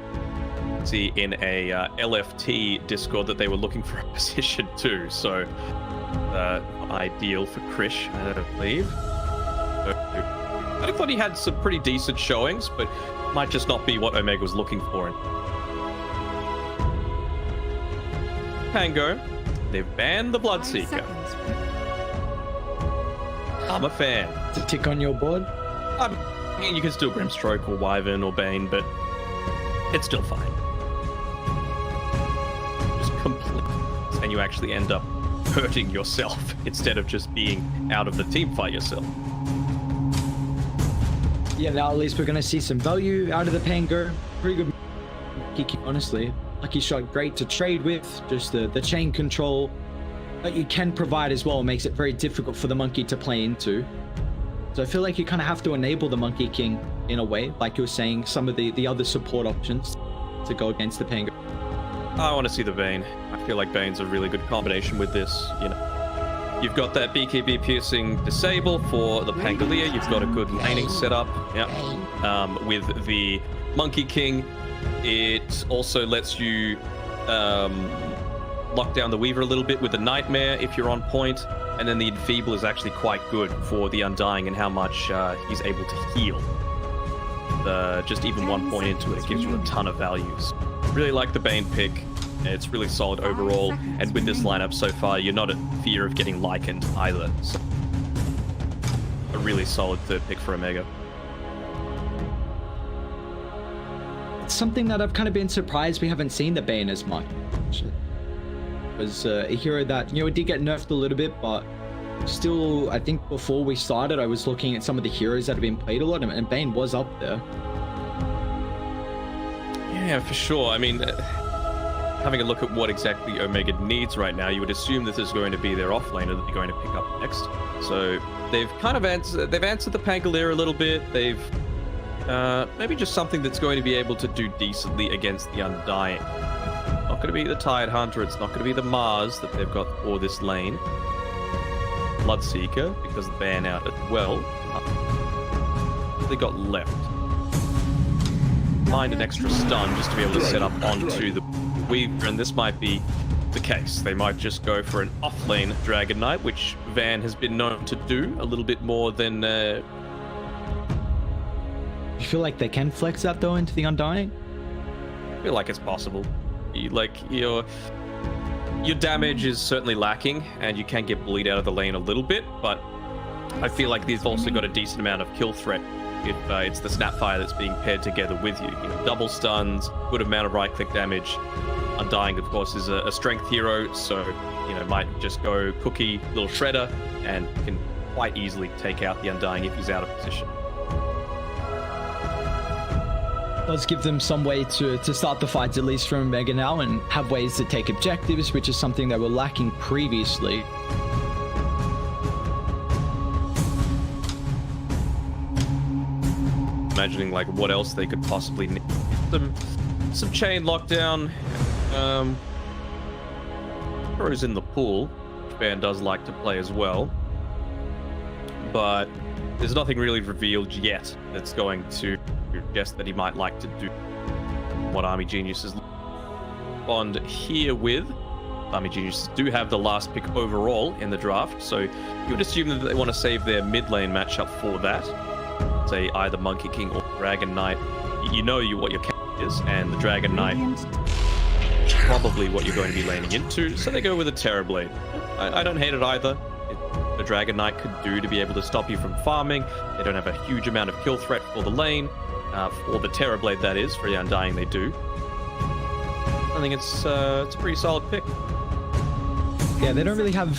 see in a LFT Discord that they were looking for a position too. So ideal for Krish, I believe. I thought he had some pretty decent showings, but might just not be what Omega was looking for. Pango, they've banned the Bloodseeker. I'm a fan. To tick on your board? I mean, you can still Grimstroke or Wyvern or Bane, but it's still fine. Just complete, and you actually end up hurting yourself instead of just being out of the team fight yourself. Yeah, now at least we're going to see some value out of the Pango. Pretty good, honestly. Lucky shot, great to trade with. Just the chain control that you can provide as well makes it very difficult for the Monkey to play into. So I feel like you kind of have to enable the Monkey King in a way, like you were saying, some of the other support options to go against the Pango. I want to see the Bane. I feel like Bane's a really good combination with this, you know. You've got that BKB piercing disable for the Pangolier. You've got a good laning setup. Yeah. With the Monkey King, it also lets you lock down the Weaver a little bit with the Nightmare if you're on point. And then the Enfeeble is actually quite good for the Undying and how much he's able to heal. Just even 1 point into it, it gives you a ton of values. Really like the Bane pick. It's really solid overall, and with this lineup so far, you're not at fear of getting likened either. So, a really solid third pick for Omega. It's something that I've kind of been surprised we haven't seen the Bane as much. It was a hero that, you know, it did get nerfed a little bit, but still, I think before we started, I was looking at some of the heroes that have been played a lot, and Bane was up there. Yeah, for sure. I mean, having a look at what exactly Omega needs right now, you would assume this is going to be their offlaner that they're going to pick up next. So they've kind of answered the Pangolier a little bit. They've maybe just something that's going to be able to do decently against the Undying. Not going to be the Tide Hunter. It's not going to be the Mars that they've got for this lane. Bloodseeker, because the ban out as well. They got left. Find an extra stun just to be able to set up onto the Weaver, and this might be the case. They might just go for an off-lane Dragon Knight, which Van has been known to do a little bit more than... You feel like they can flex that though into the Undying? I feel like it's possible. Your damage is certainly lacking, and you can get bullied out of the lane a little bit, but I feel like they've also got a decent amount of kill threat if it's the Snapfire that's being paired together with you. You know, double stuns, good amount of right-click damage. Undying, of course, is a strength hero, so, you know, might just go Cookie, little Shredder, and can quite easily take out the Undying if he's out of position. Does give them some way to start the fights, at least from Omega now, and have ways to take objectives, which is something that were lacking previously. Imagining like what else they could possibly need. Some chain lockdown. Throws in the pool, which Ban does like to play as well. But there's nothing really revealed yet that's going to suggest that he might like to do what Army Geniuses bond here with. Army Geniuses do have the last pick overall in the draft, so you would assume that they want to save their mid lane matchup for that. say either Monkey King or Dragon Knight, you know what your character is, and the Dragon Knight is probably what you're going to be laning into, so they go with a Terrorblade. I don't hate it either. The Dragon Knight could do to be able to stop you from farming. They don't have a huge amount of kill threat for the lane, or the Terrorblade that is, for the Undying they do. I think it's a pretty solid pick. Yeah, they don't really have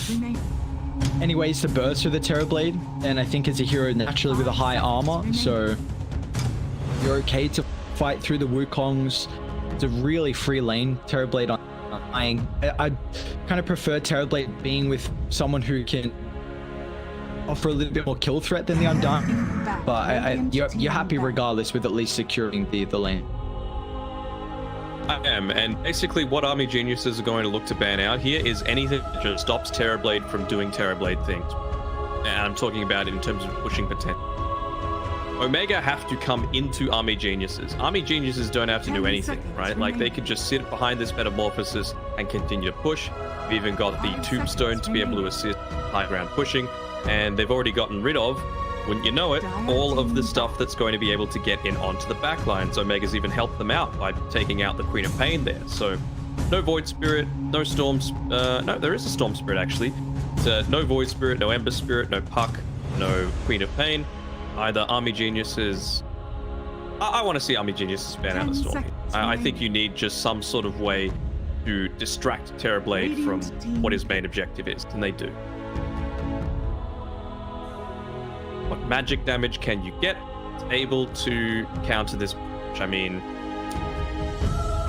any ways to burst with the Terrorblade, and I think as a hero naturally with a high armor, so you're okay to fight through the Wukongs. It's a really free lane. Terrorblade on Undying. I kind of prefer Terrorblade being with someone who can offer a little bit more kill threat than the Undying, but you're happy regardless with at least securing the lane. I am, and basically what Army Geniuses are going to look to ban out here is anything that just stops Terrorblade from doing Terrorblade things. And I'm talking about it in terms of pushing potential. Omega have to come into Army Geniuses. Army Geniuses don't have to do anything, right? Like, they could just sit behind this Metamorphosis and continue to push. We've even got the Tombstone to be able to assist high ground pushing, and they've already gotten rid of, wouldn't you know it, all of the stuff that's going to be able to get in onto the backlines. Omega's even helped them out by taking out the Queen of Pain there. So no Void Spirit, no Storms, no, there is a Storm Spirit actually. It's, no Void Spirit, no Ember Spirit, no Puck, no Queen of Pain. Either Army Geniuses... I want to see Army Geniuses ban out the Storm. I think you need just some sort of way to distract Terrorblade from what his main objective is, and they do. What magic damage can you get? It's able to counter this. I mean,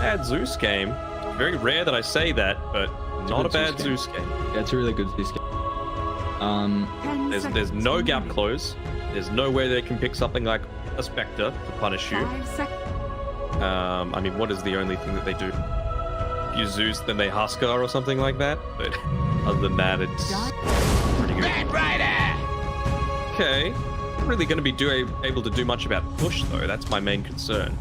bad Zeus game. Very rare that I say that, but not a bad Zeus game. Yeah, it's a really good Zeus game. There's no gap close. There's no way they can pick something like a Spectre to punish you. I mean, what is the only thing that they do? If you Zeus, then they Huskar or something like that. But other than that, it's pretty good. Okay, not really going to be able to do much about push though. That's my main concern.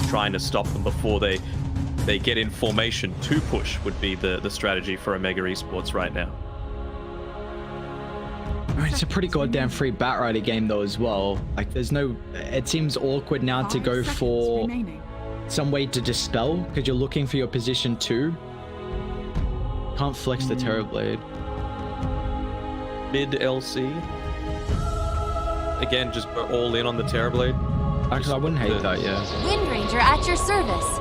Trying to stop them before they get in formation to push would be the strategy for Omega Esports right now. I mean, it's a pretty goddamn free Batrider game though as well. Like, there's no... It seems awkward now to go for some way to dispel because you're looking for your position too. Can't flex the Terrorblade. Mid LC. Again, just go all in on the Terrorblade. Actually, I wouldn't hate that, yeah. Wind Ranger at your service.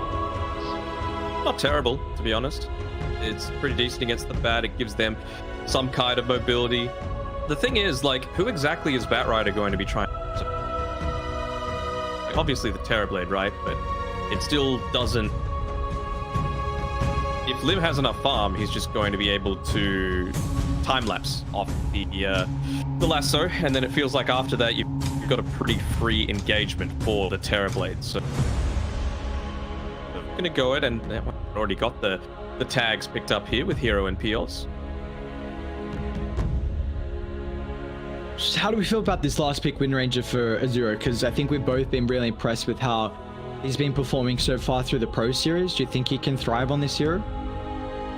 Not terrible, to be honest. It's pretty decent against the bat. It gives them some kind of mobility. The thing is, like, who exactly is Batrider going to be trying to... Obviously the Terrorblade, right? But it still doesn't... If Liv has enough farm, he's just going to be able to time-lapse off the lasso, and then it feels like after that you've got a pretty free engagement for the Terrorblade. So I'm going to go ahead and already got the tags picked up here with Hero and Pios. How do we feel about this last pick, Wind Ranger, for Azura? Because I think we've both been really impressed with how he's been performing so far through the Pro Series. Do you think he can thrive on this hero?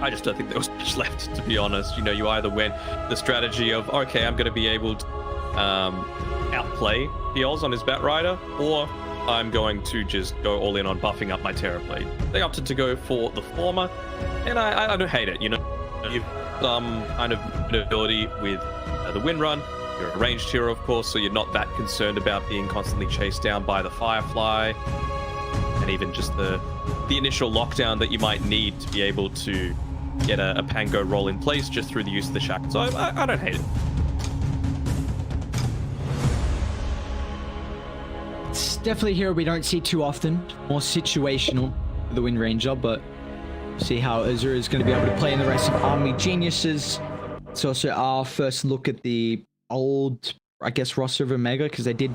I just don't think there was much left, to be honest. You know, you either went the strategy of, okay, I'm going to be able to outplay Pios on his Batrider, or I'm going to just go all in on buffing up my Terrorblade. They opted to go for the former, and I don't hate it. You know, you've some kind of ability with the Wind Run. You're a ranged hero, of course, so you're not that concerned about being constantly chased down by the Firefly, and even just the initial lockdown that you might need to be able to get a Pango roll in place just through the use of the Shackle. So I don't hate it. It's definitely a hero we don't see too often. More situational for the Wind Ranger, but see how Azura is going to be able to play in the rest of Army Geniuses. It's also our first look at the old, I guess, roster of Omega, because they did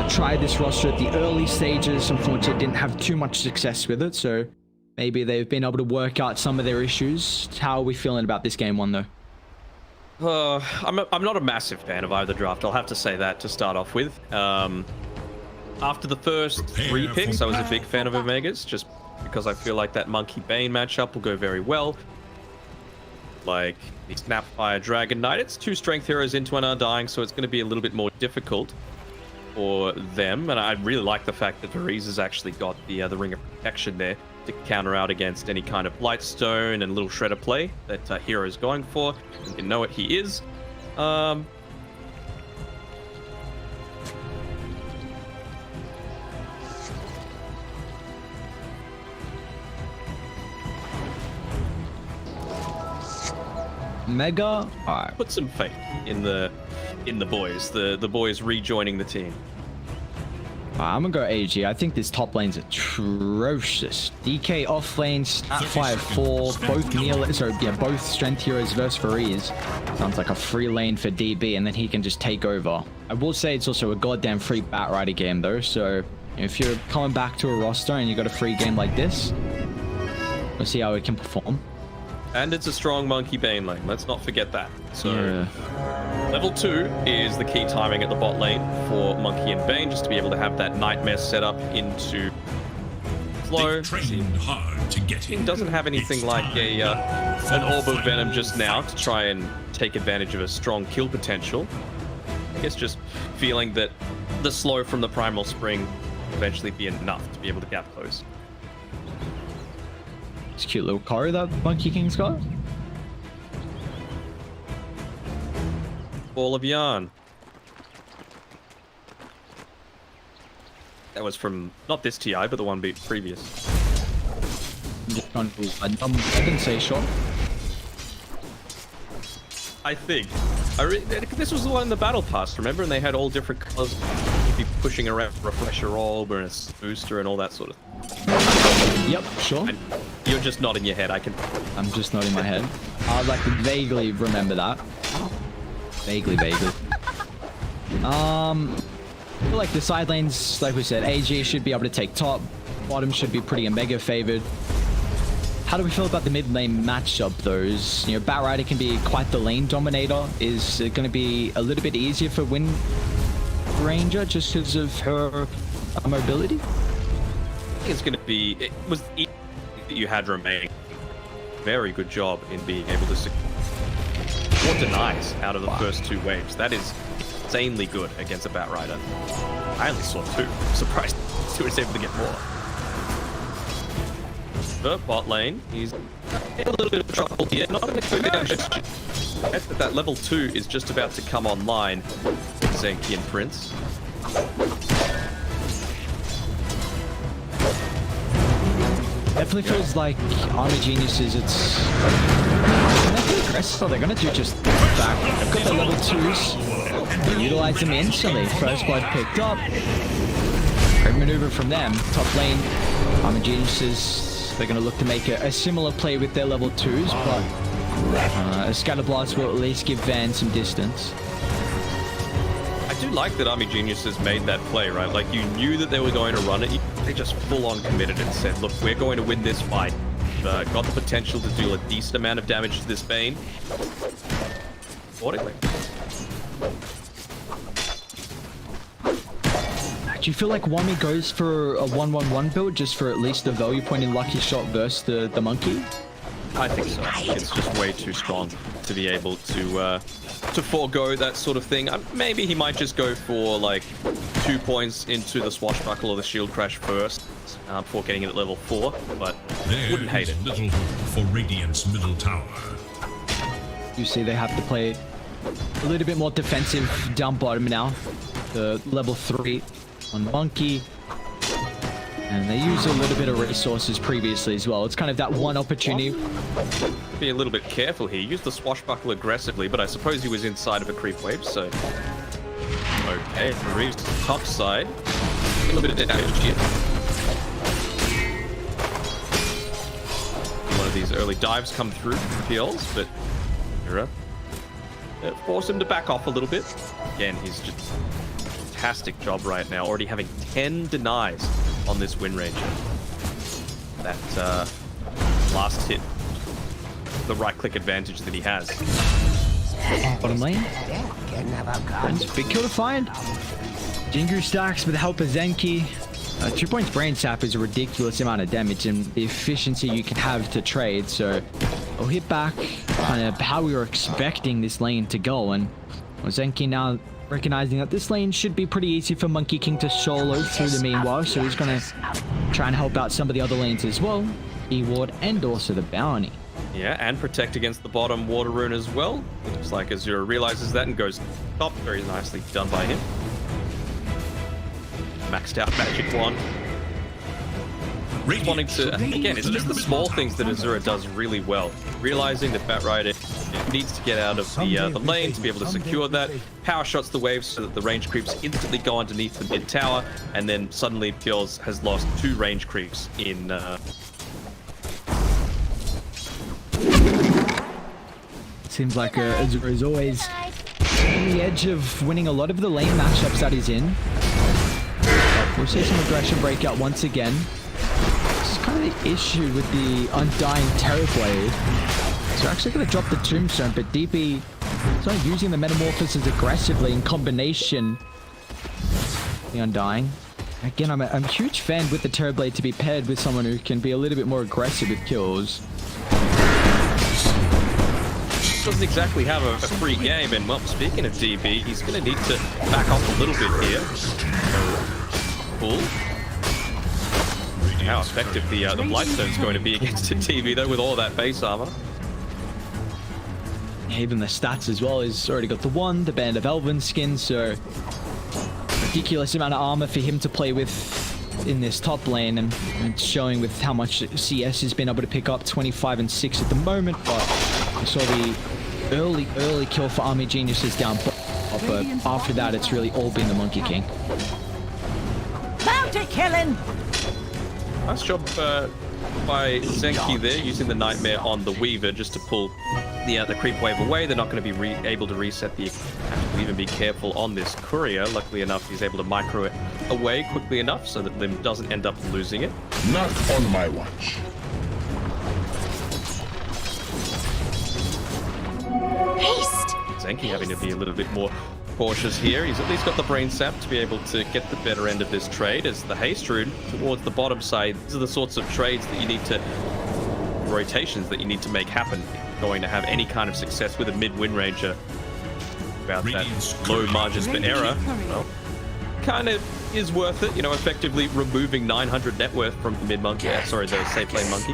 try this roster at the early stages. Unfortunately, didn't have too much success with it, so maybe they've been able to work out some of their issues. How are we feeling about this game one, though? I'm not a massive fan of either draft. I'll have to say that to start off with. After the first 3 picks, I was a big fan of Omegas, just because I feel like that Monkey Bane matchup will go very well. like the Snapfire Dragon Knight. It's 2 strength heroes into an Undying, so it's going to be a little bit more difficult for them. And I really like the fact that VenomRX has actually got the Ring of Protection there to counter out against any kind of Blightstone and little Shredder play that Hero is going for. You know what he is. Mega. All right. Put some faith in the boys. The boys rejoining the team. I'm gonna go AG. I think this top lane's atrocious. DK off lane, Snapfire 4, both strength heroes versus VenomRX. Sounds like a free lane for DB, and then he can just take over. I will say it's also a goddamn free Batrider game though, so if you're coming back to a roster and you got a free game like this, we'll see how it can perform. And it's a strong Monkey Bane lane. Let's not forget that. So level 2 is the key timing at the bot lane for Monkey and Bane, just to be able to have that nightmare set up into flow. Hard to get It doesn't have anything like an Orb of Venom just now to try and take advantage of a strong kill potential. I guess just feeling that the slow from the Primal Spring will eventually be enough to be able to gap close. It's a cute little car that Monkey King's got. Ball of yarn. That was from not this TI, but the one beat previous. I didn't say shot. I think. This was the one in the Battle Pass, remember? And they had all different colors. You'd be pushing around Refresher Orb and a booster and all that sort of thing. Yep, sure. And you're just nodding your head. I'm just nodding my head. I like to vaguely remember that. Vaguely. I feel like the side lanes, like we said, AG should be able to take top. Bottom should be pretty Omega favored. How do we feel about the mid lane matchup, though? Batrider can be quite the lane dominator. Is it going to be a little bit easier for Wind Ranger just because of her mobility? I think it's going to be... It was easy that you had remaining. Very good job in being able to secure 4 denies out of the first 2 waves. That is insanely good against a Batrider. I only saw 2. I'm surprised he was able to get more. The bot lane, he's in a little bit of trouble here. Not going to go down just yet, but that level 2 is just about to come online with Zenki and Prince. Definitely feels like Army Geniuses, it's aggressive, so they're gonna do just back. They've got the level 2s. They utilize them instantly. First blood picked up. Great maneuver from them. Top lane, Army Geniuses, they're gonna look to make a similar play with their level 2s, but a Scatter Blast will at least give Van some distance. I do like that Army Geniuses made that play, right? Like, you knew that they were going to run it. They just full-on committed and said, look, we're going to win this fight. Got the potential to deal a decent amount of damage to this Bane. Accordingly. Do you feel like Wami goes for a 1-1-1 build just for at least the value point in Lucky Shot versus the Monkey? I think so. It's just way too strong to be able to forego that sort of thing. Maybe he might just go for like 2 points into the Swashbuckle or the Shield Crash first before getting it at level 4, but wouldn't hate it. Little for Radiant's middle tower. You see they have to play a little bit more defensive down bottom now. The level 3 on Monkey. And they use a little bit of resources previously as well. It's kind of that one opportunity. Be a little bit careful here. Use the Swashbuckle aggressively, but I suppose he was inside of a creep wave, so... Okay, Reeves to the top side. A little bit of damage here. One of these early dives come through from PLs, but... force him to back off a little bit. Again, he's just... fantastic job right now. Already having 10 denies on this Wind Ranger. That last hit, the right-click advantage that he has. Bottom lane. Big kill to find. Jingu stacks with the help of Zenki. 2 points Brain Sap is a ridiculous amount of damage and the efficiency you can have to trade, so we'll hit back kind of how we were expecting this lane to go, and Zenki now recognizing that this lane should be pretty easy for Monkey King to solo through the meanwhile, so he's gonna try and help out some of the other lanes as well, E-Ward and also the Bounty. Yeah, and protect against the bottom water rune as well. Looks like Azura realizes that and goes top. Very nicely done by him. Maxed out magic wand. Wanting to, again, it's just the small things that Azura does really well. Realizing that Batrider needs to get out of the lane to be able to secure that. Power shots the waves so that the range creeps instantly go underneath the mid tower, and then suddenly Pils has lost 2 range creeps in... Seems like Azura is always on the edge of winning a lot of the lane matchups that he's in. We'll see some aggression breakout once again. This is kind of the issue with the Undying Terrorblade. So we're actually going to drop the Tombstone, but DB is not using the Metamorphosis aggressively in combination with the Undying. Again, I'm a huge fan with the Terrorblade to be paired with someone who can be a little bit more aggressive with kills. Doesn't exactly have a free game, and well, speaking of DB, he's going to need to back off a little bit here. Cool. How effective the Blightstone's going to be against a DB though, with all that base armor. Even the stats as well. He's already got the 1, the Band of Elven skin, so ridiculous amount of armor for him to play with in this top lane, and it's showing with how much CS has been able to pick up, 25 and 6 at the moment, but we saw the early kill for Army Geniuses down, but after that it's really all been the Monkey King. Bounty killing! Nice job by Zenki there, using the Nightmare on the Weaver just to pull the creep wave away. They're not going to be able to reset the... Have to even be careful on this courier. Luckily enough, he's able to micro it away quickly enough so that Lim doesn't end up losing it. Not on my watch. Haste! Zenki having to be a little bit more cautious here. He's at least got the brain sap to be able to get the better end of this trade, as the haste rune towards the bottom side. These are the sorts of trades that you need to... rotations that you need to make happen if you're going to have any kind of success with a mid-win ranger. About that low margins for error, well, kind of is worth it, you know, effectively removing 900 net worth from the mid-monkey, sorry, the safe lane monkey.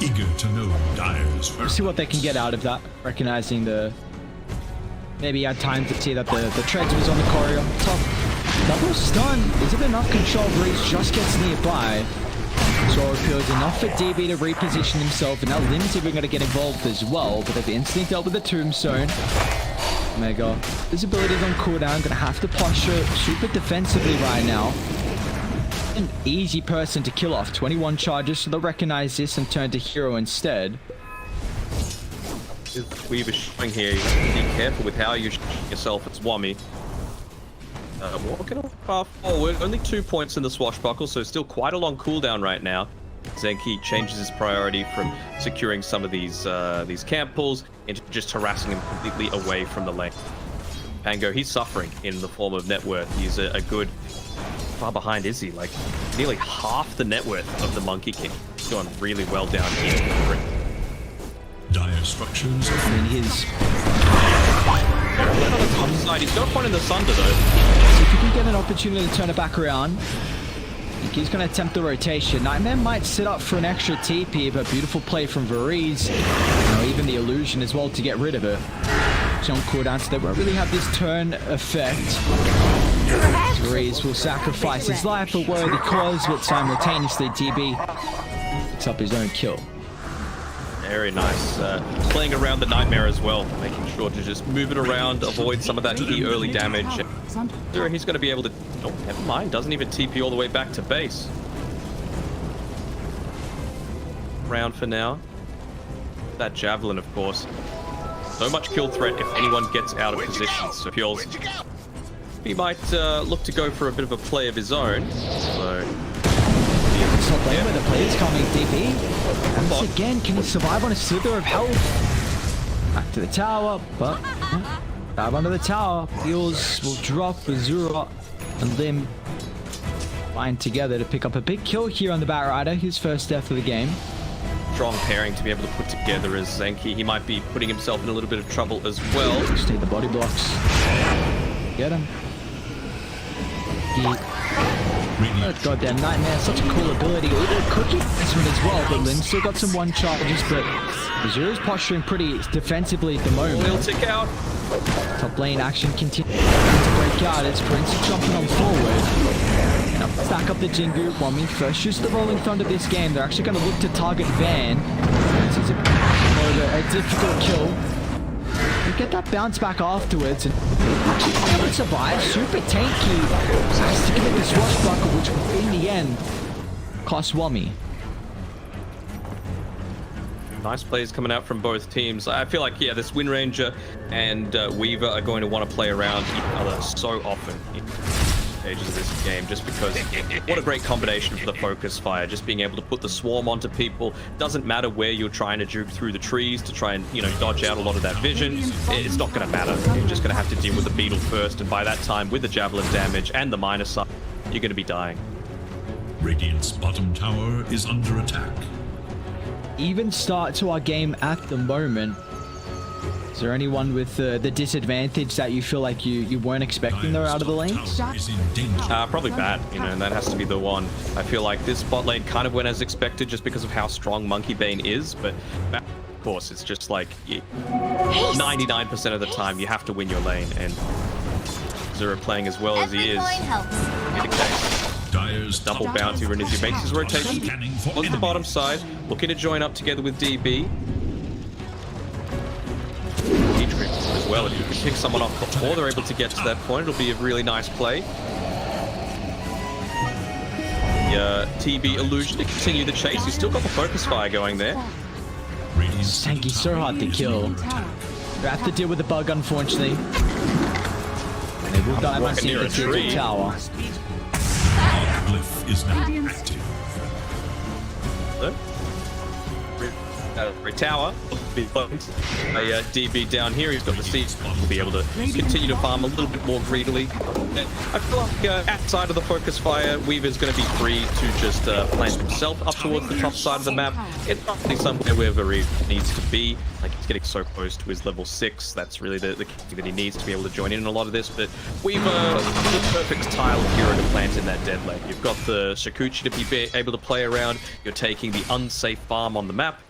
Eager to know Dire's. See what they can get out of that, recognizing the... Maybe he had time to see that the treads was on the courier. Top double stun. Is it enough control? Breeze just gets nearby. So it feels enough for DB to reposition himself, and now Lim's even going to get involved as well, but they've instantly dealt with the Tombstone. Omega, his abilities on cooldown, going to have to posture super defensively right now. An easy person to kill off. 21 charges, so they'll recognize this and turn to hero instead. Weaver showing here, you have to be careful with how you shoot yourself at Swami. Walking far forward, only 2 points in the swashbuckle, so still quite a long cooldown right now. Zenki changes his priority from securing some of these camp pulls into just harassing him completely away from the lane. Pango, he's suffering in the form of net worth. He's a good... Far behind is he? Like, nearly half the net worth of the Monkey King. He's going really well down here. Dire structures. I mean, his... On the top side, he's got one in the Sunder though. So if you can get an opportunity to turn it back around, I think he's going to attempt the rotation. Nightmare might sit up for an extra TP, but beautiful play from Variz. You know, even the illusion as well to get rid of it. It's on cooldown, so they won't really have this turn effect. Variz will sacrifice his life for worthy cause, but simultaneously DB picks up his own kill. Very nice. Playing around the Nightmare as well, making sure to just move it around, avoid some of that key early damage. He's going to be able to... Oh, never mind. Doesn't even TP all the way back to base. Round for now. That Javelin, of course. So much kill threat if anyone gets out of position. So Pils, he might look to go for a bit of a play of his own. So... It's not there where the player's coming, DB. Once again, can he survive on a slither of health? Back to the tower, but dive under the tower. Pils will drop Azura and Lim bind together to pick up a big kill here on the Batrider, his first death of the game. strong pairing to be able to put together as Zenki. He might be putting himself in a little bit of trouble as well. Just take the body blocks. Get him. Oh, goddamn nightmare, such a cool ability. A little cookie placement as well, but Lim still got some one charges, but Azure's posturing pretty defensively at the moment. He'll tick out. Top lane action continues to break out. It's Prince jumping on forward. And stack up the Jingu. Wami first use the Rolling Thunder this game. They're actually going to look to target Van. This is a difficult kill. You get that bounce back afterwards, and actually able to survive. Super tanky. Has to give it this swashbuckle, which in the end cost Wami. Nice plays coming out from both teams. I feel like, yeah, this Wind Ranger and Weaver are going to want to play around each other so often in stages of this game, just because what a great combination for the focus fire. Just being able to put the swarm onto people. Doesn't matter where you're trying to juke through the trees to try and, you know, dodge out a lot of that vision. It's not going to matter. You're just going to have to deal with the beetle first, and by that time, with the javelin damage and the minus side, you're going to be dying. Radiant's bottom tower is under attack. Even start to our game at the moment. Is there anyone with the disadvantage that you feel like you weren't expecting though out of the lanes? Probably Bat, you know, and that has to be the one. I feel like this bot lane kind of went as expected just because of how strong Monkey Bane is, but Bat, of course, it's just like 99% of the time you have to win your lane, and Zero playing as well as he is. In the case. Double bounty when he makes his rotation on the bottom side, looking to join up together with DB. As well, if you can pick someone off before they're able to get to that point, it'll be a really nice play. TB illusion to continue the chase. He's still got the focus fire going there. Sanky's so hard to kill. They have to deal with the bug, unfortunately. And they will die by seeing the tower. Glyph is now active. Tower, a DB down here. He's got the seeds. We'll be able to continue to farm a little bit more greedily. I feel like outside of the focus fire, Weaver's going to be free to just plant himself up towards the top side of the map. It's probably somewhere wherever he needs to be. Like, he's getting so close to his level 6. That's really the key that he needs to be able to join in a lot of this. But Weaver, the perfect tile hero to plant in that dead lane. You've got the Shikuchi to be able to play around. You're taking the unsafe farm on the map.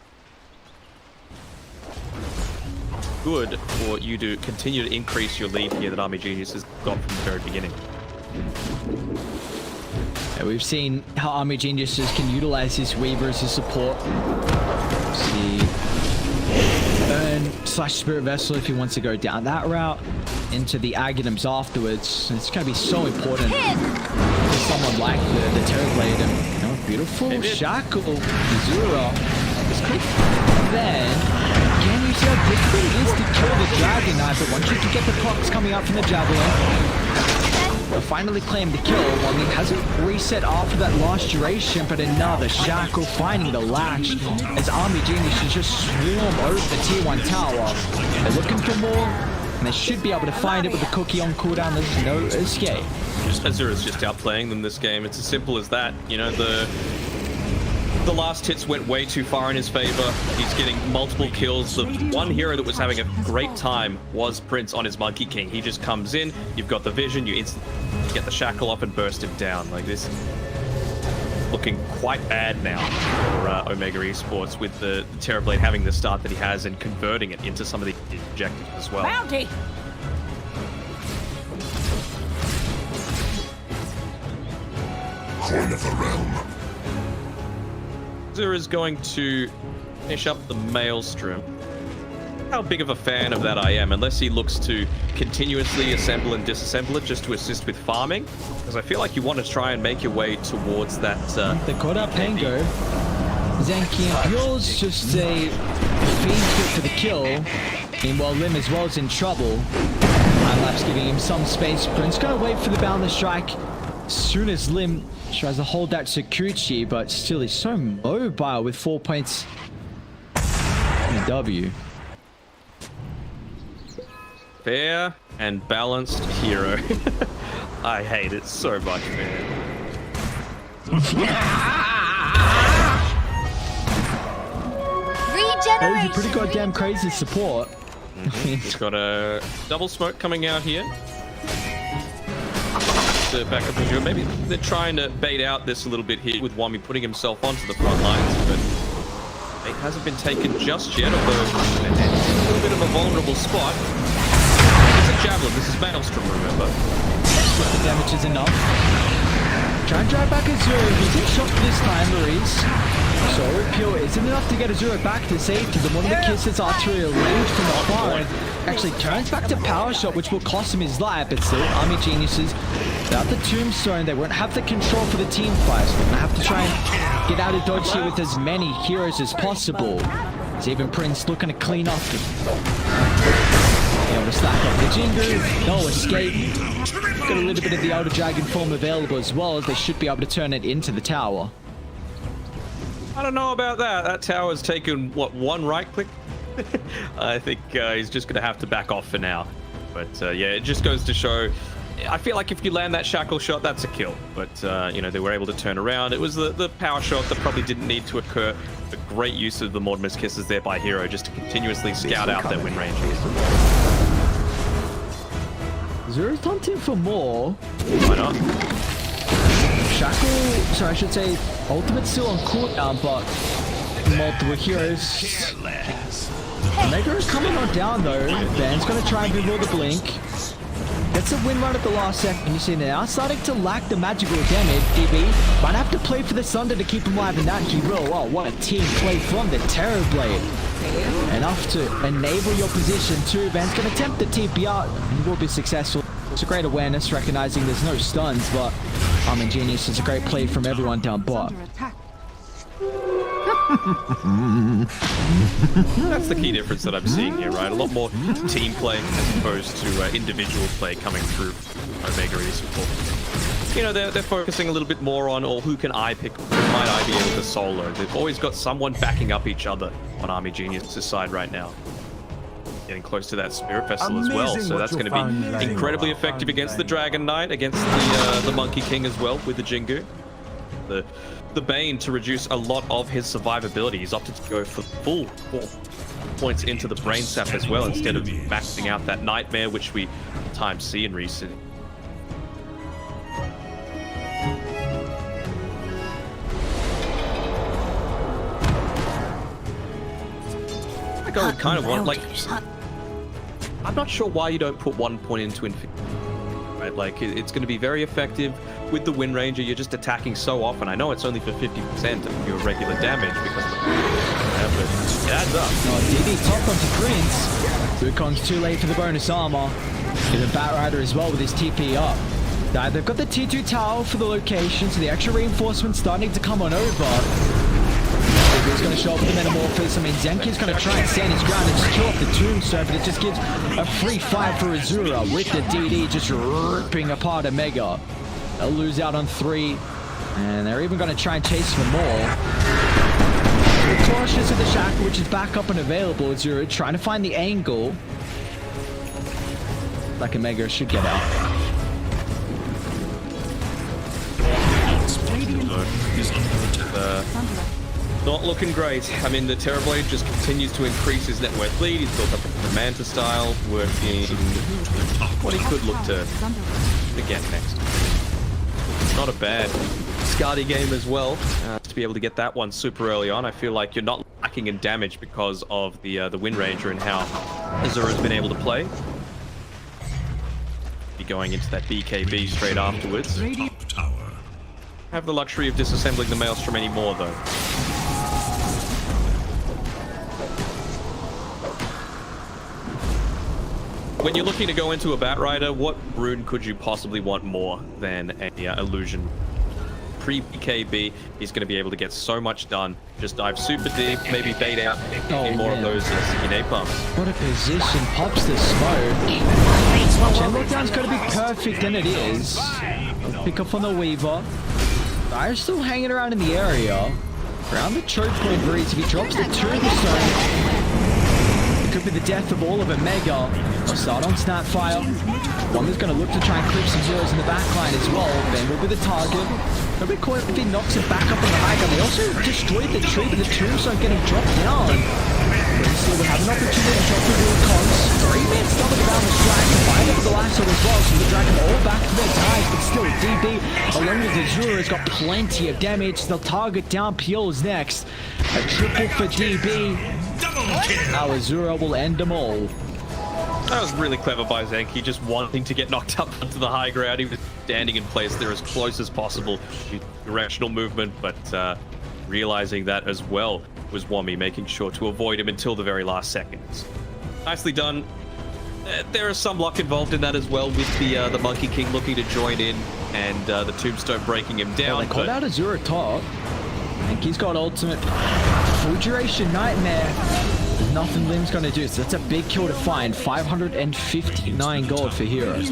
Good for you to continue to increase your lead here that Army Genius has got from the very beginning. Yeah, we've seen how Army Geniuses can utilize this Weaver as a support. See, Burn/Spirit Vessel if he wants to go down that route into the Aghanim's afterwards. It's going to be so important for someone like the Terrorblade. And, you know, beautiful shackle, Zura. Then, can you see how difficult it is to kill the Dragon Knight? But once you can get the clocks coming out from the Javelin, they'll finally claim the kill. Well, he hasn't reset after that last duration, but another shackle finding the latch as Army Geniuses just swarm over the tier 1 tower. They're looking for more, and they should be able to find it with the cookie on cooldown. There's no escape. Azura's just outplaying them this game. It's as simple as that. You know, the last hits went way too far in his favor. He's getting multiple kills. The one hero that was having a great time was Prince on his Monkey King. He just comes in, you've got the vision, you instantly get the shackle off and burst him down. Like, this looking quite bad now for Omega Esports, with the Terrorblade having the start that he has and converting it into some of the objectives as well. Bounty! Coin of the realm. Azura is going to finish up the Maelstrom. How big of a fan of that I am, unless he looks to continuously assemble and disassemble it just to assist with farming, because I feel like you want to try and make your way towards that. The Koda Pango. Zenki and Purel's just a fiend for the kill. Meanwhile, Lim as well is in trouble. Time-lapse giving him some space. Prince gonna wait for the boundless strike. As soon as Lim tries to hold that Sakuchi, but still he's so mobile with 4 points in the W. Fair and balanced hero. I hate it so much, man. That is a pretty goddamn crazy support. He's got a double smoke coming out here. To back up Azure. Maybe they're trying to bait out this a little bit here with Wami putting himself onto the front lines, but it hasn't been taken just yet, although it's a little bit of a vulnerable spot. It's a javelin. This is Maelstrom, remember. The damage is enough. Try and drive back Azure. He's in shock this time, Maurice. So Pure isn't enough to get Azure back to safety. The one of the kisses arterial range from the far end actually turns back to power shot, which will cost him his life. But still, Army Geniuses, without the tombstone, they won't have the control for the team fight. So they're gonna have to try and get out of dodge here with as many heroes as possible. There's even Prince looking to clean up. Able to stack up the Jingu, no escape. Got a little bit of the Elder Dragon form available as well, as they should be able to turn it into the tower. I don't know about that. That tower's taken, what, one right click? I think he's just going to have to back off for now. But yeah, it just goes to show, I feel like if you land that shackle shot, that's a kill. But, you know, they were able to turn around. It was the power shot that probably didn't need to occur. The great use of the Mortimer's Kisses there by Hero, just to continuously scout out that win range. Zero's hunting for more. Why not? Shackle, sorry, I should say, Ultimate's still on cooldown, but multiple heroes. Mega is coming on down though. Van's gonna try and before the blink. Gets a win run at the last second. You see now starting to lack the magical damage. DB might have to play for the Thunder to keep him alive, and that he will. Oh, what a team play from the Terrorblade. Enough to enable your position too. Van's gonna attempt the TP out and will be successful. It's a great awareness, recognizing there's no stuns, but Genius is a great play from everyone down bot. That's the key difference that I'm seeing here, right? A lot more team play as opposed to individual play coming through Omega Esports. You know, they're focusing a little bit more on, or who can I pick? Who might I be able to solo? They've always got someone backing up each other on Army Genius' side right now. Getting close to that Spirit Vessel as well, so that's going to be incredibly effective against the Dragon Knight, against the Monkey King as well with the Jingu. The Bane to reduce a lot of his survivability. He's opted to go for full 4 points into the Brain Sap as well, instead of maxing out that Nightmare, which we at times see in recent. I would kind of want, like, I'm not sure why you don't put 1 point into Infinity, right? Like, it's going to be very effective with the Wind Ranger. You're just attacking so often. I know it's only for 50% of your regular damage because of but it adds up. Oh, DD top onto Prince. Wukong's too late for the bonus armor. Even Batrider as well with his TP up. They've got the T2 tower for the location, so the extra reinforcements starting to come on over. He's going to show up with the Metamorphosis. I mean, Zenki's going to try and stand his ground and secure up the Tombstone, but it just gives a free fight for Azura with the DD just ripping apart Omega. They'll lose out on 3, and they're even going to try and chase for more. Cautious of the Shackle, which is back up and available. Azura trying to find the angle. Like Omega should get out. Not looking great. I mean, the Terrorblade just continues to increase his net worth lead. He's built up the Manta style, working what he could look to get next. Not a bad Skadi game as well, to be able to get that one super early on. I feel like you're not lacking in damage because of the Wind Ranger and how Azura's been able to play. Be going into that BKB straight afterwards. Have the luxury of disassembling the Maelstrom anymore, though. When you're looking to go into a Batrider, what rune could you possibly want more than a illusion? Pre-BKB, he's going to be able to get so much done. Just dive super deep, maybe bait out more of those sticky napalms. What a position, pops the smoke. Chain Lockdown's got to be perfect, and it is. Pick up on the Weaver. Dire's still hanging around in the area. Around the choke point, Breeze, if he drops the Tombstone, it could be the death of all of Omega. They'll start on Snapfire. One is going to look to try and clip some zeros in the backline as well. Ben will be the target. A bit quick if he knocks it back up in the high ground. They also destroyed the tree, but the tombstone getting dropped down. Previously, we have an opportunity to drop the Wukong's. 3 minutes stumbled around the flag to find up the lasso as well, so they drag them all back to their dives, but still DB along with Azura has got plenty of damage. They'll target down Pio's next. A triple for DB. Now Azura will end them all. That was really clever by Zenki, just wanting to get knocked up onto the high ground. He was standing in place there as close as possible. Directional movement, but realizing that as well was Wami, making sure to avoid him until the very last seconds. Nicely done. There is some luck involved in that as well, with the Monkey King looking to join in and the Tombstone breaking him down. Well, they called out Azura top. I think he's got ultimate full duration nightmare. There's nothing Lim's gonna do, so that's a big kill to find. 559 gold for Hero.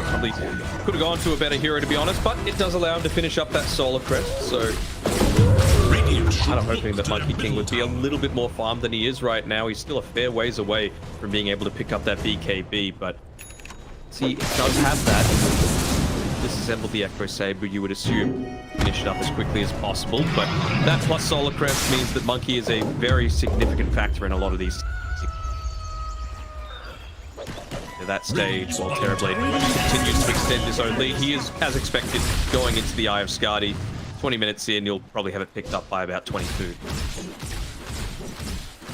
Probably could have gone to a better hero, to be honest, but it does allow him to finish up that Solar Crest, so I'm hoping that Monkey King would be a little bit more farmed than he is right now. He's still a fair ways away from being able to pick up that BKB, but see, it does have that. Disassemble the Echo Saber, you would assume. Finish it up as quickly as possible, but that plus Solar Crest means that Monkey is a very significant factor in a lot of these. At that stage, while Terrorblade continues to extend his own lead, he is, as expected, going into the Eye of Skadi. 20 minutes in, you'll probably have it picked up by about 22.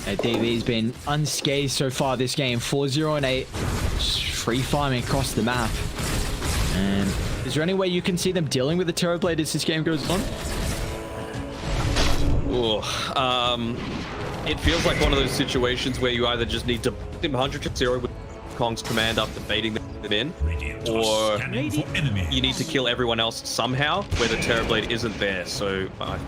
DB's been unscathed so far this game. 4-0 and 8. Free farming across the map. And is there any way you can see them dealing with the Terrorblade as this game goes on? Ooh, it feels like one of those situations where you either just need to put him 100-0 with Kong's command after baiting them in, or you need to kill everyone else somehow where the Terrorblade isn't there. So I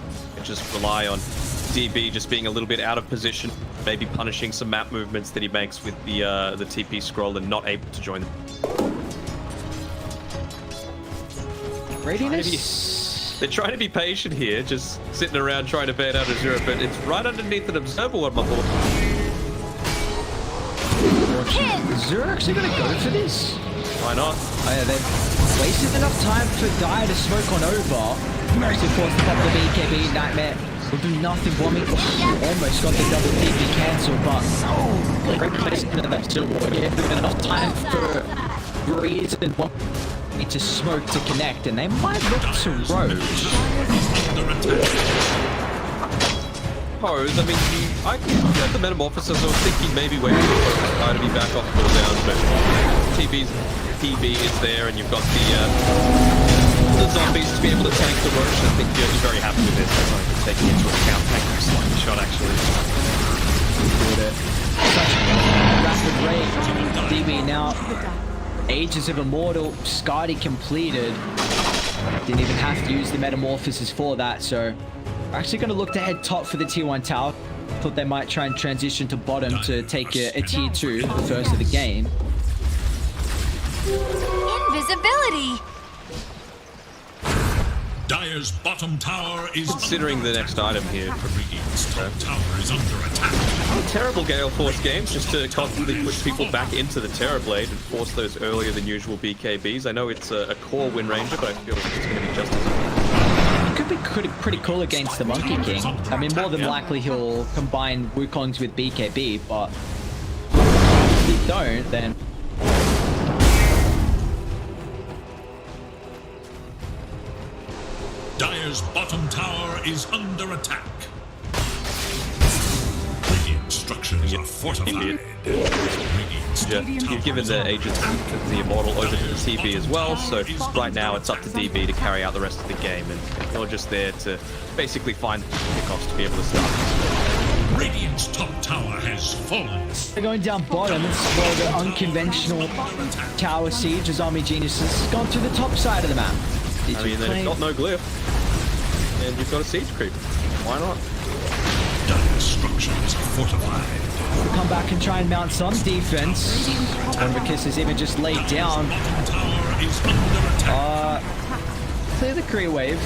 just rely on DB just being a little bit out of position, maybe punishing some map movements that he makes with the TP scroll and not able to join them. Readiness? They're trying to be patient here, just sitting around trying to bait out Azura, but it's right underneath an observer on my board. Azura actually gonna go for this? Why not? Oh yeah, they've wasted enough time for Dire to smoke on over. Mercy forced to pop the BKB Nightmare. Will do nothing for me. Almost got the double TP cancel, but great placement of that still enough time for Breeze and need to smoke to connect, and they might look to Roche. Pose, I mean, I at the Metamorphosis, I was thinking maybe waiting for to be back off cooldown, but TB is there, and you've got the zombies to be able to tank the Roche. I think you're very happy with this. I'm going to take it into account. Thank you, slightly shot actually. Such rapid rate. DB now. Ages of Immortal, Skadi completed. Didn't even have to use the Metamorphosis for that, so we're actually going to look to head top for the tier 1 tower. Thought they might try and transition to bottom to take a tier 2, the first of the game. Invisibility! Dire's bottom tower is considering the next item here. Radiant's top tower is under attack. Terrible Gale Force games, just to constantly push people back into the Terrorblade and force those earlier than usual BKBs. I know it's a core win ranger, but I feel like it's going to be just as... It could be pretty cool against the Monkey King. I mean, more than likely he'll combine Wukongs with BKB, but if he don't, then... Dire's bottom tower is under attack. Radiant structures are fortified. You've given the agents the Immortal over to the TB as well, so right now it's up to DB to carry out the rest of the game, and you're just there to basically find kickoffs to be able to start. Radiant's top tower has fallen. They're going down bottom. It's well, the unconventional tower siege as Army Geniuses has gone to the top side of the map. I mean, they've got no glyph, and you've got a siege creep. Why not? Dire structures are fortified. We'll come back and try and mount some defense. Wonderkiss has even just laid down. Tower clear the Kree wave.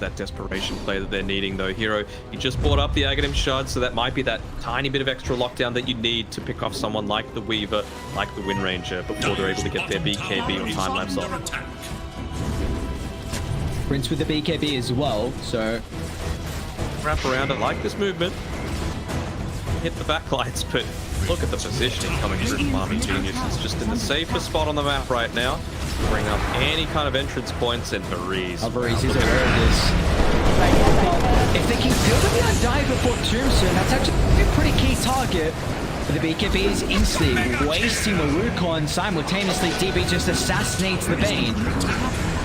that desperation play that they're needing, though. Hero, you just brought up the Aghanim Shard, so that might be that tiny bit of extra lockdown that you need to pick off someone like the Weaver, like the Wind Ranger, before they're able to get their BKB or time lapse off. Prince with the BKB as well, so wrap around. I like this movement. Hit the backlights, but look at the positioning coming through from Army Genius. It's just in the safest spot on the map right now. Bring up any kind of entrance points and Varese. Varese is aware of this. If they can build up the Undying before Tombstone, that's actually a pretty key target. But the BKB is instantly wasting the Wukong. Simultaneously, DB just assassinates the Bane.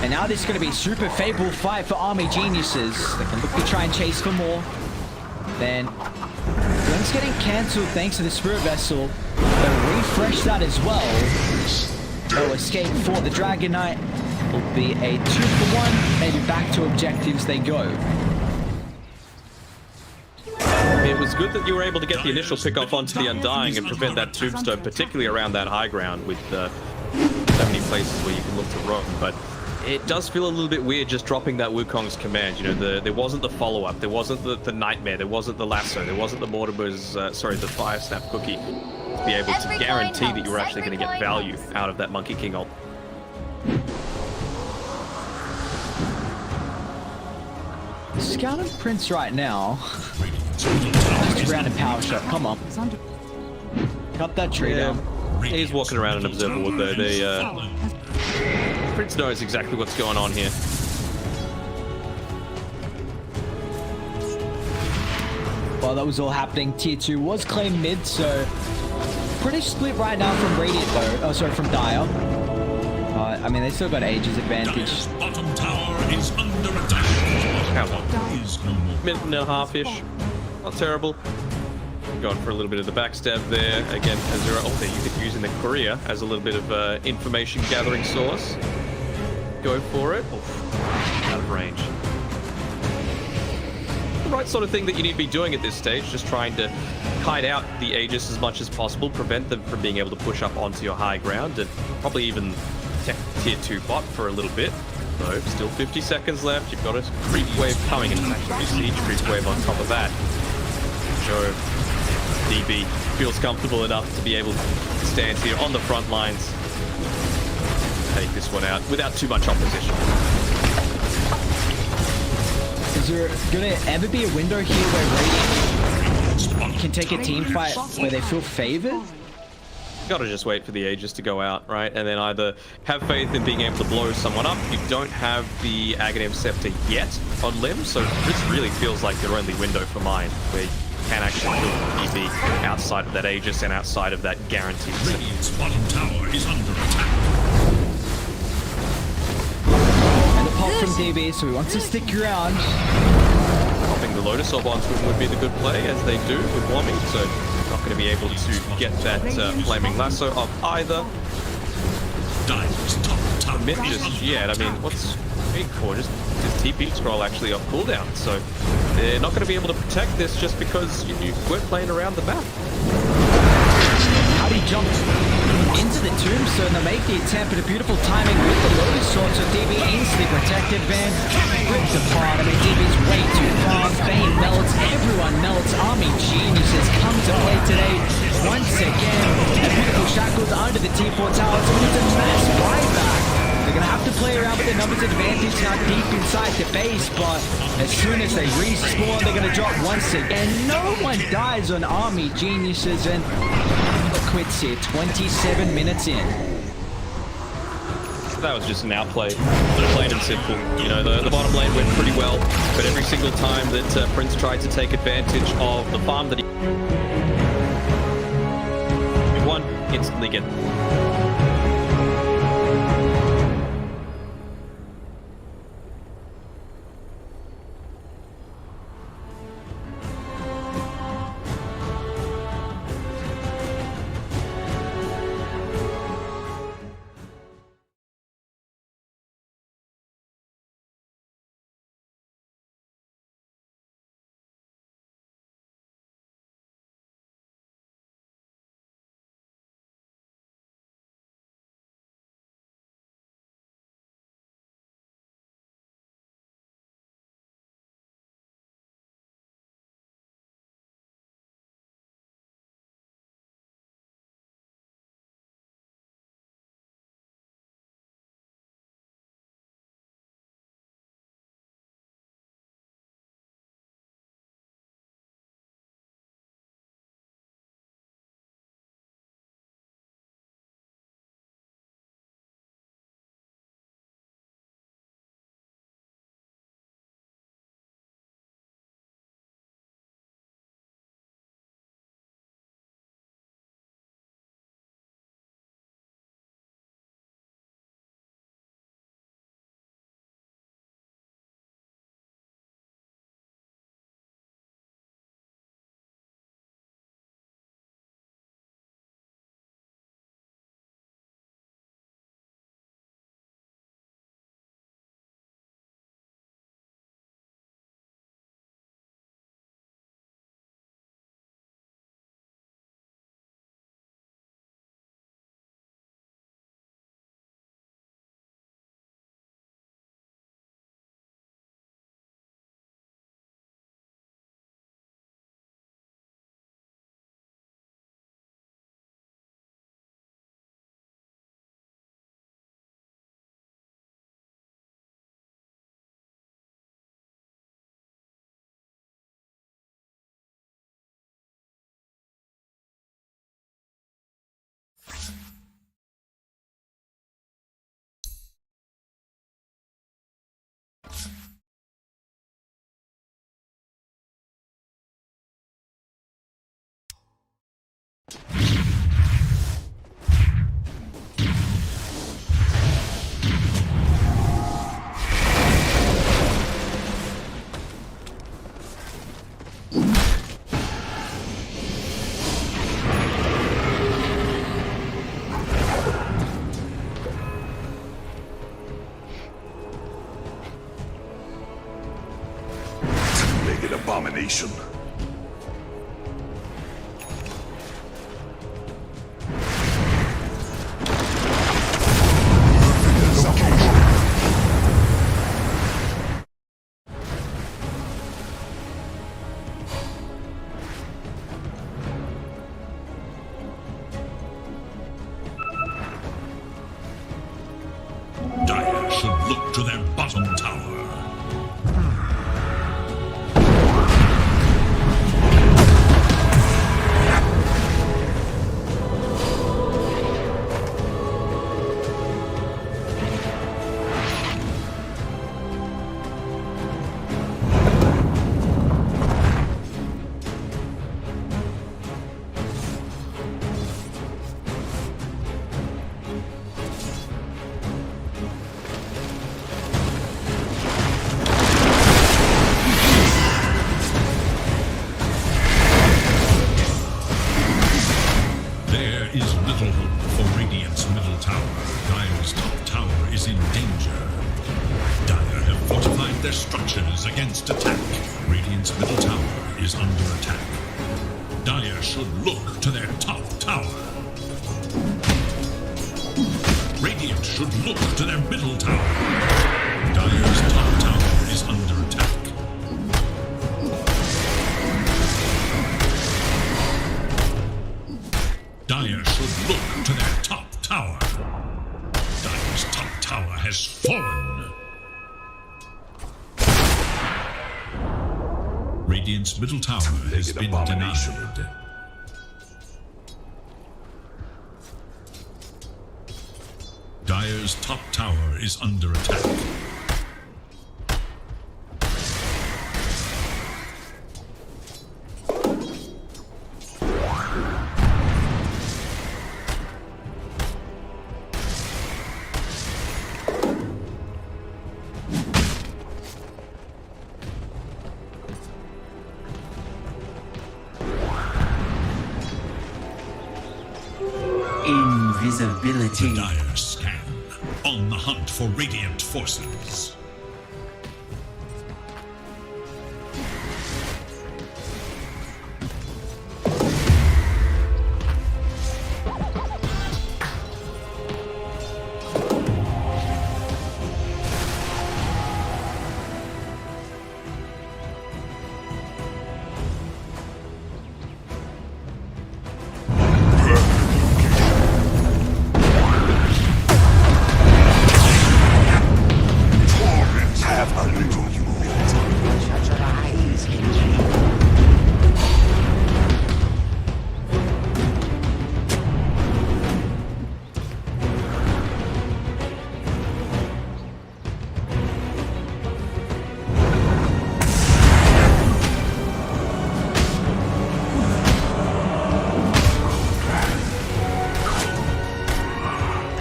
And now this is going to be a super favorable fight for Army Geniuses. They can look to try and chase for more. Then, Glenn's getting cancelled thanks to the Spirit Vessel. They'll refresh that as well. No escape for the Dragon Knight. Will be a 2-for-1. Maybe back to objectives they go. It was good that you were able to get the initial pick-off onto the Undying and prevent that Tombstone, particularly around that high ground with so many places where you can look to roam. But it does feel a little bit weird just dropping that Wukong's command. You know, there wasn't the follow-up, there wasn't the Nightmare, there wasn't the Lasso, there wasn't the Mortimer's, the Fire Snap Cookie to be able to guarantee that you were actually going to get value out of that Monkey King ult. Scout and Prince right now. Just around and power shot, come on. Cut that tree down. He's walking around in observer wood though. Prince knows exactly what's going on here. While that was all happening, tier 2 was claimed mid, so pretty split right now from Radiant though. Oh, sorry, from Dire. I mean, they still got Aegis advantage. Bottom tower is under attack. How long? Minute and a half-ish. Not terrible. Going for a little bit of the backstab there. Again, Azura, they're using the Courier as a little bit of information gathering source. Go for it. Oof, out of range. The right sort of thing that you need to be doing at this stage, just trying to kite out the Aegis as much as possible, prevent them from being able to push up onto your high ground, and probably even tech tier 2 bot for a little bit. So, still 50 seconds left. You've got a creep wave coming, and it's actually a siege creep wave on top of that. So, DB feels comfortable enough to be able to stand here on the front lines, take this one out without too much opposition. Is there gonna ever be a window here where Radiant can take a team fight where they feel favored? You gotta just wait for the Aegis to go out, right? And then either have faith in being able to blow someone up. You don't have the Aghanim Scepter yet on Lim, so this really feels like your only window for mine, where you can actually kill the DB outside of that Aegis and outside of that guaranteed. Radiant's bottom tower is under attack. And a pop from DB, so he wants to stick around. Popping the Lotus Orb onto him would be the good play, as they do with Wommy, so not going to be able to get that Flaming Lasso off either. Commit just yet. I mean, what's big for? Just his TP scroll actually off cooldown, so they're not going to be able to protect this just because you weren't playing around the map. How do you jump into the tombstone to make the attempt, but a beautiful timing with the Lotus Sword, so DB instantly protected. Van ripped apart. I mean, DB's way too fast. Bane melts, everyone melts. Army Geniuses come to play today once again. A beautiful shackles under the T4 towers. It's a mass buyback. They're going to have to play around with their numbers advantage now deep inside the base, but as soon as they respawn, they're going to drop once again. No one dies on Army Geniuses, and quits here 27 minutes in. That was just an outplay, plain and simple. You know, the bottom lane went pretty well, but every single time that Prince tried to take advantage of the farm that he won, instantly get abomination. Dire should look to their bottom tower. There is little hope for Radiant's middle tower. Dire's top tower is in danger. Dire have fortified their structures against attack. Radiant's middle tower is under attack. Dire should look to their top tower. Radiant should look to their middle tower. Dire's top tower is under attack. Dire should look to their top tower. Dire's top tower has fallen. Radiant's middle tower has been denied. Dire's top tower is under attack. Invisibility. The Dire scan, on the hunt for Radiant forces.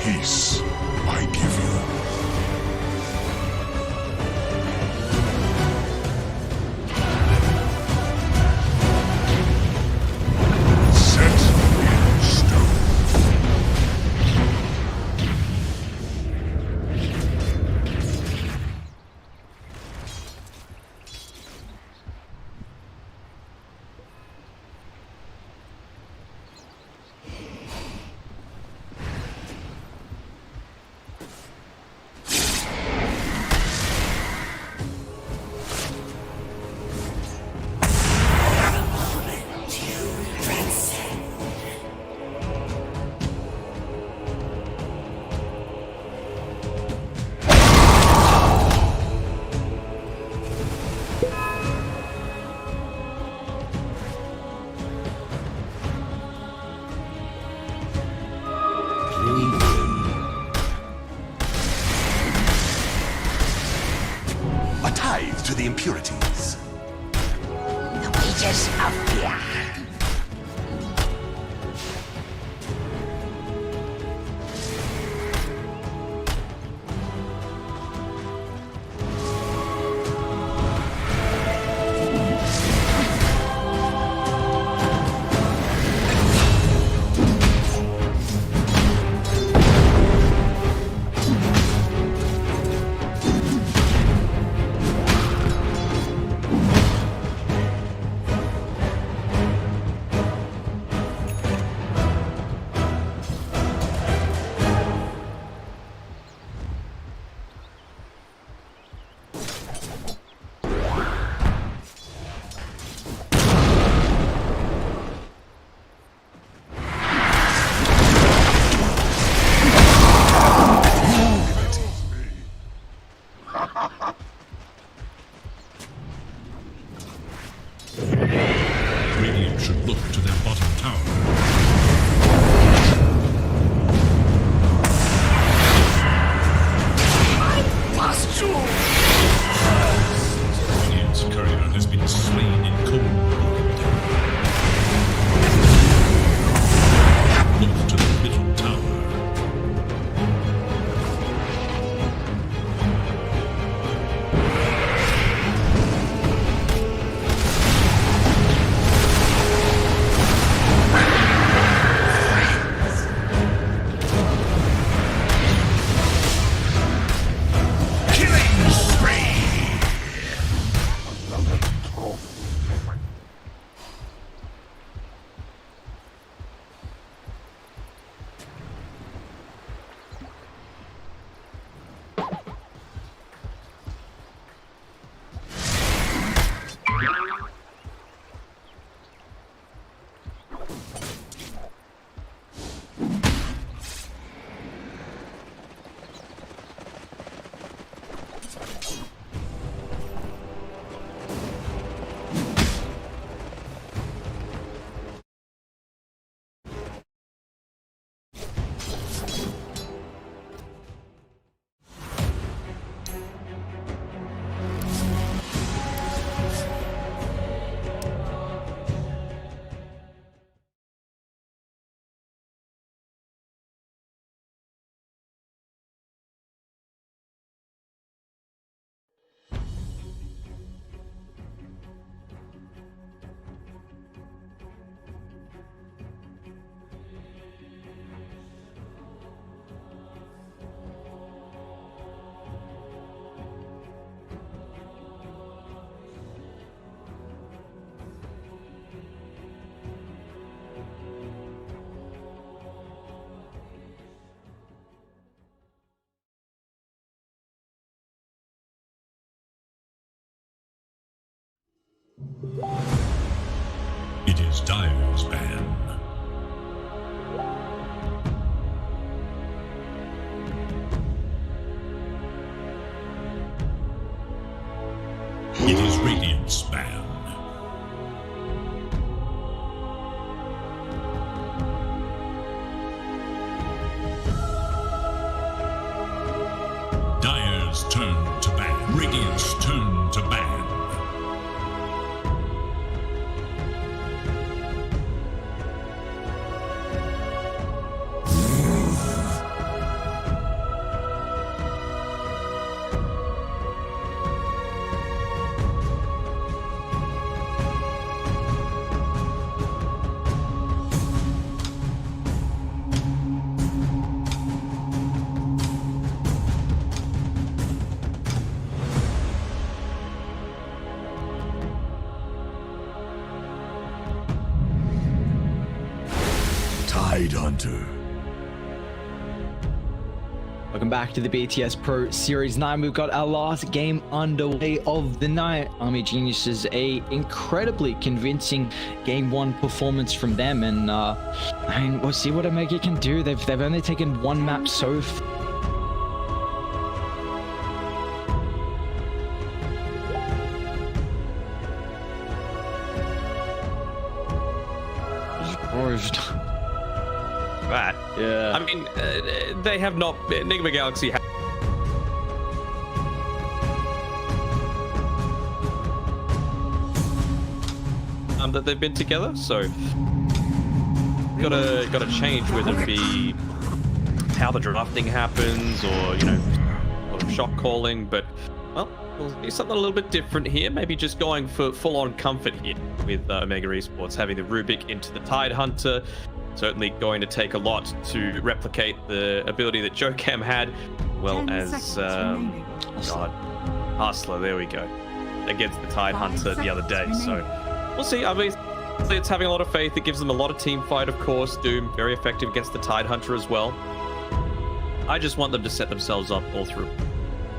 Peace, I give you. Set in stone. A tithe to the impurities. The wages of fear. tower. Radiant's courier has been slain in cold blood. Look to the middle tower. It is Dire's ban. It is Radiant's ban. Dire's turn to ban. Radiant's turn to ban. Hunter. Welcome back to the BTS Pro Series 9. We've got our last game underway of the night. Army Geniuses, a incredibly convincing Game 1 performance from them, and I mean, we'll see what Omega can do. They've only taken one map so far. Right. Yeah. I mean, they have not. Enigma Galaxy that they've been together, so gotta change, whether it be how the drafting happens or, you know, a lot of shot calling. But well, we'll do something a little bit different here. Maybe just going for full-on comfort here with Omega Esports, having the Rubik into the Tide Hunter. Certainly going to take a lot to replicate the ability that JoeCam had, well as Hustler, there we go, against the Tide Hunter the other day. So we'll see. I mean, it's having a lot of faith. It gives them a lot of team fight, of course. Doom, very effective against the Tide Hunter as well. I just want them to set themselves up all through.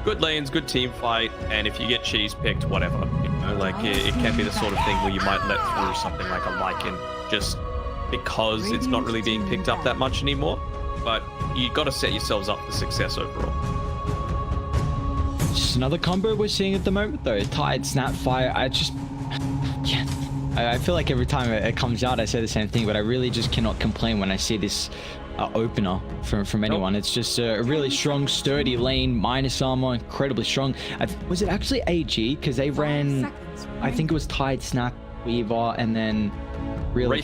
Good lanes, good team fight, and if you get cheese picked, whatever. You know, like, it can't be the sort of thing where you might let through something like a Lycan just because it's not really being picked up that much anymore. But you got to set yourselves up for success overall. Just another combo we're seeing at the moment, though. Tide, Snapfire. Yeah, I feel like every time it comes out, I say the same thing, but I really just cannot complain when I see this opener from anyone. It's just a really strong, sturdy lane, minus armor, incredibly strong. Was it actually AG? Because they ran, I think it was Tide, Snap, Weaver, and then really...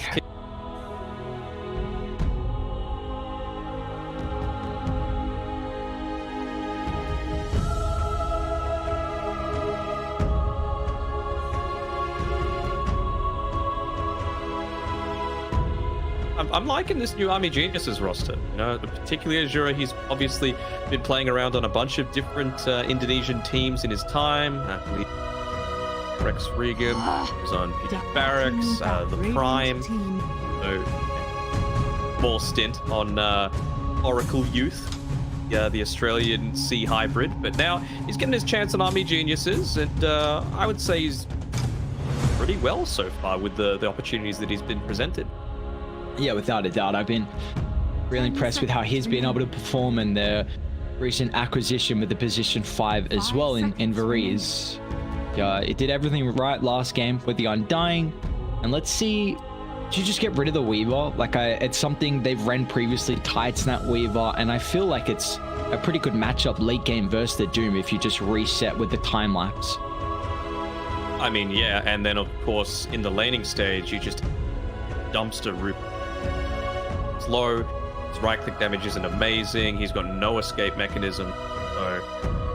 I'm liking this new Army Geniuses roster. You know, particularly Azura, he's obviously been playing around on a bunch of different Indonesian teams in his time. Rex Regum, he was on PD Barracks, the Prime. So, small stint on Oracle Youth, the Australian C hybrid. But now he's getting his chance on Army Geniuses, and I would say he's pretty well so far with the opportunities that he's been presented. Yeah, without a doubt. I've been really impressed with how he's been able to perform in the recent acquisition with the position 5 as well in VenomRX. It did everything right last game with the Undying. And let's see, did you just get rid of the Weaver? Like, it's something they've ran previously, Tide Snap Weaver, and I feel like it's a pretty good matchup late game versus the Doom if you just reset with the time lapse. I mean, yeah, and then of course in the laning stage, you just dumpster root. Low, his right click damage isn't amazing, he's got no escape mechanism, so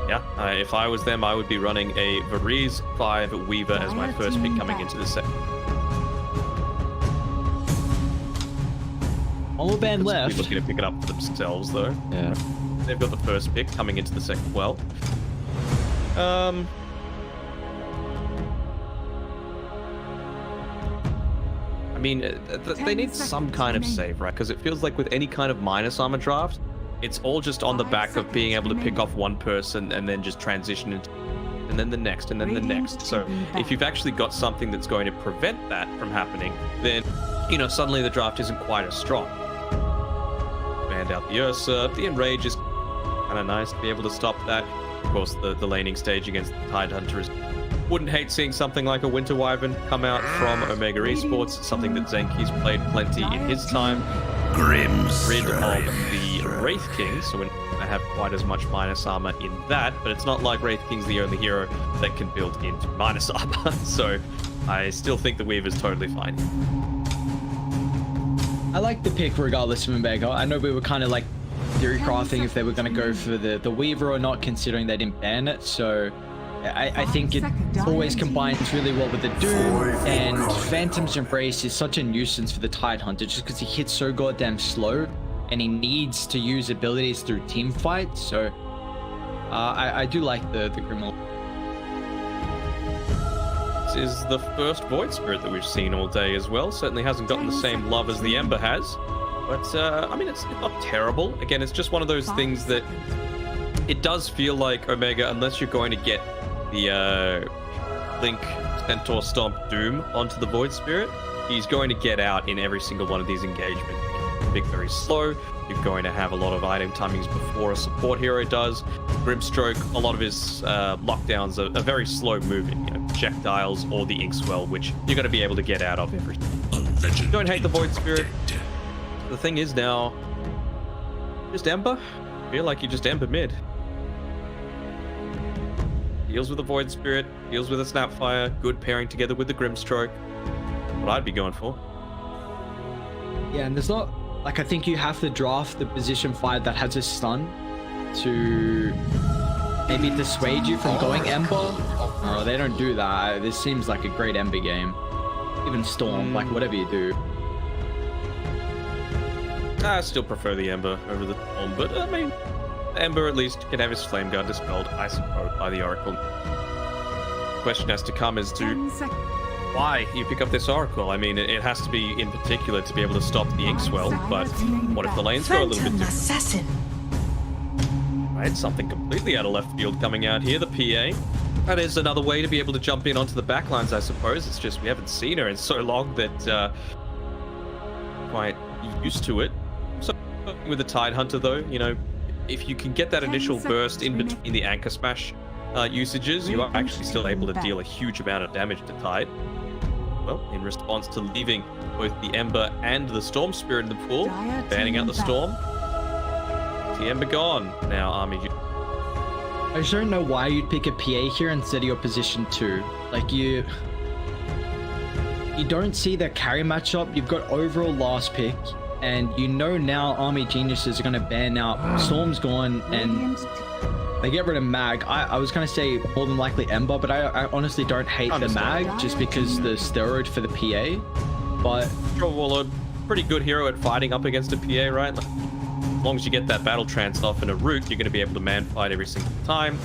yeah, if I was them, I would be running a VenomRX 5 Weaver as my first pick coming into the set. One more band left. Looking to pick it up for themselves though. Yeah, they've got the first pick coming into the second. Well, I mean, they need some kind of save, right? Because it feels like with any kind of minus armor draft, it's all just on the back of being able to pick off one person and then just transition into, and then the next, and then the next. So if you've actually got something that's going to prevent that from happening, then, you know, suddenly the draft isn't quite as strong. Banned out the Ursa, the Enrage is kind of nice to be able to stop that. Of course, the laning stage against the Tide Hunter is... Wouldn't hate seeing something like a Winter Wyvern come out from Omega Esports, something that Zenki's played plenty in his time. Rid of the Wraith King, so we don't have quite as much minus armor in that, but it's not like Wraith King's the only hero that can build into minus armor, so I still think the Weaver's totally fine. I like the pick regardless of Omega. I know we were kind of like theory crafting if they were going to go for the Weaver or not, considering they didn't ban it, so... I think it always combines really well with the Doom, and Phantom's Embrace is such a nuisance for the Tide Hunter just because he hits so goddamn slow and he needs to use abilities through team fights, so I do like the Grimmel. This is the first Void Spirit that we've seen all day as well. Certainly hasn't gotten the same love as the Ember has, but I mean, it's not terrible. Again, it's just one of those things that it does feel like Omega, unless you're going to get the Link Centaur Stomp Doom onto the Void Spirit, he's going to get out in every single one of these engagements. Big, very slow. You're going to have a lot of item timings before a support hero does. Grimstroke, a lot of his lockdowns are very slow moving, you know, projectiles or the Inkswell, which you're going to be able to get out of every time. Don't hate the Void Spirit. The thing is now, just Ember? I feel like you just Ember mid. Deals with a Void Spirit, deals with a Snapfire, good pairing together with the Grimstroke. What I'd be going for. Yeah, and there's not, like, I think you have to draft the position 5 that has a stun to maybe dissuade you from going Ember. Oh, they don't do that. This seems like a great Ember game. Even Storm, like, whatever you do. I still prefer the Ember over the Storm, but I mean, Ember at least can have his Flame Guard dispelled, I suppose, by the Oracle. The question has to come as to why you pick up this Oracle. I mean, it has to be in particular to be able to stop the Inkswell, but what if the lanes go a little bit different? Right, something completely out of left field coming out here, the PA. That is another way to be able to jump in onto the backlines, I suppose. It's just we haven't seen her in so long that quite used to it. So with the Tide Hunter though, you know, if you can get that initial burst in between the Anchor Smash usages, you are actually still able to deal a huge amount of damage to Tide. well, in response to leaving both the Ember and the Storm Spirit in the pool, banning out the Storm. The Ember gone. Now Army. I just don't know why you'd pick a PA here instead of your position 2. Like you don't see their carry matchup. You've got overall last pick, and you know now Army Geniuses are going to ban out. Storm's gone, and they get rid of Mag. I was going to say more than likely Ember, but I honestly don't hate the Mag just because the steroid for the PA. But well, a pretty good hero at fighting up against a PA, right? Like, as long as you get that battle trance off in a route, you're going to be able to man fight every single time.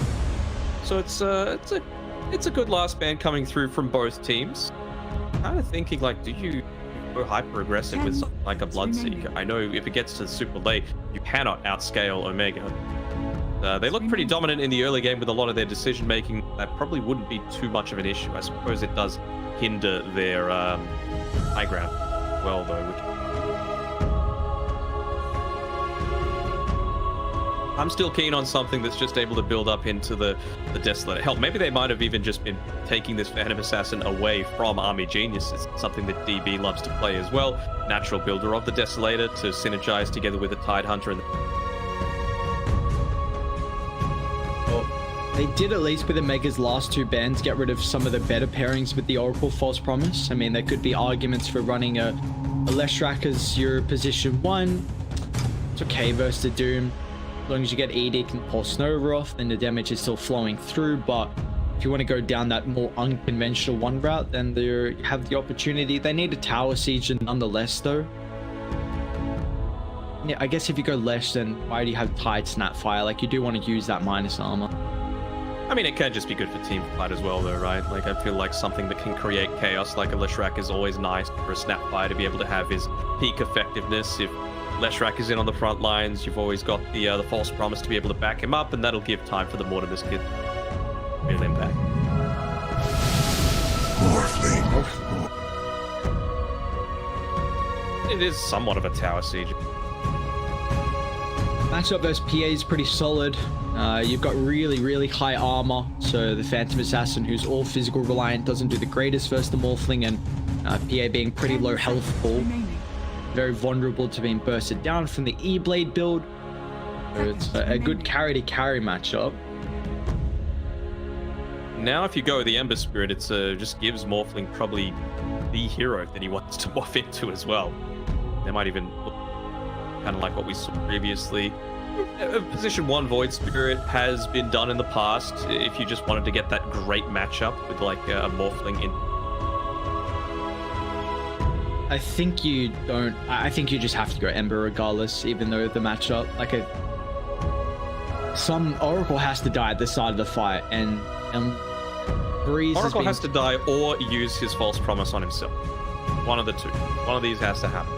So it's a good last ban coming through from both teams. Kind of thinking, like, do you go hyper aggressive with something like a Bloodseeker? I know if it gets to super late, you cannot outscale Omega. They look pretty dominant in the early game with a lot of their decision making. That probably wouldn't be too much of an issue. I suppose it does hinder their high ground well, though. I'm still keen on something that's just able to build up into the Desolator. Hell, maybe they might have even just been taking this Phantom Assassin away from Army Geniuses, something that DB loves to play as well. Natural builder of the Desolator to synergize together with the Tidehunter and they did, at least with Omega's last 2 bans, get rid of some of the better pairings with the Oracle False Promise. I mean, there could be arguments for running a Leshrac as your position 1. It's okay versus the Doom. As long as you get Edict and Pulse Nova off, then the damage is still flowing through. But if you want to go down that more unconventional 1 route, then you have the opportunity. They need a Tower Siege nonetheless, though. Yeah, I guess if you go Lesh, then why do you have Tide Snapfire? Like, you do want to use that minus armor. I mean, it can just be good for team fight as well, though, right? Like, I feel like something that can create chaos like a Leshrac is always nice for a Snapfire to be able to have his peak effectiveness. If Leshrac is in on the front lines, you've always got the False Promise to be able to back him up, and that'll give time for the Mortimer's kid real impact. It is somewhat of a Tower Siege. Matchup versus PA is pretty solid. You've got really high armor, so the Phantom Assassin, who's all physical reliant, doesn't do the greatest versus the Morphling, and PA being pretty low health full. Very vulnerable to being bursted down from the E-Blade build. So it's a good carry-to-carry matchup. Now if you go with the Ember Spirit, it's just gives Morphling probably the hero that he wants to morph into as well. They might even look kind of like what we saw previously. Position 1 Void Spirit has been done in the past if you just wanted to get that great matchup with like a Morphling in. I think you don't. I think you just have to go Ember regardless, even though the matchup, like some Oracle has to die at the start of the fight, and Breeze Oracle has to die or use his False Promise on himself. One of the two. One of these has to happen.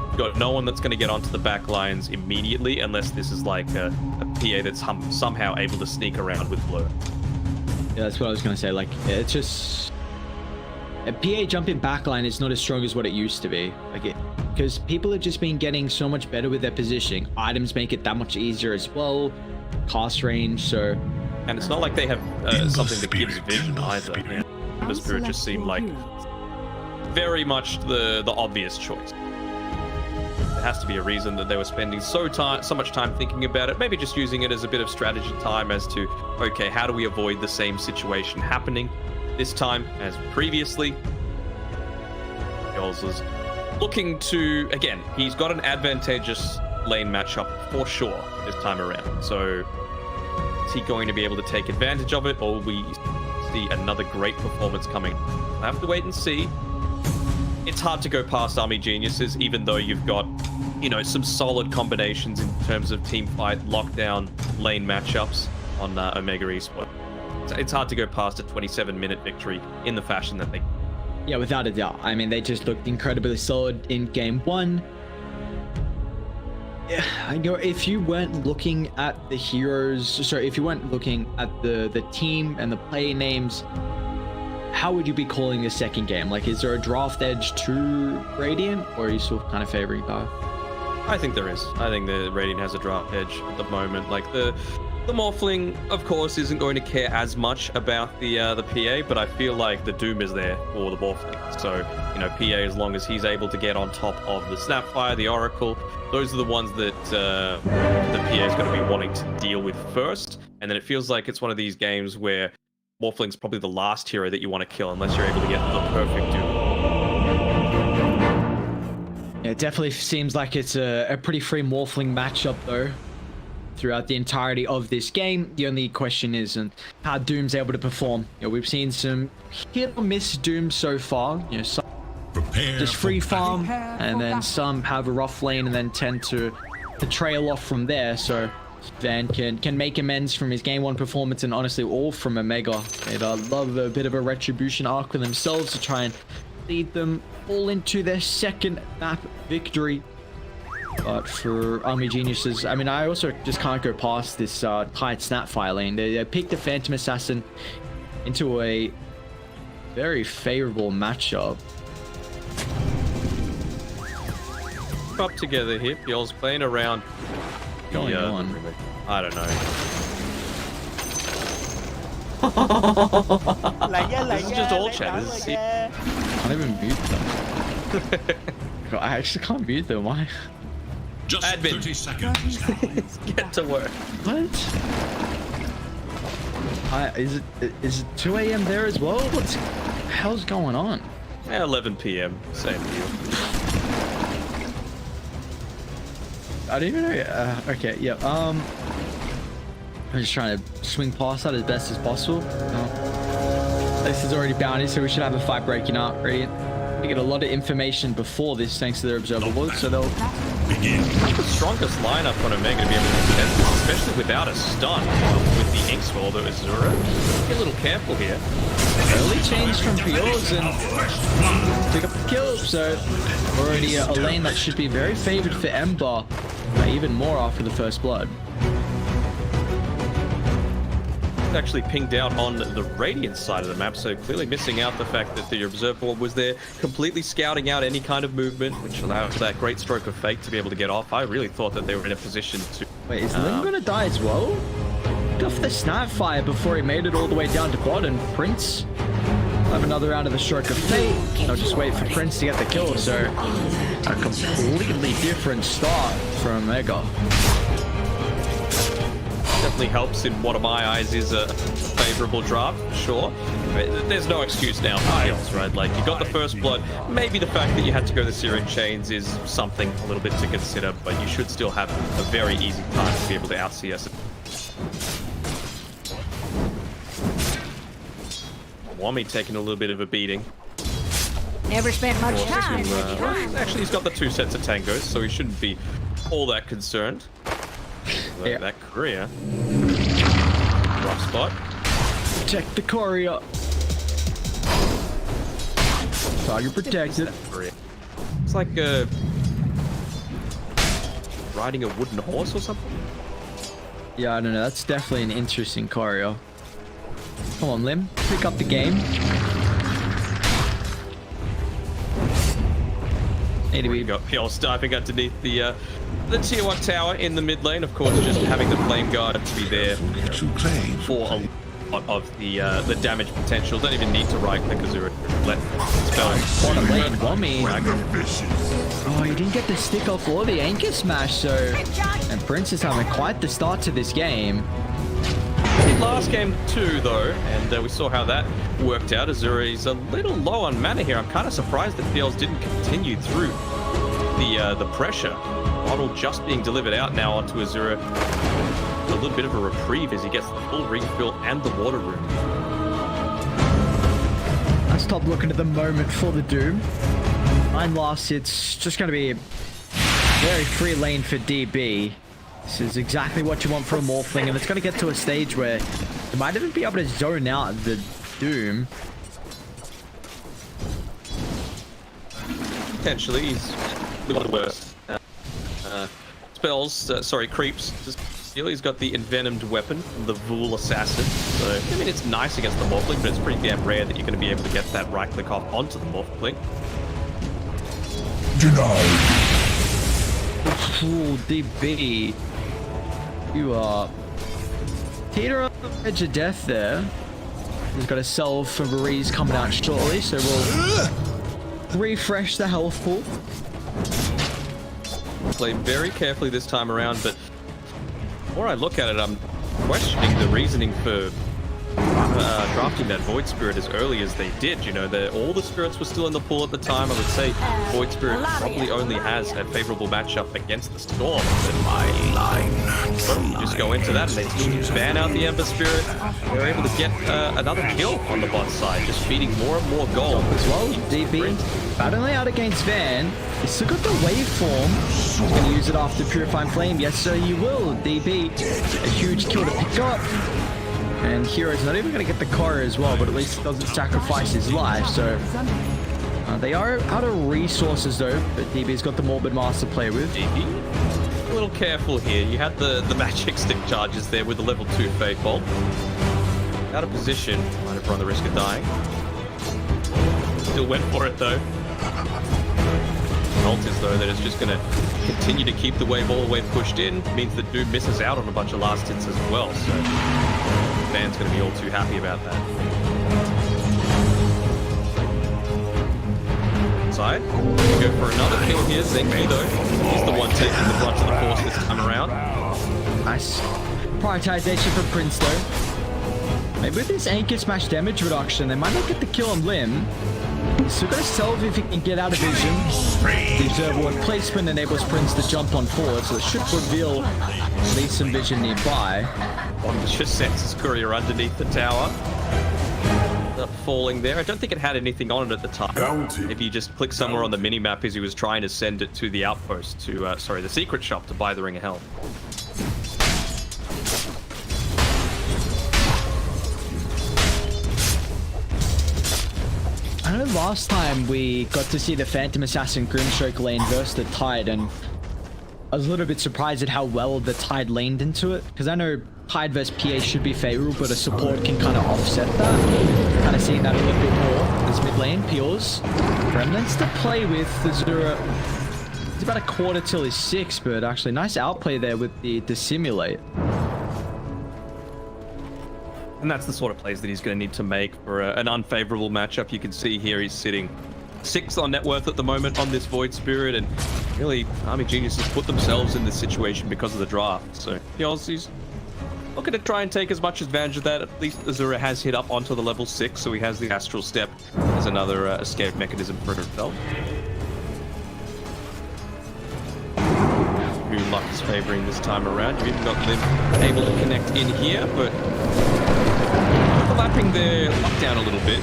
You've got no one that's going to get onto the back lines immediately unless this is like a PA that's somehow able to sneak around with Blur. Yeah, that's what I was going to say. Like, it's just a PA jumping backline is not as strong as what it used to be. Like, because people have just been getting so much better with their positioning. Items make it that much easier as well. Cast range, so. And it's not like they have something that gives vision either. Yeah. The Spirit just seemed like very much the obvious choice. There has to be a reason that they were spending so much time thinking about it. Maybe just using it as a bit of strategy time as to, okay, how do we avoid the same situation happening this time as previously? Yols is looking to, again, he's got an advantageous lane matchup for sure this time around. So is he going to be able to take advantage of it, or will we see another great performance coming? We'll have to wait and see. It's hard to go past Army Geniuses, even though you've got, you know, some solid combinations in terms of team fight, lockdown, lane matchups on Omega Esports. It's hard to go past a 27-minute victory in the fashion that they... Yeah, without a doubt. I mean, they just looked incredibly solid in game 1. Yeah, I know if you weren't looking at the heroes, sorry, if you weren't looking at the team and the play names, how would you be calling the second game? Like, is there a draft edge to Radiant, or are you still kind of favoring Power? I think there is. I think the Radiant has a draft edge at the moment. Like, the The Morphling, of course, isn't going to care as much about the PA, but I feel like the Doom is there for the Morphling. So, you know, PA, as long as he's able to get on top of the Snapfire, the Oracle, those are the ones that the PA is going to be wanting to deal with first. And then it feels like it's one of these games where Morphling's probably the last hero that you want to kill unless you're able to get the perfect Doom. Yeah, it definitely seems like it's a pretty free Morphling matchup, though. Throughout the entirety of this game, the only question is how Doom's able to perform. You know, we've seen some hit or miss Doom so far. You know, some just free farm, and then some have a rough lane and then tend to trail off from there. So Van can make amends from his game 1 performance, and honestly, all from Omega. They'd love a bit of a retribution arc for themselves to try and lead them all into their second map victory. But for Army Geniuses, I mean, I also just can't go past this tight Snapfire lane. They picked the Phantom Assassin into a very favorable matchup. Up together here, Y'all's playing around. Going on. I don't know. This is just all chat. This is I can't even mute them. I actually can't mute them. Why? Just Admin. 30 seconds. Get to work. What? Is it 2 a.m. there as well? What the hell's going on? 11 p.m. Same deal. I don't even know. Okay, yeah. I'm just trying to swing past that as best as possible. This is already bounty, so we should have a fight breaking out. Radiant. We get a lot of information before this, thanks to their observable, so they'll the strongest lineup on Omega to be able to defend this, especially without a stun with the Inkswell, though Azura. Be a little careful here. Early change from Piors and pick up the kill, so already a lane that should be very favored for Ember, even more after the first blood. Actually pinged out on the Radiant side of the map, so clearly missing out the fact that the observer was there completely scouting out any kind of movement, which allows that great stroke of fate to be able to get off. I really thought that they were in a position to... Wait, is Lim gonna die as well? Got off the Snapfire before he made it all the way down to bot, and Prince have another round of the stroke of fate. I'll just wait for Prince to get the kill, so a completely different start from Omega. Definitely helps in what, in my eyes, is a favorable draft, sure. There's no excuse now for kills, right? Like, you got the first blood. Maybe the fact that you had to go the Searing Chains is something a little bit to consider, but you should still have a very easy time to be able to out-CS it. Wami taking a little bit of a beating. Never spent much time. Actually, he's got the 2 sets of tangos, so he shouldn't be all that concerned. Yeah. That courier. Rough spot. Protect the courier. Target protected. It's like riding a wooden horse or something. Yeah, I don't know. That's definitely an interesting courier. Come on, Lim. Pick up the game. Need to be got PL sniping underneath the tier 1 tower in the mid lane. Of course, just having the flame guard to be there for a lot of the damage potential. Don't even need to right click Azura. Let spell. Bottom lane, Wami. Oh, he didn't get the stick off or the anchor smash, so... And Prince is having quite the start to this game. Last game too, though, and we saw how that worked out. Azura is a little low on mana here. I'm kind of surprised that PLs didn't continue through the pressure. Model just being delivered out now onto Azura. A little bit of a reprieve as he gets the full refill and the water room. I stopped looking at the moment for the Doom. 9 loss, it's just going to be a very free lane for DB. This is exactly what you want for a Morphling, and it's going to get to a stage where you might even be able to zone out the Doom. Potentially, he's a lot worse. Creeps. He's got the envenomed weapon, the Vul Assassin. So, I mean, it's nice against the Morphling, but it's pretty damn rare that you're going to be able to get that right click off onto the Morphling. Denied. Ooh, DB. You are Teeter on the edge of death there. He's got a salve for Marie's coming out shortly, so we'll refresh the health pool. Play very carefully this time around, but the more I look at it, I'm questioning the reasoning for drafting that Void Spirit as early as they did. You know, all the spirits were still in the pool at the time. I would say Void Spirit probably only has a favorable matchup against the Storm. But you just go into that and they ban out the Ember Spirit. They're able to get another kill on the bot side, just feeding more and more gold as well. DB battling out against Van. He's still got the waveform. He's going to use it after Purifying Flame. Yes, sir, you will. DB, a huge kill to pick up. And Hero's not even going to get the car as well, but at least it doesn't sacrifice his life. So they are out of resources though, but DB's got the Morbid Master to play with. DB, a little careful here. You had the magic stick charges there with the level 2 Fate Bolt. Out of position, might have run the risk of dying. Still went for it though. Ult is though that is just going to continue to keep the wave all the way pushed in. Means that Doom misses out on a bunch of last hits as well. So Van's going to be all too happy about that. Inside, go for another kill here. Zenki though, he's the one taking the brunt of the force this time around. Nice prioritization for Prince though. Maybe with this Anchor Smash damage reduction, they might not get the kill on Limb. He's still got to salve if he can get out of vision. The Observer placement enables Prince to jump on forward, so it should reveal at least some vision nearby. Bond just sends his courier underneath the tower. Up falling there. I don't think it had anything on it at the time. If you just click somewhere on the minimap as he was trying to send it to the outpost, to the secret shop to buy the Ring of Health. I know last time we got to see the Phantom Assassin Grimstroke lane versus the Tide, and I was a little bit surprised at how well the Tide laned into it, because I know Tide versus PA should be favorable, but a support can kind of offset that. Kind of seeing that a little bit more. This mid lane, Pures. Remnants to play with. Azura, it's about a quarter till his 6, but actually nice outplay there with the Simulate. And that's the sort of plays that he's going to need to make for an unfavorable matchup. You can see here he's sitting 6 on net worth at the moment on this Void Spirit, and really Army Geniuses put themselves in this situation because of the draft. So the Aussies looking to try and take as much advantage of that. At least Azura has hit up onto the level 6, so he has the Astral Step as another escape mechanism for himself. Who luck is favoring this time around. You've even got Lim able to connect in here, but overlapping their lockdown a little bit.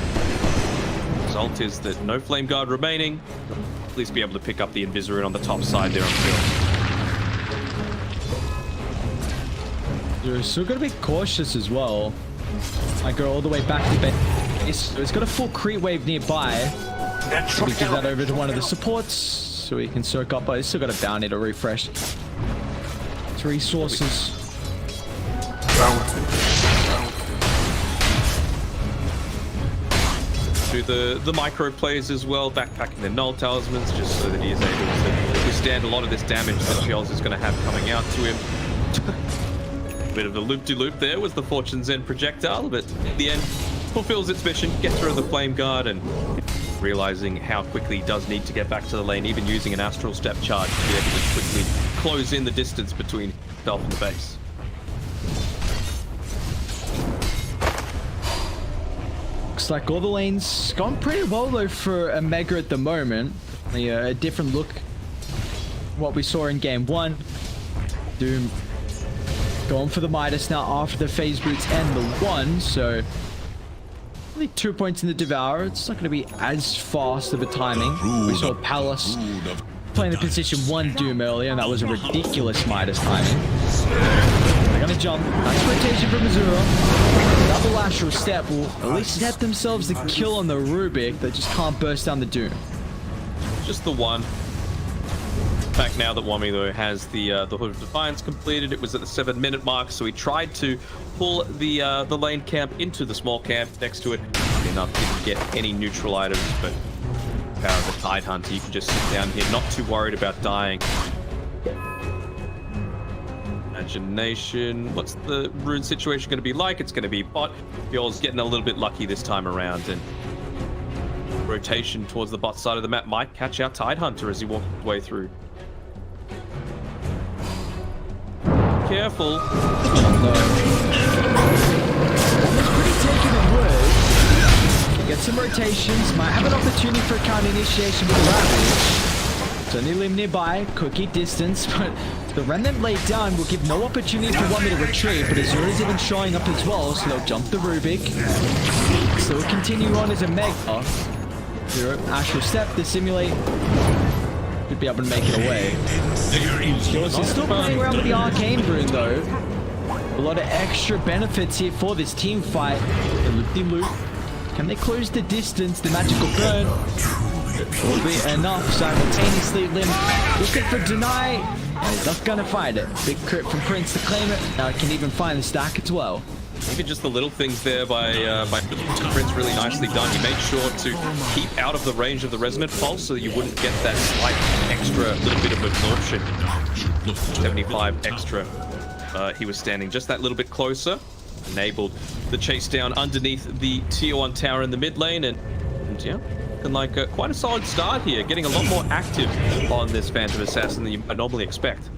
Result is that no Flame Guard remaining. At least be able to pick up the Invisarin on the top side there on field. You're still got to be cautious as well. I go all the way back to base. So it's got a full creep wave nearby. So we give that over to one of the supports so he can soak up. But he's still got a bounty to refresh. It's resources. Do the micro plays as well, backpacking the null talismans just so that he is able to withstand a lot of this damage that Shells is going to have coming out to him. Bit of a loop-de-loop there was the Fortune's End projectile, but in the end fulfills its mission, gets rid of the Flame Guard, and realizing how quickly he does need to get back to the lane, even using an Astral Step charge to be able to quickly close in the distance between himself and the base. Looks like all the lanes gone pretty well though for Omega at the moment. A different look what we saw in game 1. Doom going for the Midas now after the phase boots and the 1, so only 2 points in the Devourer. It's not going to be as fast of a timing. We saw Palace playing the position 1 Doom earlier, and that was a ridiculous Midas timing. They're going to jump. Nice rotation from Azura. Double Astral Step will at least net themselves the kill on the Rubik. They just can't burst down the Doom. Just the 1. Fact now that Wami though has the Hood of Defiance completed, it was at the 7-minute mark, so he tried to pull the lane camp into the small camp next to it. Enough, didn't get any neutral items, but power of the Tide Hunter, you can just sit down here, not too worried about dying. Imagination. What's the rune situation going to be like? It's going to be bot. Bjorn's getting a little bit lucky this time around, and rotation towards the bot side of the map might catch out Tidehunter as he walks his way through. Careful. Almost pretty taken in word. Get some rotations. Might have an opportunity for a counter initiation with the Ravage. It's only limb nearby, cookie distance, but the Remnant laid down will give no opportunity for one to retreat, but Azura's even showing up as well, so they'll jump the Rubik. So we'll continue on as a Mega. Zero, Astral Step to simulate. Should be able to make it away. Skills is still playing around with the Arcane Rune though. A lot of extra benefits here for this team fight. The loop-de-loop. Can they close the distance? The magical burn will be enough. Simultaneously, Lim looking for deny. And he's not gonna find it. Big crit from Prince to claim it. Now can even find the stack as well. Even just the little things there by Prince, really nicely done. He made sure to keep out of the range of the resonant pulse so that you wouldn't get that slight extra little bit of absorption. 75 extra. He was standing just that little bit closer. Enabled the chase down underneath the tier 1 tower in the mid lane, and yeah, looking like quite a solid start here. Getting a lot more active on this Phantom Assassin than you normally expect.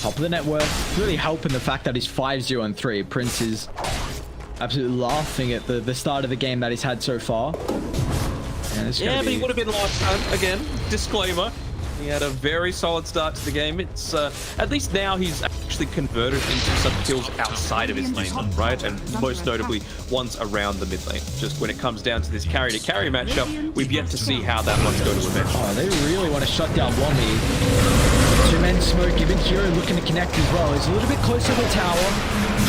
Top of the net worth, really helping the fact that he's 5-0-3. Prince is absolutely laughing at the start of the game that he's had so far. And yeah, but he would have been last time. Again, disclaimer. He had a very solid start to the game. It's at least now he's actually converted into some kills outside of his lane, right? And most notably, ones around the mid lane. Just when it comes down to this carry-to-carry matchup, we've yet to see how that one's going to eventually. Oh, they really want to shut down Wommy. Two-man smoke, even Hero looking to connect as well. He's a little bit closer to the tower.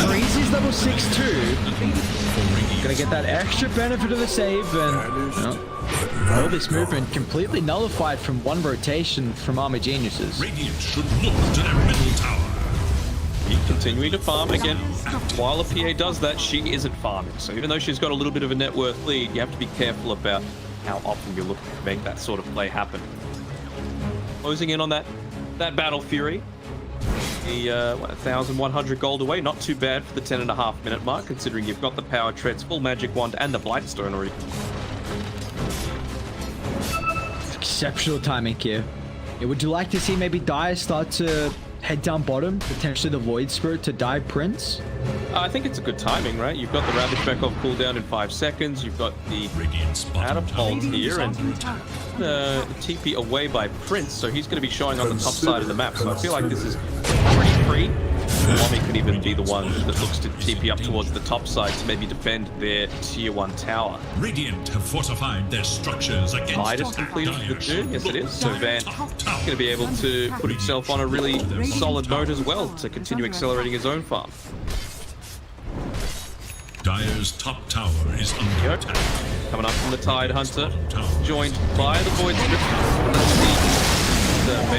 Breezy's level 6-2. Gonna get that extra benefit of the save, and all this movement completely nullified from one rotation from Armor Geniuses. Radiant should look to their middle tower. He continuing to farm again. While a PA does that, she isn't farming. So even though she's got a little bit of a net worth lead, you have to be careful about how often you're looking to make that sort of play happen. Closing in on that Battle Fury. The 1,100 gold away, not too bad for the 10.5 minute mark, considering you've got the Power Treads, full Magic Wand, and the Blightstone already. Exceptional timing here. Yeah, would you like to see maybe Dire start to head down bottom, potentially the Void Spirit to dive Prince? I think it's a good timing, right? You've got the Ravage back off cooldown in 5 seconds. You've got the Catapult here, and TP away by Prince, so he's going to be showing on the top side of the map. So I feel like this is pretty free. Wommy could even be the one that looks to TP up towards the top side to maybe defend their tier 1 tower. Radiant have fortified their structures against Midas completed the June, yes it is. So Van going to be able to put himself on a really solid note as well to continue accelerating his own farm. Dire's top tower is under attack. Coming up from the Tidehunter, joined by the Void Spirit.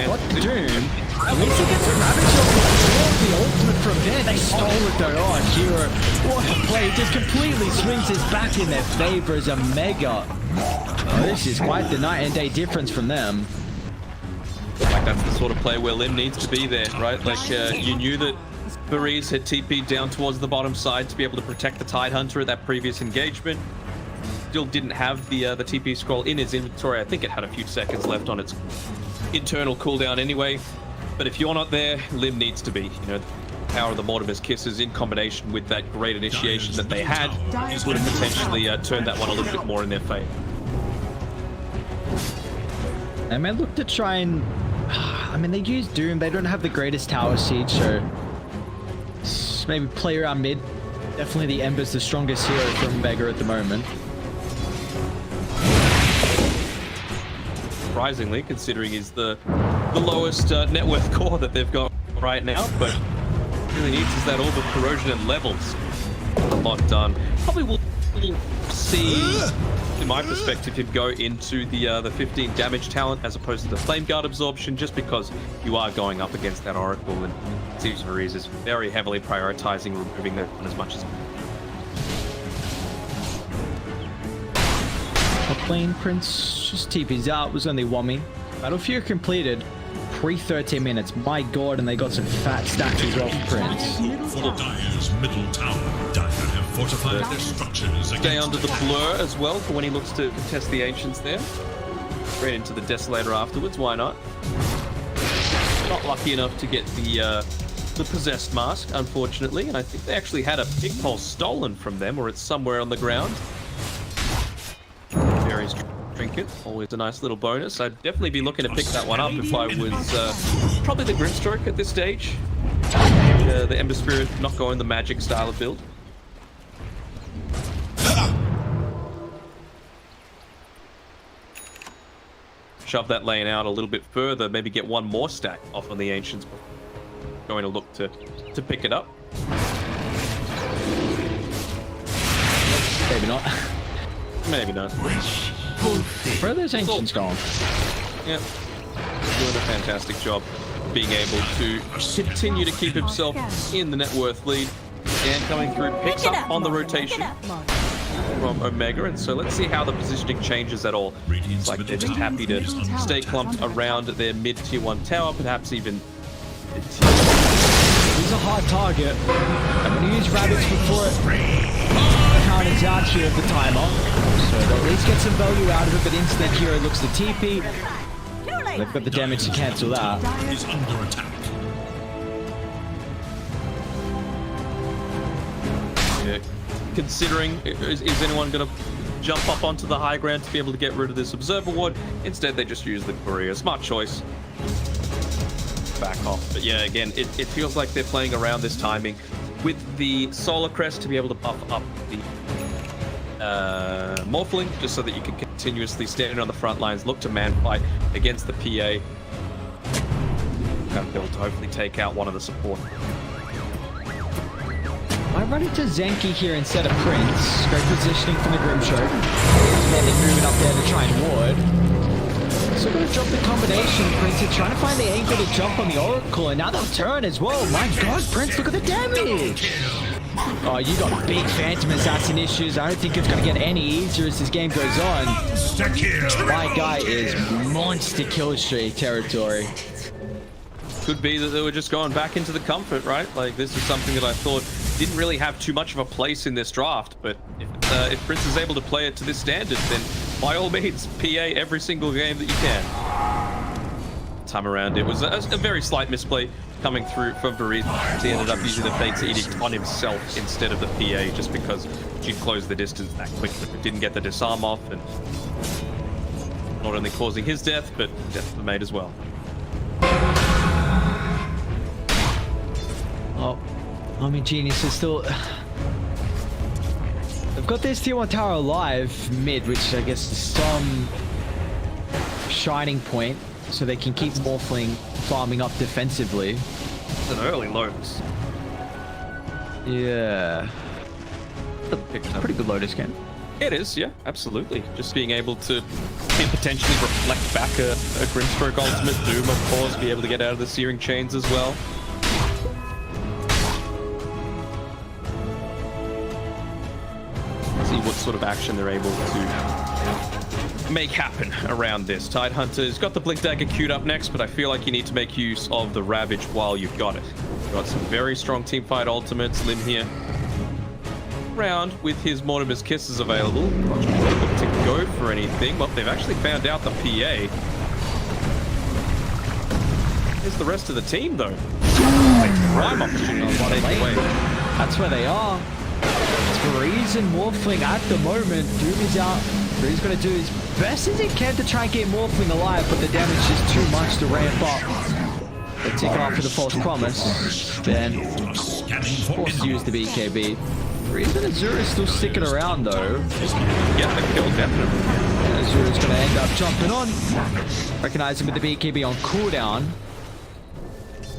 What the Doom? At least he gets a Ravage off the ultimate from there. They stole it though. Oh, Hero, what a play. Just completely swings his back in their favor as a Mega. Oh, this is quite the night and day difference from them. Like that's the sort of play where Lim needs to be there, right? Like you knew that Varese had TP'd down towards the bottom side to be able to protect the Tidehunter at that previous engagement. Still didn't have the TP scroll in his inventory. I think it had a few seconds left on its internal cooldown anyway. But if you're not there, Lim needs to be. You know, the power of the Mortimer's Kisses in combination with that great initiation that they had would have potentially turned that one a little bit more in their favor. I may look to try and... I mean, they use Doom. They don't have the greatest tower siege, so... maybe play around mid. Definitely the Ember's the strongest hero from Vega at the moment. Surprisingly, considering he's the lowest net worth core that they've got right now, but really needs is that Orb of Corrosion and levels. A lot done. Probably will see, in my perspective, him go into the 15 damage talent as opposed to the Flame Guard absorption, just because you are going up against that Oracle, and it seems Varese is very heavily prioritizing removing that one as much as. Top lane, Prince just TP's out, was only Wommy. Battle Fury completed. pre-13 minutes. My god, and they got some fat stacks as well for Prince. Dire's middle tower. Dire have fortified their structures. Stay under the blur as well for when he looks to contest the Ancients there. Straight into the Desolator afterwards, why not? Not lucky enough to get the Possessed Mask, unfortunately, and I think they actually had a Pig Pulse stolen from them, or it's somewhere on the ground. Various trinket, always a nice little bonus. I'd definitely be looking to pick that one up if I was probably the Grimstroke at this stage. The Ember Spirit not going the magic style of build. Shove that lane out a little bit further, maybe get one more stack off on the Ancients. Going to look to pick it up. Maybe not. Maybe not. Where are those Ancients going? Yep. Doing a fantastic job being able to continue to keep himself in the net worth lead. And coming through, picks up on the rotation from Omega, and so let's see how the positioning changes at all. It's like they're just happy to stay clumped around their mid tier 1 tower, perhaps even He's a hard target. I'm going to use rabbits before it counters out here of the timer. So they'll at least get some value out of it, but instead Hero looks to TP. They've got the damage to cancel that. Is under attack. Yeah. Considering, is anyone going to jump up onto the high ground to be able to get rid of this Observer Ward? Instead, they just use the Courier. Smart choice. Back off. But yeah, again, it feels like they're playing around this timing with the Solar Crest to be able to buff up the Morphling, just so that you can continuously stand on the front lines, look to man fight against the PA. And be able to hopefully take out one of the support. I run into Zenki here instead of Prince. Great positioning from the Grimstroke. Then they're moving up there to try and ward. So going to drop the combination. Prince is trying to find the angle to jump on the Oracle, and now they'll turn as well. My god, Prince, look at the damage! Oh, you got big Phantom Assassin issues. I don't think it's going to get any easier as this game goes on. My guy is monster kill streak territory. Could be that they were just going back into the comfort, right? Like, this is something that I thought didn't really have too much of a place in this draft, but if Prince is able to play it to this standard, then by all means, PA every single game that you can. Time around, it was a very slight misplay coming through from Varese. He ended up using the Fate's Edict on himself instead of the PA, just because she'd closed the distance that quickly, but didn't get the disarm off, and not only causing his death, but death of the mate as well. Oh, I mean, Genius is still... They've got this tier 1 tower alive mid, which I guess is some shining point, so they can keep Morphling farming up defensively. It's an early Lotus. Yeah. It's a pretty good Lotus game. It is, yeah, absolutely. Just being able to potentially reflect back a Grimstroke ultimate, Doom, of course, be able to get out of the Searing Chains as well. See what sort of action they're able to make happen around this. Tidehunter's got the Blink Dagger queued up next, but I feel like you need to make use of the Ravage while you've got it. You've got some very strong teamfight ultimates. Lim here round with his Mortimer's Kisses available. Not sure able to go for anything. Well, they've actually found out the PA. Here's the rest of the team, though. Prime opportunity to take away. That's where they are. It's Varese and Morphling at the moment. Doom is out. He's going to do his best as he can to try and get Morphling alive, but the damage is too much to ramp up. They take it off for the false promise. Then forced to use the BKB. Varese and Azura is still sticking around though. Yeah, the kill definitely. Azura's going to end up jumping on. Recognize him with the BKB on cooldown.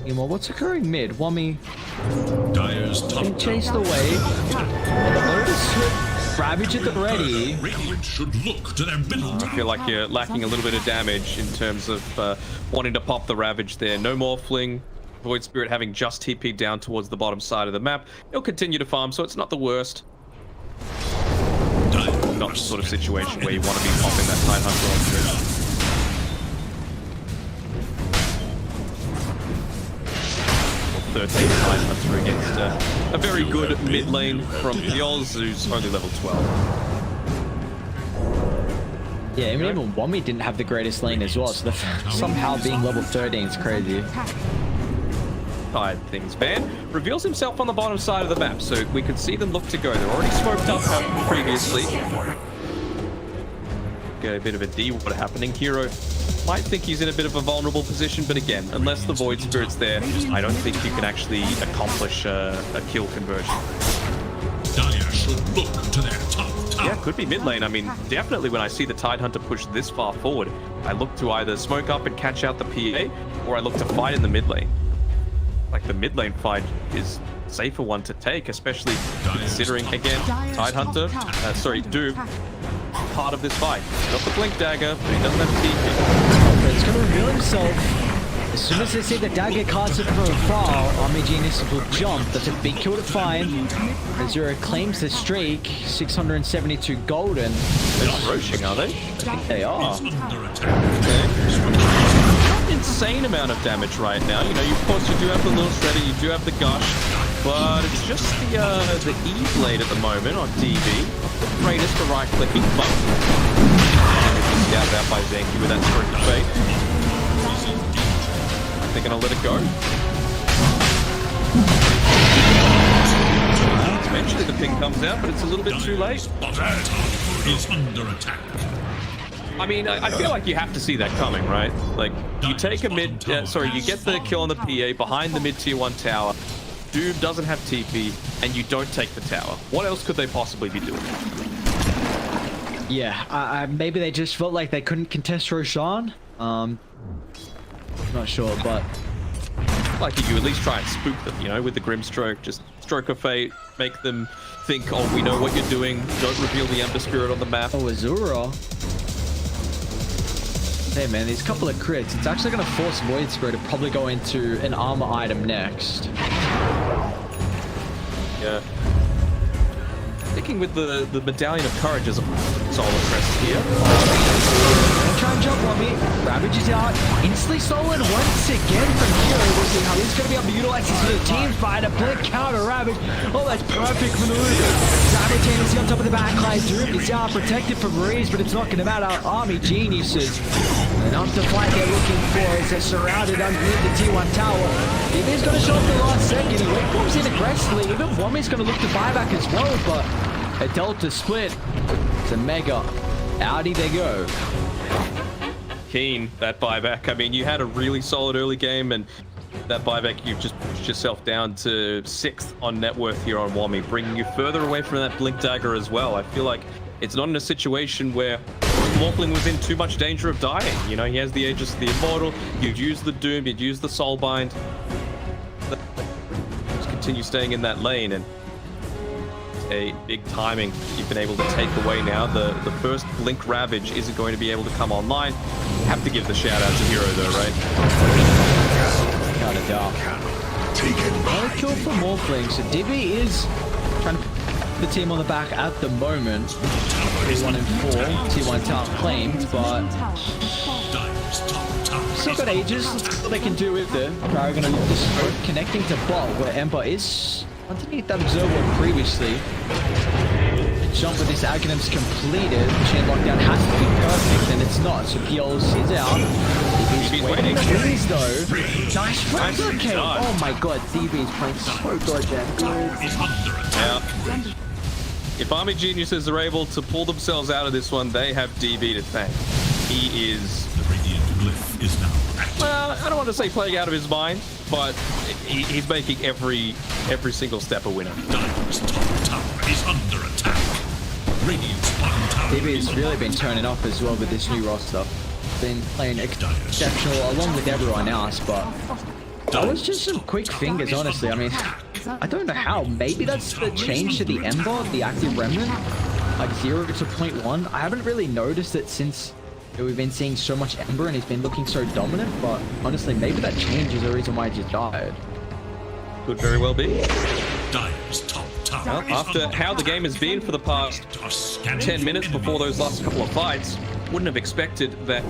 Meanwhile, what's occurring mid? Wummy being chased away. Lotus hit Ravage at the ready. I feel like you're lacking a little bit of damage in terms of wanting to pop the Ravage there. No Morphling. Void Spirit having just TP'd down towards the bottom side of the map. He'll continue to farm, so it's not the worst. Not the sort of situation where you want to be popping that Tidehunter on. 13 Tidehunter against a very good mid lane from Yoz, who's only level 12. Yeah, even Wami didn't have the greatest lane as well, so somehow being level 13 is crazy. Side things. Van reveals himself on the bottom side of the map, so we could see them look to go. They're already smoked up previously. Get a bit of a D-water happening. Hero might think he's in a bit of a vulnerable position, but again, unless the Void Spirit's there, I don't think you can actually accomplish a kill conversion. Dire should look to their top tower. Yeah, could be mid lane. I mean, definitely when I see the Tidehunter push this far forward, I look to either smoke up and catch out the PA, or I look to fight in the mid lane. Like, the mid lane fight is a safer one to take, especially considering, again, Tidehunter, Doom, part of this fight. He's got the Blink Dagger, but he doesn't have TP. He's going to reveal himself. As soon as they see the dagger casted from afar, Armageddon will jump. That's a big kill to find. Azura claims the streak, 672 golden. They're not roaching, are they? I think they are. Insane amount of damage right now. You know, of course, you do have the little shredder, you do have the gush, but it's just the E-blade at the moment on DB. Not the greatest for right-clicking, but it's scouted out by Zenki with that stroke of fate. They're gonna let it go. Eventually the ping comes out, but it's a little bit too late. Is under attack. I mean, I feel like you have to see that coming, right? Like, you take a you get the kill on the PA behind the mid tier 1 tower. Doom doesn't have TP, and you don't take the tower. What else could they possibly be doing? Yeah, maybe they just felt like they couldn't contest Roshan. Not sure, but like you at least try and spook them, you know, with the Grimstroke, just stroke of fate, make them think, oh, we know what you're doing. Don't reveal the Ember Spirit on the map. Oh, Azura. Hey man, these couple of crits, it's actually going to force Void Spirit to probably go into an armor item next. Yeah. Sticking with the Medallion of Courage as a solo crest here. Try and jump on me. Ravage is out. Instantly stolen once again from Hero. We'll see how he's going to be able to utilize this little team fight. A blink counter Ravage. Oh, that's perfect maneuver. Simultaneously on top of the backline. Doom is out, protected from Raze, but it's not going to matter. Army Geniuses. Enough to fight they're looking for as they're surrounded underneath the T1 tower. He's going to show up the last second. He waveforms in aggressively. Even Wami's going to look to buy back as well, but a Delta split. It's a mega. Audi they go. Keen, that buyback. I mean, you had a really solid early game, and that buyback, you've just pushed yourself down to 6th on net worth here on Wami, bringing you further away from that Blink Dagger as well. I feel like it's not in a situation where Morphling was in too much danger of dying. You know, he has the Aegis of the Immortal, you'd use the Doom, you'd use the Soulbind. Just continue staying in that lane, and a big timing you've been able to take away now. The first Blink Ravage isn't going to be able to come online. Have to give the shout out to Hero though, right? Kind of dark. No kill for Morphling, so DB is trying to put the team on the back at the moment. 1 and 4, T1 tower claimed, but still got Aegis. Let's see what they can do with it. They're going to look this connecting to bot, where Ember is underneath that observer previously. The jump with this Aghanim's completed. Chain lockdown has to be perfect, and it's not. So PL's is out. DB's waiting. Please though. Nice front. Okay. Oh my god, DB's playing so goddamn good. Yeah. If Army Geniuses are able to pull themselves out of this one, they have DB to thank. He is... The Radiant Glyph is now active. Well, I don't want to say playing out of his mind, but he's making every single step a winner. Dire's top tower is under attack. Radiant's bottom tower. DB has really been turning up as well with this new roster. Been playing exceptional along with everyone else, but that was just some quick fingers, honestly. I mean, I don't know how. Maybe that's the change to the Ember, the active remnant, like 0 to 0.1. I haven't really noticed it since we've been seeing so much Ember and he's been looking so dominant, but honestly, maybe that change is the reason why he just died. Could very well be. Dire's top tower. Well, after how the game has been for the past 10 minutes before those last couple of fights, wouldn't have expected that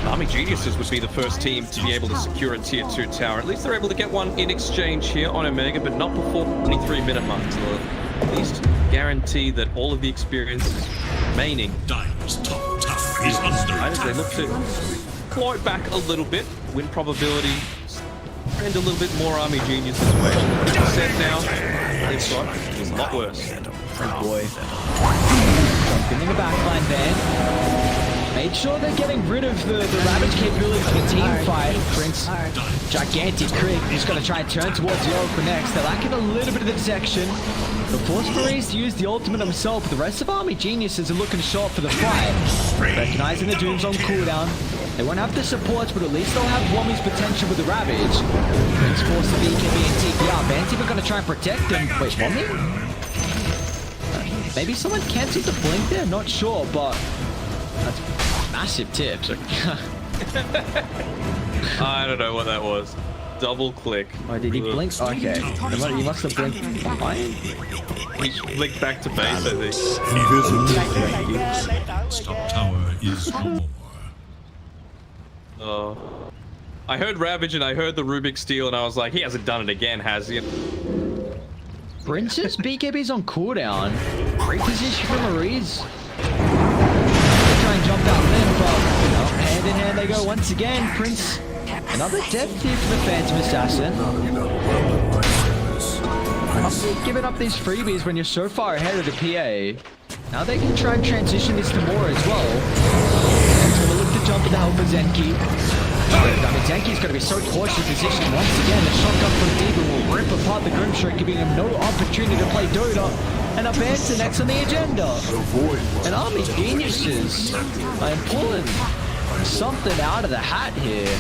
Army Geniuses would be the first team to be able to secure a tier 2 tower. At least they're able to get one in exchange here on Omega, but not before 23-minute mark to at least guarantee that all of the experience is remaining. Dire's top tower is under As they look to claw it back a little bit, win probability and a little bit more Army Geniuses way. Set now, they've got is a lot worse. Oh boy. Jumping in the backline there. Made sure they're getting rid of the Ravage capability for the team fight. Prince, gigantic crit. He's going to try and turn towards the Oracle next. They're lacking a little bit of the detection. The Force Marines to use the ultimate himself. The rest of Army Geniuses are looking short for the fight. Recognizing the Doom's on cooldown. They won't have the supports, but at least they'll have Wommy's potential with the Ravage. Prince forced the BKB and TPR. Van's even going to try and protect him. Wait, Wommy? Maybe someone canceled the blink there? Not sure, but that's massive tips. I don't know what that was. Double click. Oh, did he blink? Okay. He must have blinked behind. He blinked back to base, I think. top tower is no more. Oh. I heard Ravage and I heard the Rubik Steel and I was like, he hasn't done it again, has he? Princess BKB's on cooldown. Great position for Maurice. Try and jump out there, but you know, hand in hand they go once again. Prince, another death here for the Phantom Assassin. Giving up these freebies when you're so far ahead of the PA. Now they can try and transition this to more as well. He's going to look to jump in the help of Zenki. I mean, Zenki's going to be so cautious position once again. The shotgun from Diva will rip apart the Grimstroke, giving him no opportunity to play Dota. And Abandon next on the agenda. And Army Geniuses. I am pulling something out of the hat here.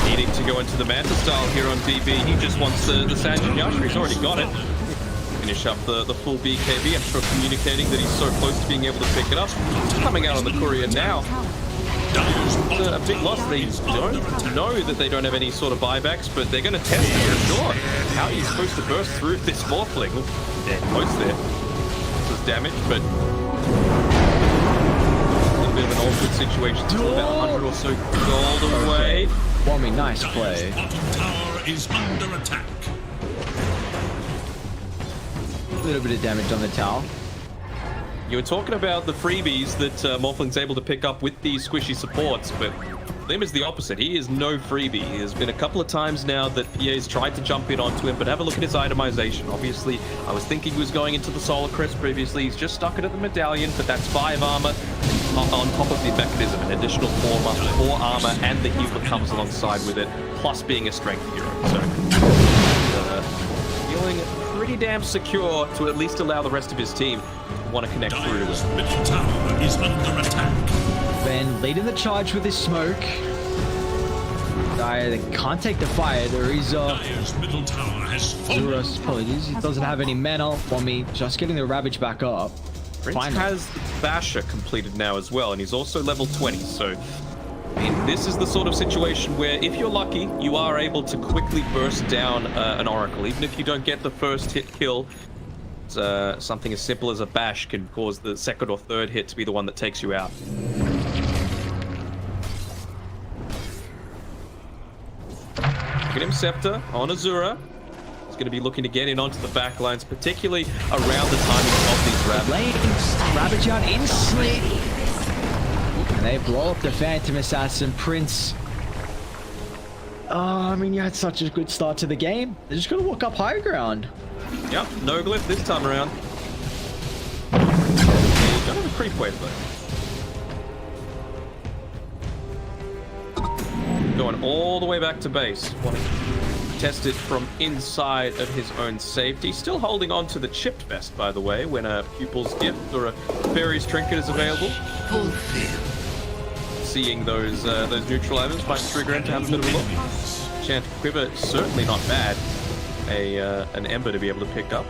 Needing to go into the Manta style here on DB. He just wants the Sanjin Yasha. He's already got it. Finish up the full BKB. I'm sure communicating that he's so close to being able to pick it up. Coming out on the courier now. It's a big loss. They don't know that they don't have any sort of buybacks, but they're going to test it for sure. How are you supposed to burst through this Morphling? They're close there. This was damage, but a little bit of an awkward situation. Still about 100 or so gold away. Wommy, nice play. Tower is under attack. A little bit of damage on the tower. You were talking about the freebies that Morphling's able to pick up with these squishy supports, but Lim is the opposite. He is no freebie. There's been a couple of times now that PA's tried to jump in onto him, but have a look at his itemization. Obviously, I was thinking he was going into the Solar Crest previously. He's just stuck it at the Medallion, but that's 5 armor on top of the mechanism, an additional 4 armor, and the heal that comes alongside with it, plus being a strength hero. So, feeling pretty damn secure to at least allow the rest of his team want to connect through to it. Middle tower is under attack. Van leading the charge with his smoke. They can't take the fire. There is middle tower has fallen. Apologies. He doesn't have any mana for me. Just getting the Ravage back up. Prince has the Basher completed now as well, and he's also level 20. So, I mean, this is the sort of situation where, if you're lucky, you are able to quickly burst down an Oracle. Even if you don't get the first hit kill, something as simple as a bash can cause the second or third hit to be the one that takes you out. Get him Scepter on Azura. He's going to be looking to get in onto the back lines, particularly around the timing of these Ravage. Ravage out instantly. And they blow up the Phantom Assassin. Prince. Oh, I mean, you had such a good start to the game. They're just going to walk up high ground. Yep, no glyph this time around. He's got a creep wave though. Going all the way back to base. Wanting to test it from inside of his own safety. Still holding on to the chipped vest, by the way, when a pupil's gift or a fairy's trinket is available. Seeing those neutral items might trigger him to have a bit of a look. Chant Quiver, certainly not bad. An Ember to be able to pick up.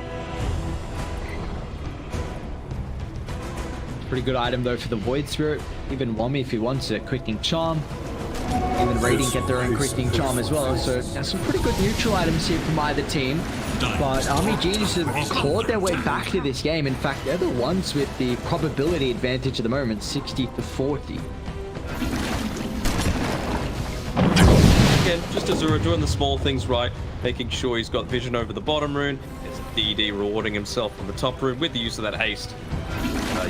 Pretty good item though for the Void Spirit. Even Wommy if he wants it. Quickening Charm. Even Radiant get their own Quickening Charm as well. So there's some pretty good neutral items here from either team. But Army Geniuses have clawed their way back to this game. In fact, they're the ones with the probability advantage at the moment, 60 to 40. again, just Azura doing the small things right, making sure he's got vision over the bottom rune. There's DD rewarding himself on the top rune with the use of that haste.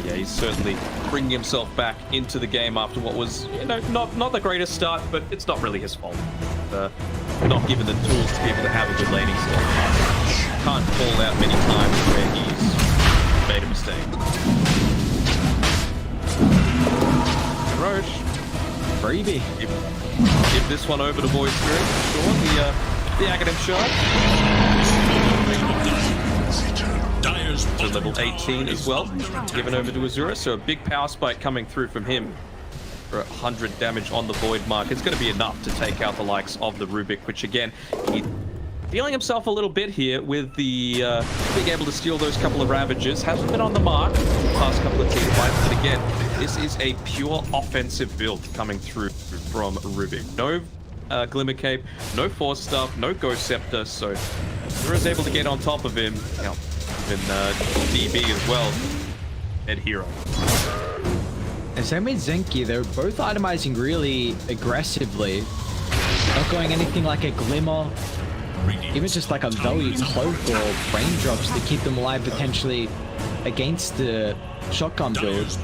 Yeah, he's certainly bringing himself back into the game after what was, you know, not the greatest start, but it's not really his fault. Not given the tools to be able to have a good laning style. Can't call out many times where he's made a mistake. Roche. Freebie. Give this one over to Void Spirit. Sure, the Aghanim shot. To level 18 as well. Given over to Azura, so a big power spike coming through from him. For 100 damage on the Void mark. It's going to be enough to take out the likes of the Rubik, which again, he's feeling himself a little bit here with the being able to steal those couple of Ravages. Hasn't been on the mark the past couple of team fights, but again, this is a pure offensive build coming through from Rubik. No Glimmer Cape, no Force Staff, no Ghost Scepter, so Azura's able to get on top of him. Now, even DB as well. Dead hero. And same with Zenki, they're both itemizing really aggressively. Not going anything like a Glimmer, even just like a Value Cloak or Raindrops to keep them alive potentially against the shotgun build.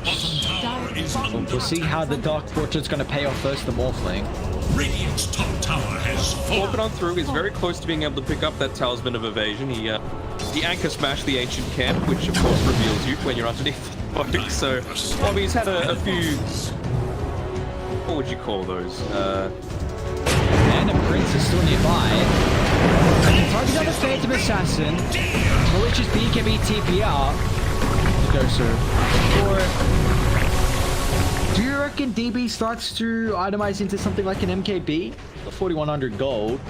We'll see how the Dark Portrait's going to pay off first, the Morphling. Radiant's top tower has fallen. Walking on through, he's very close to being able to pick up that Talisman of Evasion. He Anchor Smash the Ancient Camp, which of course reveals you when you're underneath the boat. So, well, I mean, he's had a few... What would you call those? And a Prince is still nearby. Target on the Phantom Assassin. Malicious BKB TPR. Go, sir. Or do you reckon DB starts to itemize into something like an MKB? The 4,100 gold.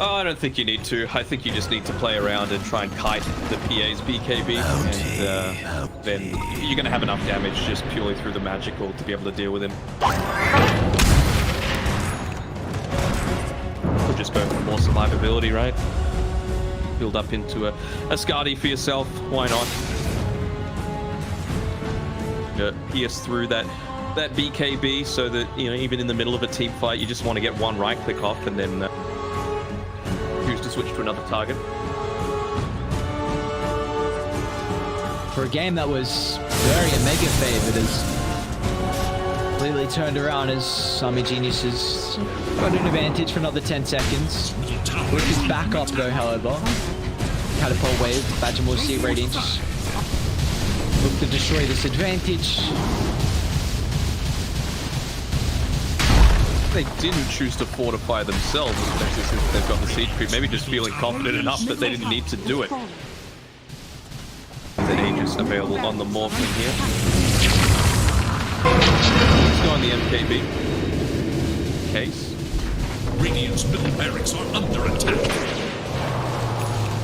Oh, I don't think you need to. I think you just need to play around and try and kite the PA's BKB, and then you're going to have enough damage just purely through the magical to be able to deal with him. Could just go for more survivability, right? Build up into a Skadi for yourself. Why not? Pierce through that BKB so that, you know, even in the middle of a team fight, you just want to get one right click off and then choose to switch to another target. For a game that was very Omega favored, is completely turned around as Sami Genius has got an advantage for another 10 seconds. With his backup though, however. Catapult Wave, Badger will see Radiant look to destroy this advantage. They didn't choose to fortify themselves, especially since they've got the siege creep. Maybe just feeling confident enough that they didn't need to do it. The Aegis available on the Morphling here. Let's go on the MKB. Case. Radiant's middle barracks are under attack.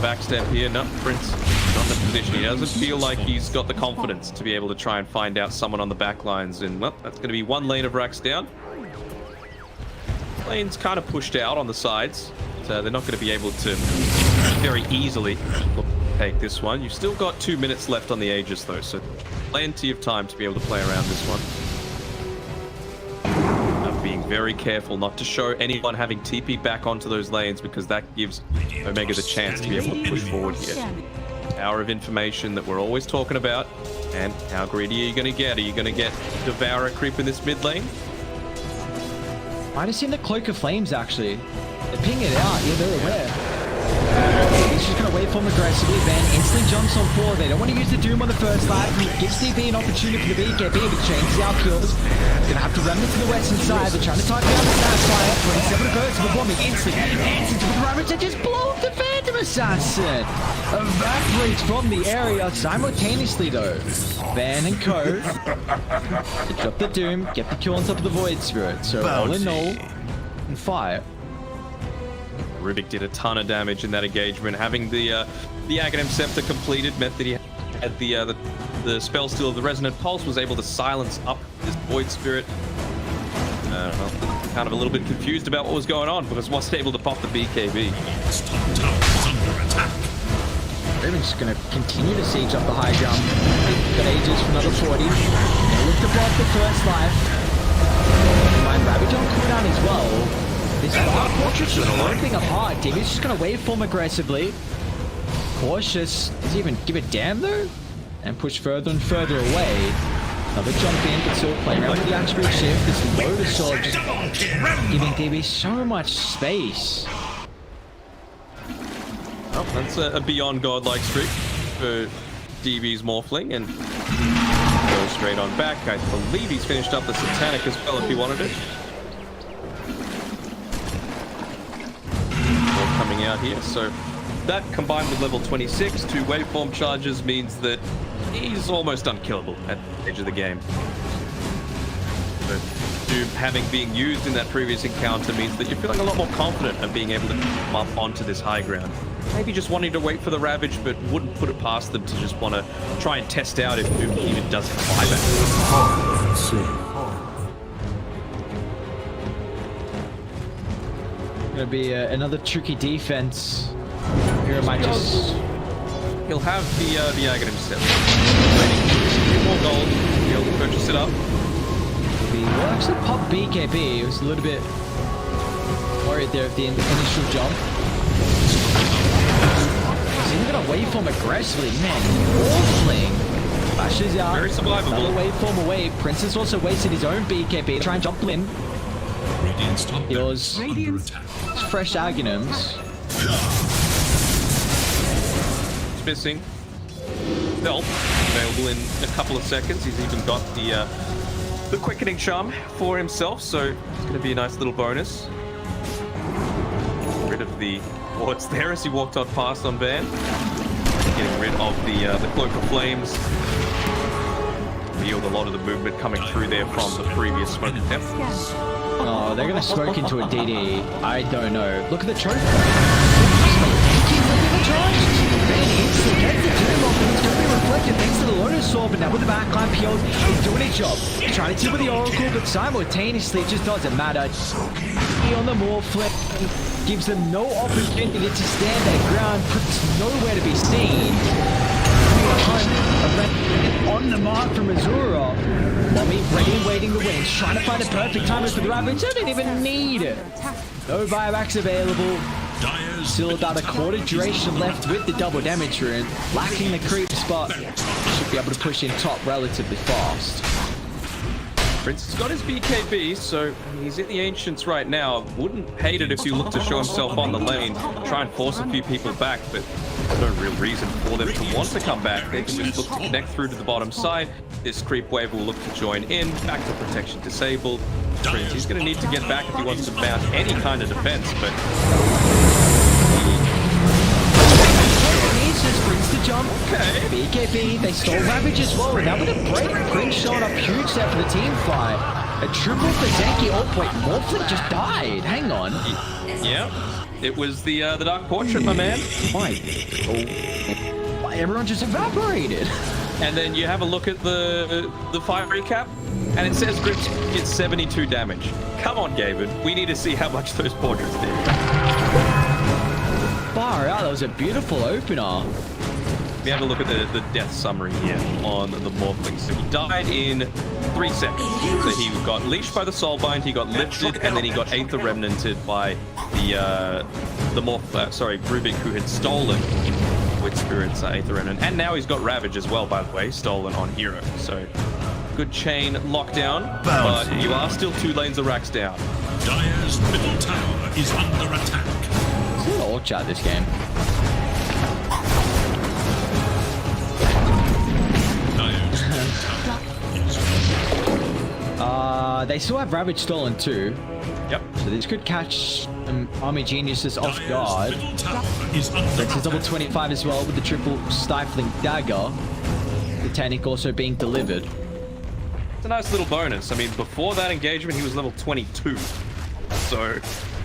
Backstep here. No, Prince not in the position. He doesn't feel like he's got the confidence to be able to try and find out someone on the back lines. And, well, that's going to be one lane of racks down. Lane's kind of pushed out on the sides. So they're not going to be able to very easily take this one. You've still got 2 minutes left on the Aegis, though. So plenty of time to be able to play around this one. Being very careful not to show anyone having TP back onto those lanes, because that gives Omega the chance to be able to push forward here. Hour of information that we're always talking about. And how greedy are you going to get? Are you going to get Devourer creep in this mid lane? Might have seen the Cloak of Flames, actually. They're pinging it out. Yeah, they're aware. He's just going to wait for him aggressively. Then instantly jumps on forward. They don't want to use the Doom on the first lap. Gives DB an opportunity for the BKB, but changes out kills. Gonna have to run into the western side. They're trying to target down the Sapphire. 27 bursts of a bombing instant. Instant with the Ravage and just blow up the Phantom Assassin. Evaporates from the area simultaneously though. Van and Co. Drop the Doom, get the kill on top of the Void Spirit. So all in all, and fire. Rubik did a ton of damage in that engagement. Having the Aghanim Scepter completed meant that he had the spell steal of the Resonant Pulse, was able to silence up this Void Spirit. Kind of a little bit confused about what was going on because wasn't able to pop the BKB. Rubik's just going to continue to siege up the high ground. Got Aegis for another 40. They look to block the first life. Mind Ravage on cooldown as well. this Dark Fortress is ripping apart. DB's just gonna waveform aggressively. Cautious. Does he even give a damn though? And push further and further away. Another jump in, but still playing around with the attribute shift. This Lotus Sword just giving DB so much space. Well, that's a beyond godlike streak for DB's Morphling, and go straight on back. I believe he's finished up the Satanic as well if he wanted it. More coming out here, so that combined with level 26, 2 waveform charges means that he's almost unkillable at the edge of the game. But Doom having been used in that previous encounter means that you're feeling a lot more confident of being able to come up onto this high ground. Maybe just wanting to wait for the Ravage, but wouldn't put it past them to just want to try and test out if Doom even does buyback. Gonna be another tricky defense. Here might just... He'll have the Aghanim set. A more gold. He'll purchase it up. He will actually pop BKB. He was a little bit worried there at the initial jump. He's even gonna waveform aggressively. Man, Morphling flashes out. Very survivable. Another waveform away. Princess also wasted his own BKB to try and jump in. He was fresh Aghanims. Missing. Stealth available in a couple of seconds. He's even got the quickening charm for himself, so it's going to be a nice little bonus. Get rid of the wards there as he walked on past on Van. Getting rid of the cloak of flames. Revealed a lot of the movement coming through there from the previous smoke attempt. Oh, they're going to smoke into a DD. I don't know. Look at the choke. Gets the Doom off, and it's going to be reflected thanks to the Lotus Sword, but now with the backline, PL is doing his job. He's trying to deal with the Oracle, but simultaneously it just doesn't matter. He on the Morphling gives them no opportunity to stand their ground, puts nowhere to be seen. On the mark from Azura. Mommy ready, waiting the wings, trying to find a perfect timing for the Ravage. They didn't even need it. No buybacks available. Still about a quarter duration left with the double damage rune. Lacking the creep spot. Should be able to push in top relatively fast. Prince has got his BKB, so he's in the Ancients right now. Wouldn't hate it if he looked to show himself on the lane, try and force a few people back, but there's no real reason for them to want to come back. They can just look to connect through to the bottom side. This creep wave will look to join in. Back to protection disabled. Prince, he's going to need to get back if he wants to mount any kind of defense, but... Brings the jump. Okay. BKB, they stole Ravage as well. Now with a break, Prince showing up huge there for the team fight. A triple for Zenki. Oh wait, Morphling just died. Hang on. Yeah, it was the Dark Portrait, my man. Why? Oh. Everyone just evaporated. And then you have a look at the fight recap, and it says Grips gets 72 damage. Come on, Gaben. We need to see how much those portraits did. Far out, that was a beautiful opener. We have a look at the death summary here on the Morphling. So he died in 3 seconds. So he got leashed by the Soulbind, he got lifted, and then he got Aether Remnanted by the Rubik, who had stolen with Spirit's Aether Remnant. And now he's got Ravage as well, by the way, stolen on Hero. So good chain lockdown, but you are still 2 lanes of racks down. Dire's middle tower is under attack. It's an all chat this game. They still have Ravage stolen too. Yep. So this could catch Army Geniuses off guard. Rexus double 25 as well with the triple stifling dagger. The Titanic also being delivered. It's a nice little bonus. I mean, before that engagement, he was level 22. So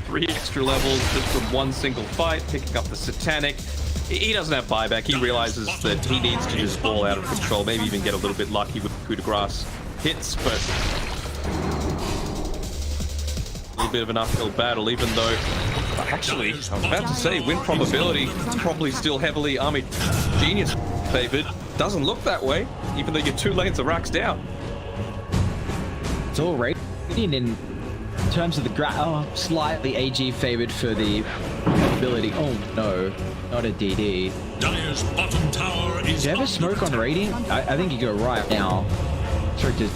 3 extra levels just from one single fight, picking up the Satanic. He doesn't have buyback. He realizes that he needs to just fall out of control, maybe even get a little bit lucky with coup de grace hits, but a little bit of an uphill battle, even though, actually, I was about to say, win probability is probably still heavily Army Genius favored. Doesn't look that way, even though you're 2 lanes of racks down. It's all right in in terms of the slightly AG favored for the ability. Oh no, not a DD. Dire's bottom tower is. Do you have a smoke on Radiant? I think you go right now. Sure to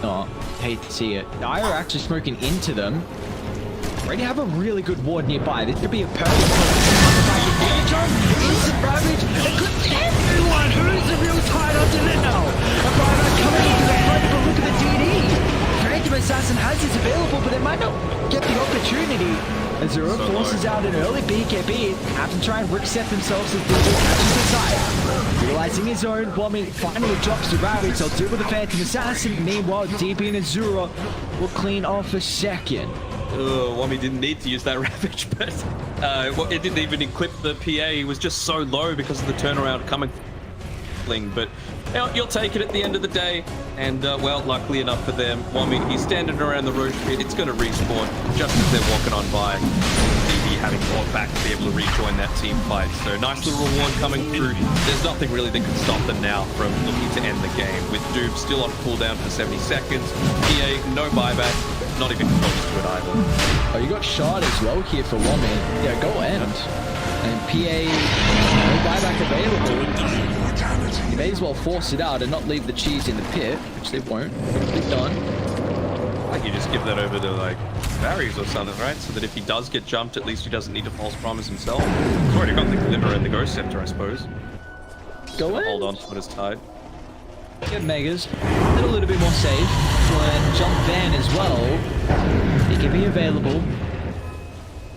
not hate to see it. Dire are actually smoking into them. Radiant have a really good ward nearby. This could be a perfect instant ravage. Everyone who's the real tight onto it now. Coming into the front, but look at the DD. Phantom Assassin has this available, but they might not get the opportunity. As Zero forces out an early BKB, have to try and reset themselves as Double catches the side. Utilizing his own, Wami finally drops the Ravage. They'll deal with the Phantom Assassin. Meanwhile, DB and Azura will clean off a second. Wami didn't need to use that Ravage, but well, it didn't even equip the PA. He was just so low because of the turnaround coming. But you'll take it at the end of the day. And, well, luckily enough for them, Wami, he's standing around the Roche pit. It's going to respawn just as they're walking on by. DB having brought back to be able to rejoin that team fight. So nice little reward coming through. There's nothing really that can stop them now from looking to end the game. With Doom still on cooldown for 70 seconds. PA, no buyback. Not even close to it either. Oh, you got shot as well here for Wami. Yeah, go end. And PA, no buyback available. You may as well force it out and not leave the cheese in the pit, which they won't. They're done. Like you just give that over to like Barry's or something, right? So that if he does get jumped, at least he doesn't need to false promise himself. He's already got the Glimmer and the Ghost Scepter, I suppose. Go in. Hold on to it as tied. Get Megas. A little bit more safe. And jump van as well. It can be available.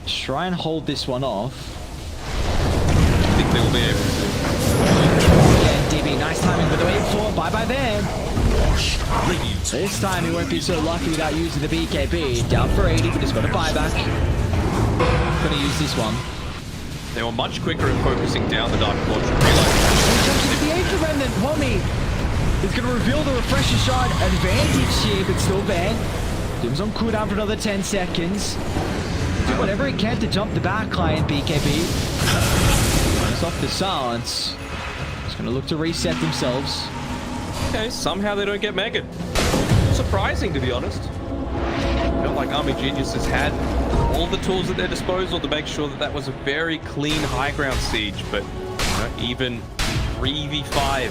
Try and hold this one off. I think they will be able to. DB, nice timing with the wave for. Bye-bye there. This time he won't be so lucky without using the BKB. Down for 80, but he's got a buyback. Gonna use this one. They were much quicker in focusing down the Dark Lord. He jumps into the Aether Remnant. Wami is gonna reveal the Refresher Shard advantage here, but still banned. Doom's on cooldown for another 10 seconds. Do whatever he can to jump the backline, BKB. Turns off the silence. Gonna look to reset themselves. Okay, somehow they don't get Megan. Surprising, to be honest. Felt like Army Genius has had all the tools at their disposal to make sure that that was a very clean high ground siege, but you know, even 3v5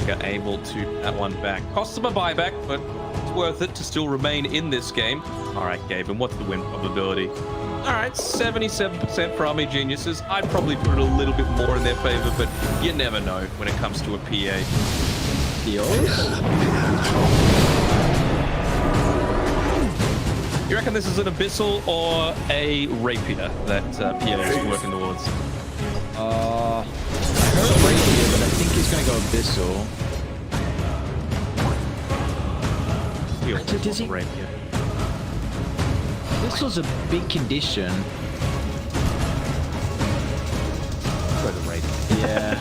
got able to that one back. Cost them a buyback, but it's worth it to still remain in this game. All right, Gabe, and what's the win probability? All right, 77% for Army Geniuses. I'd probably put it a little bit more in their favor, but you never know when it comes to a PA. You reckon this is an Abyssal or a Rapier that PA is working towards? I heard Rapier, but I think he's going to go Abyssal. Does he? Rapier. This was a big condition. Yeah.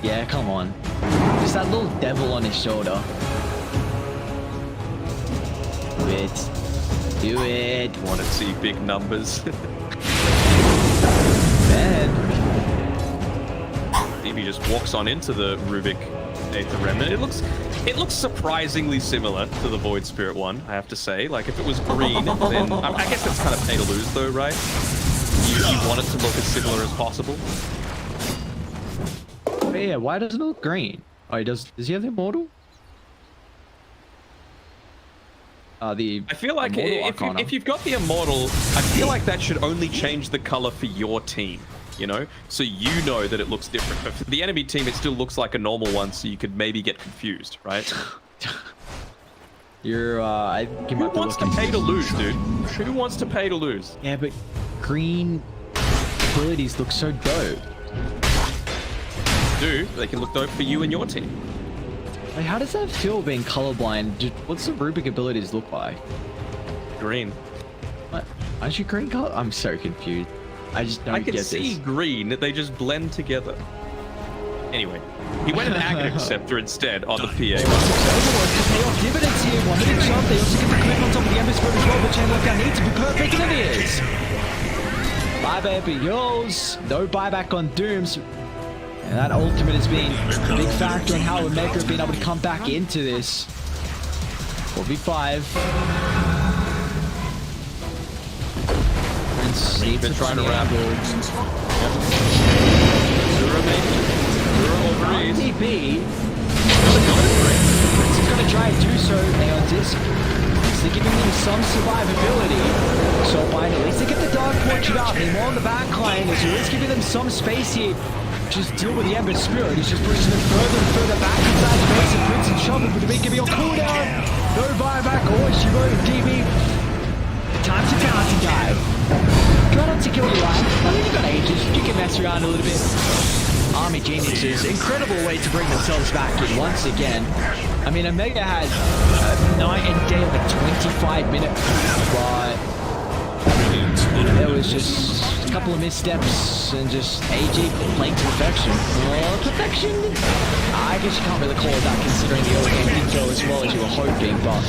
Yeah, come on. Just that little devil on his shoulder. Do it. Do it. Want to see big numbers. Man. DB just walks on into the Rubik Aether Remnant. It looks surprisingly similar to the Void Spirit one, I have to say. Like, if it was green, then I guess that's kind of pay to lose, though, right? You want it to look as similar as possible. But yeah, why doesn't it look green? Oh, he does. Does he have the Immortal? I feel like if you've got the Immortal, I feel like that should only change the color for your team. You know, so you know that it looks different. But for the enemy team, it still looks like a normal one, so you could maybe get confused, right? You're, I think you Who wants to pay to lose, dude? Who wants to pay to lose? Yeah, but green abilities look so dope. Dude, they can look dope for you and your team. Wait, how does that feel being colorblind? What's the Rubik abilities look like? Green. What? Aren't you green color? I'm so confused. I just don't get this. I can see green. They just blend together. Anyway, he went an Aghanim Scepter instead on the PA. Pay off dividends here. 1 minute jump. They also get the clip on top of the Ember Spirit as well. The chain lockdown needs to be perfect, and it is. Buyback be yours. No buyback on Dooms. And that ultimate has been a big factor in how Omega have been able to come back into this. 4v5. Prince needs to trying to find wrap. angle. Zero maybe. Zero over E's. RTB. Prince is going to try and do so. They on disc. They're giving them some survivability. So fine, at least they get the Dark Portrait up. They're more on the back line. As well as giving them some space here. Just deal with the Ember Spirit. He's just pushing them further and further back inside the base of Prince and Shovel. But the big giving a cooldown. No buyback. Oh, she wrote DB. Time to counter dive. Try not to kill your life. I mean, you got ages. You can mess around a little bit. Army Geniuses, incredible way to bring themselves back in once again. I mean, Omega had a night and day of a 25-minute, but there was just a couple of missteps and just AG playing to perfection. Well, perfection? I guess you can't really call it that considering the early game didn't go as well as you were hoping, but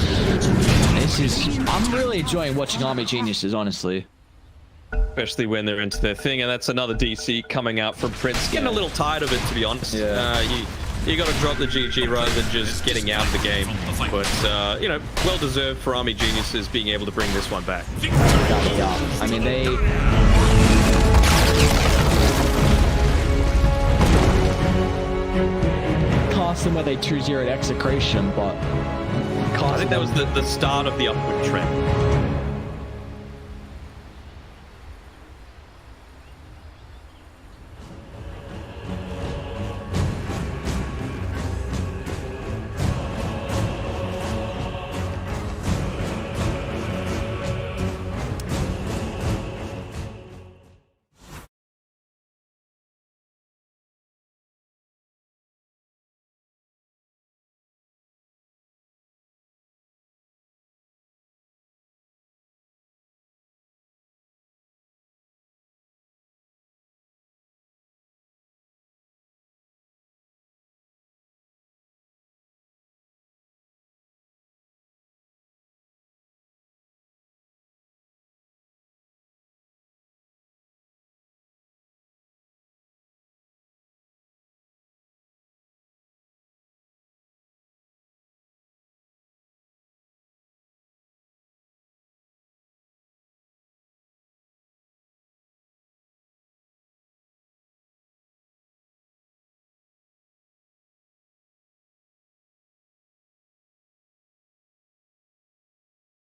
this is... I'm really enjoying watching Army Geniuses, honestly. Especially when they're into their thing, and that's another DC coming out from Prince. Getting a little tired of it, to be honest. Yeah. You got to drop the GG rather than just getting out of the game. But, you know, well deserved for Army Geniuses being able to bring this one back. Yeah. I mean, they... Cast them where they 2-0'd Execration, but... I think that was the start of the upward trend.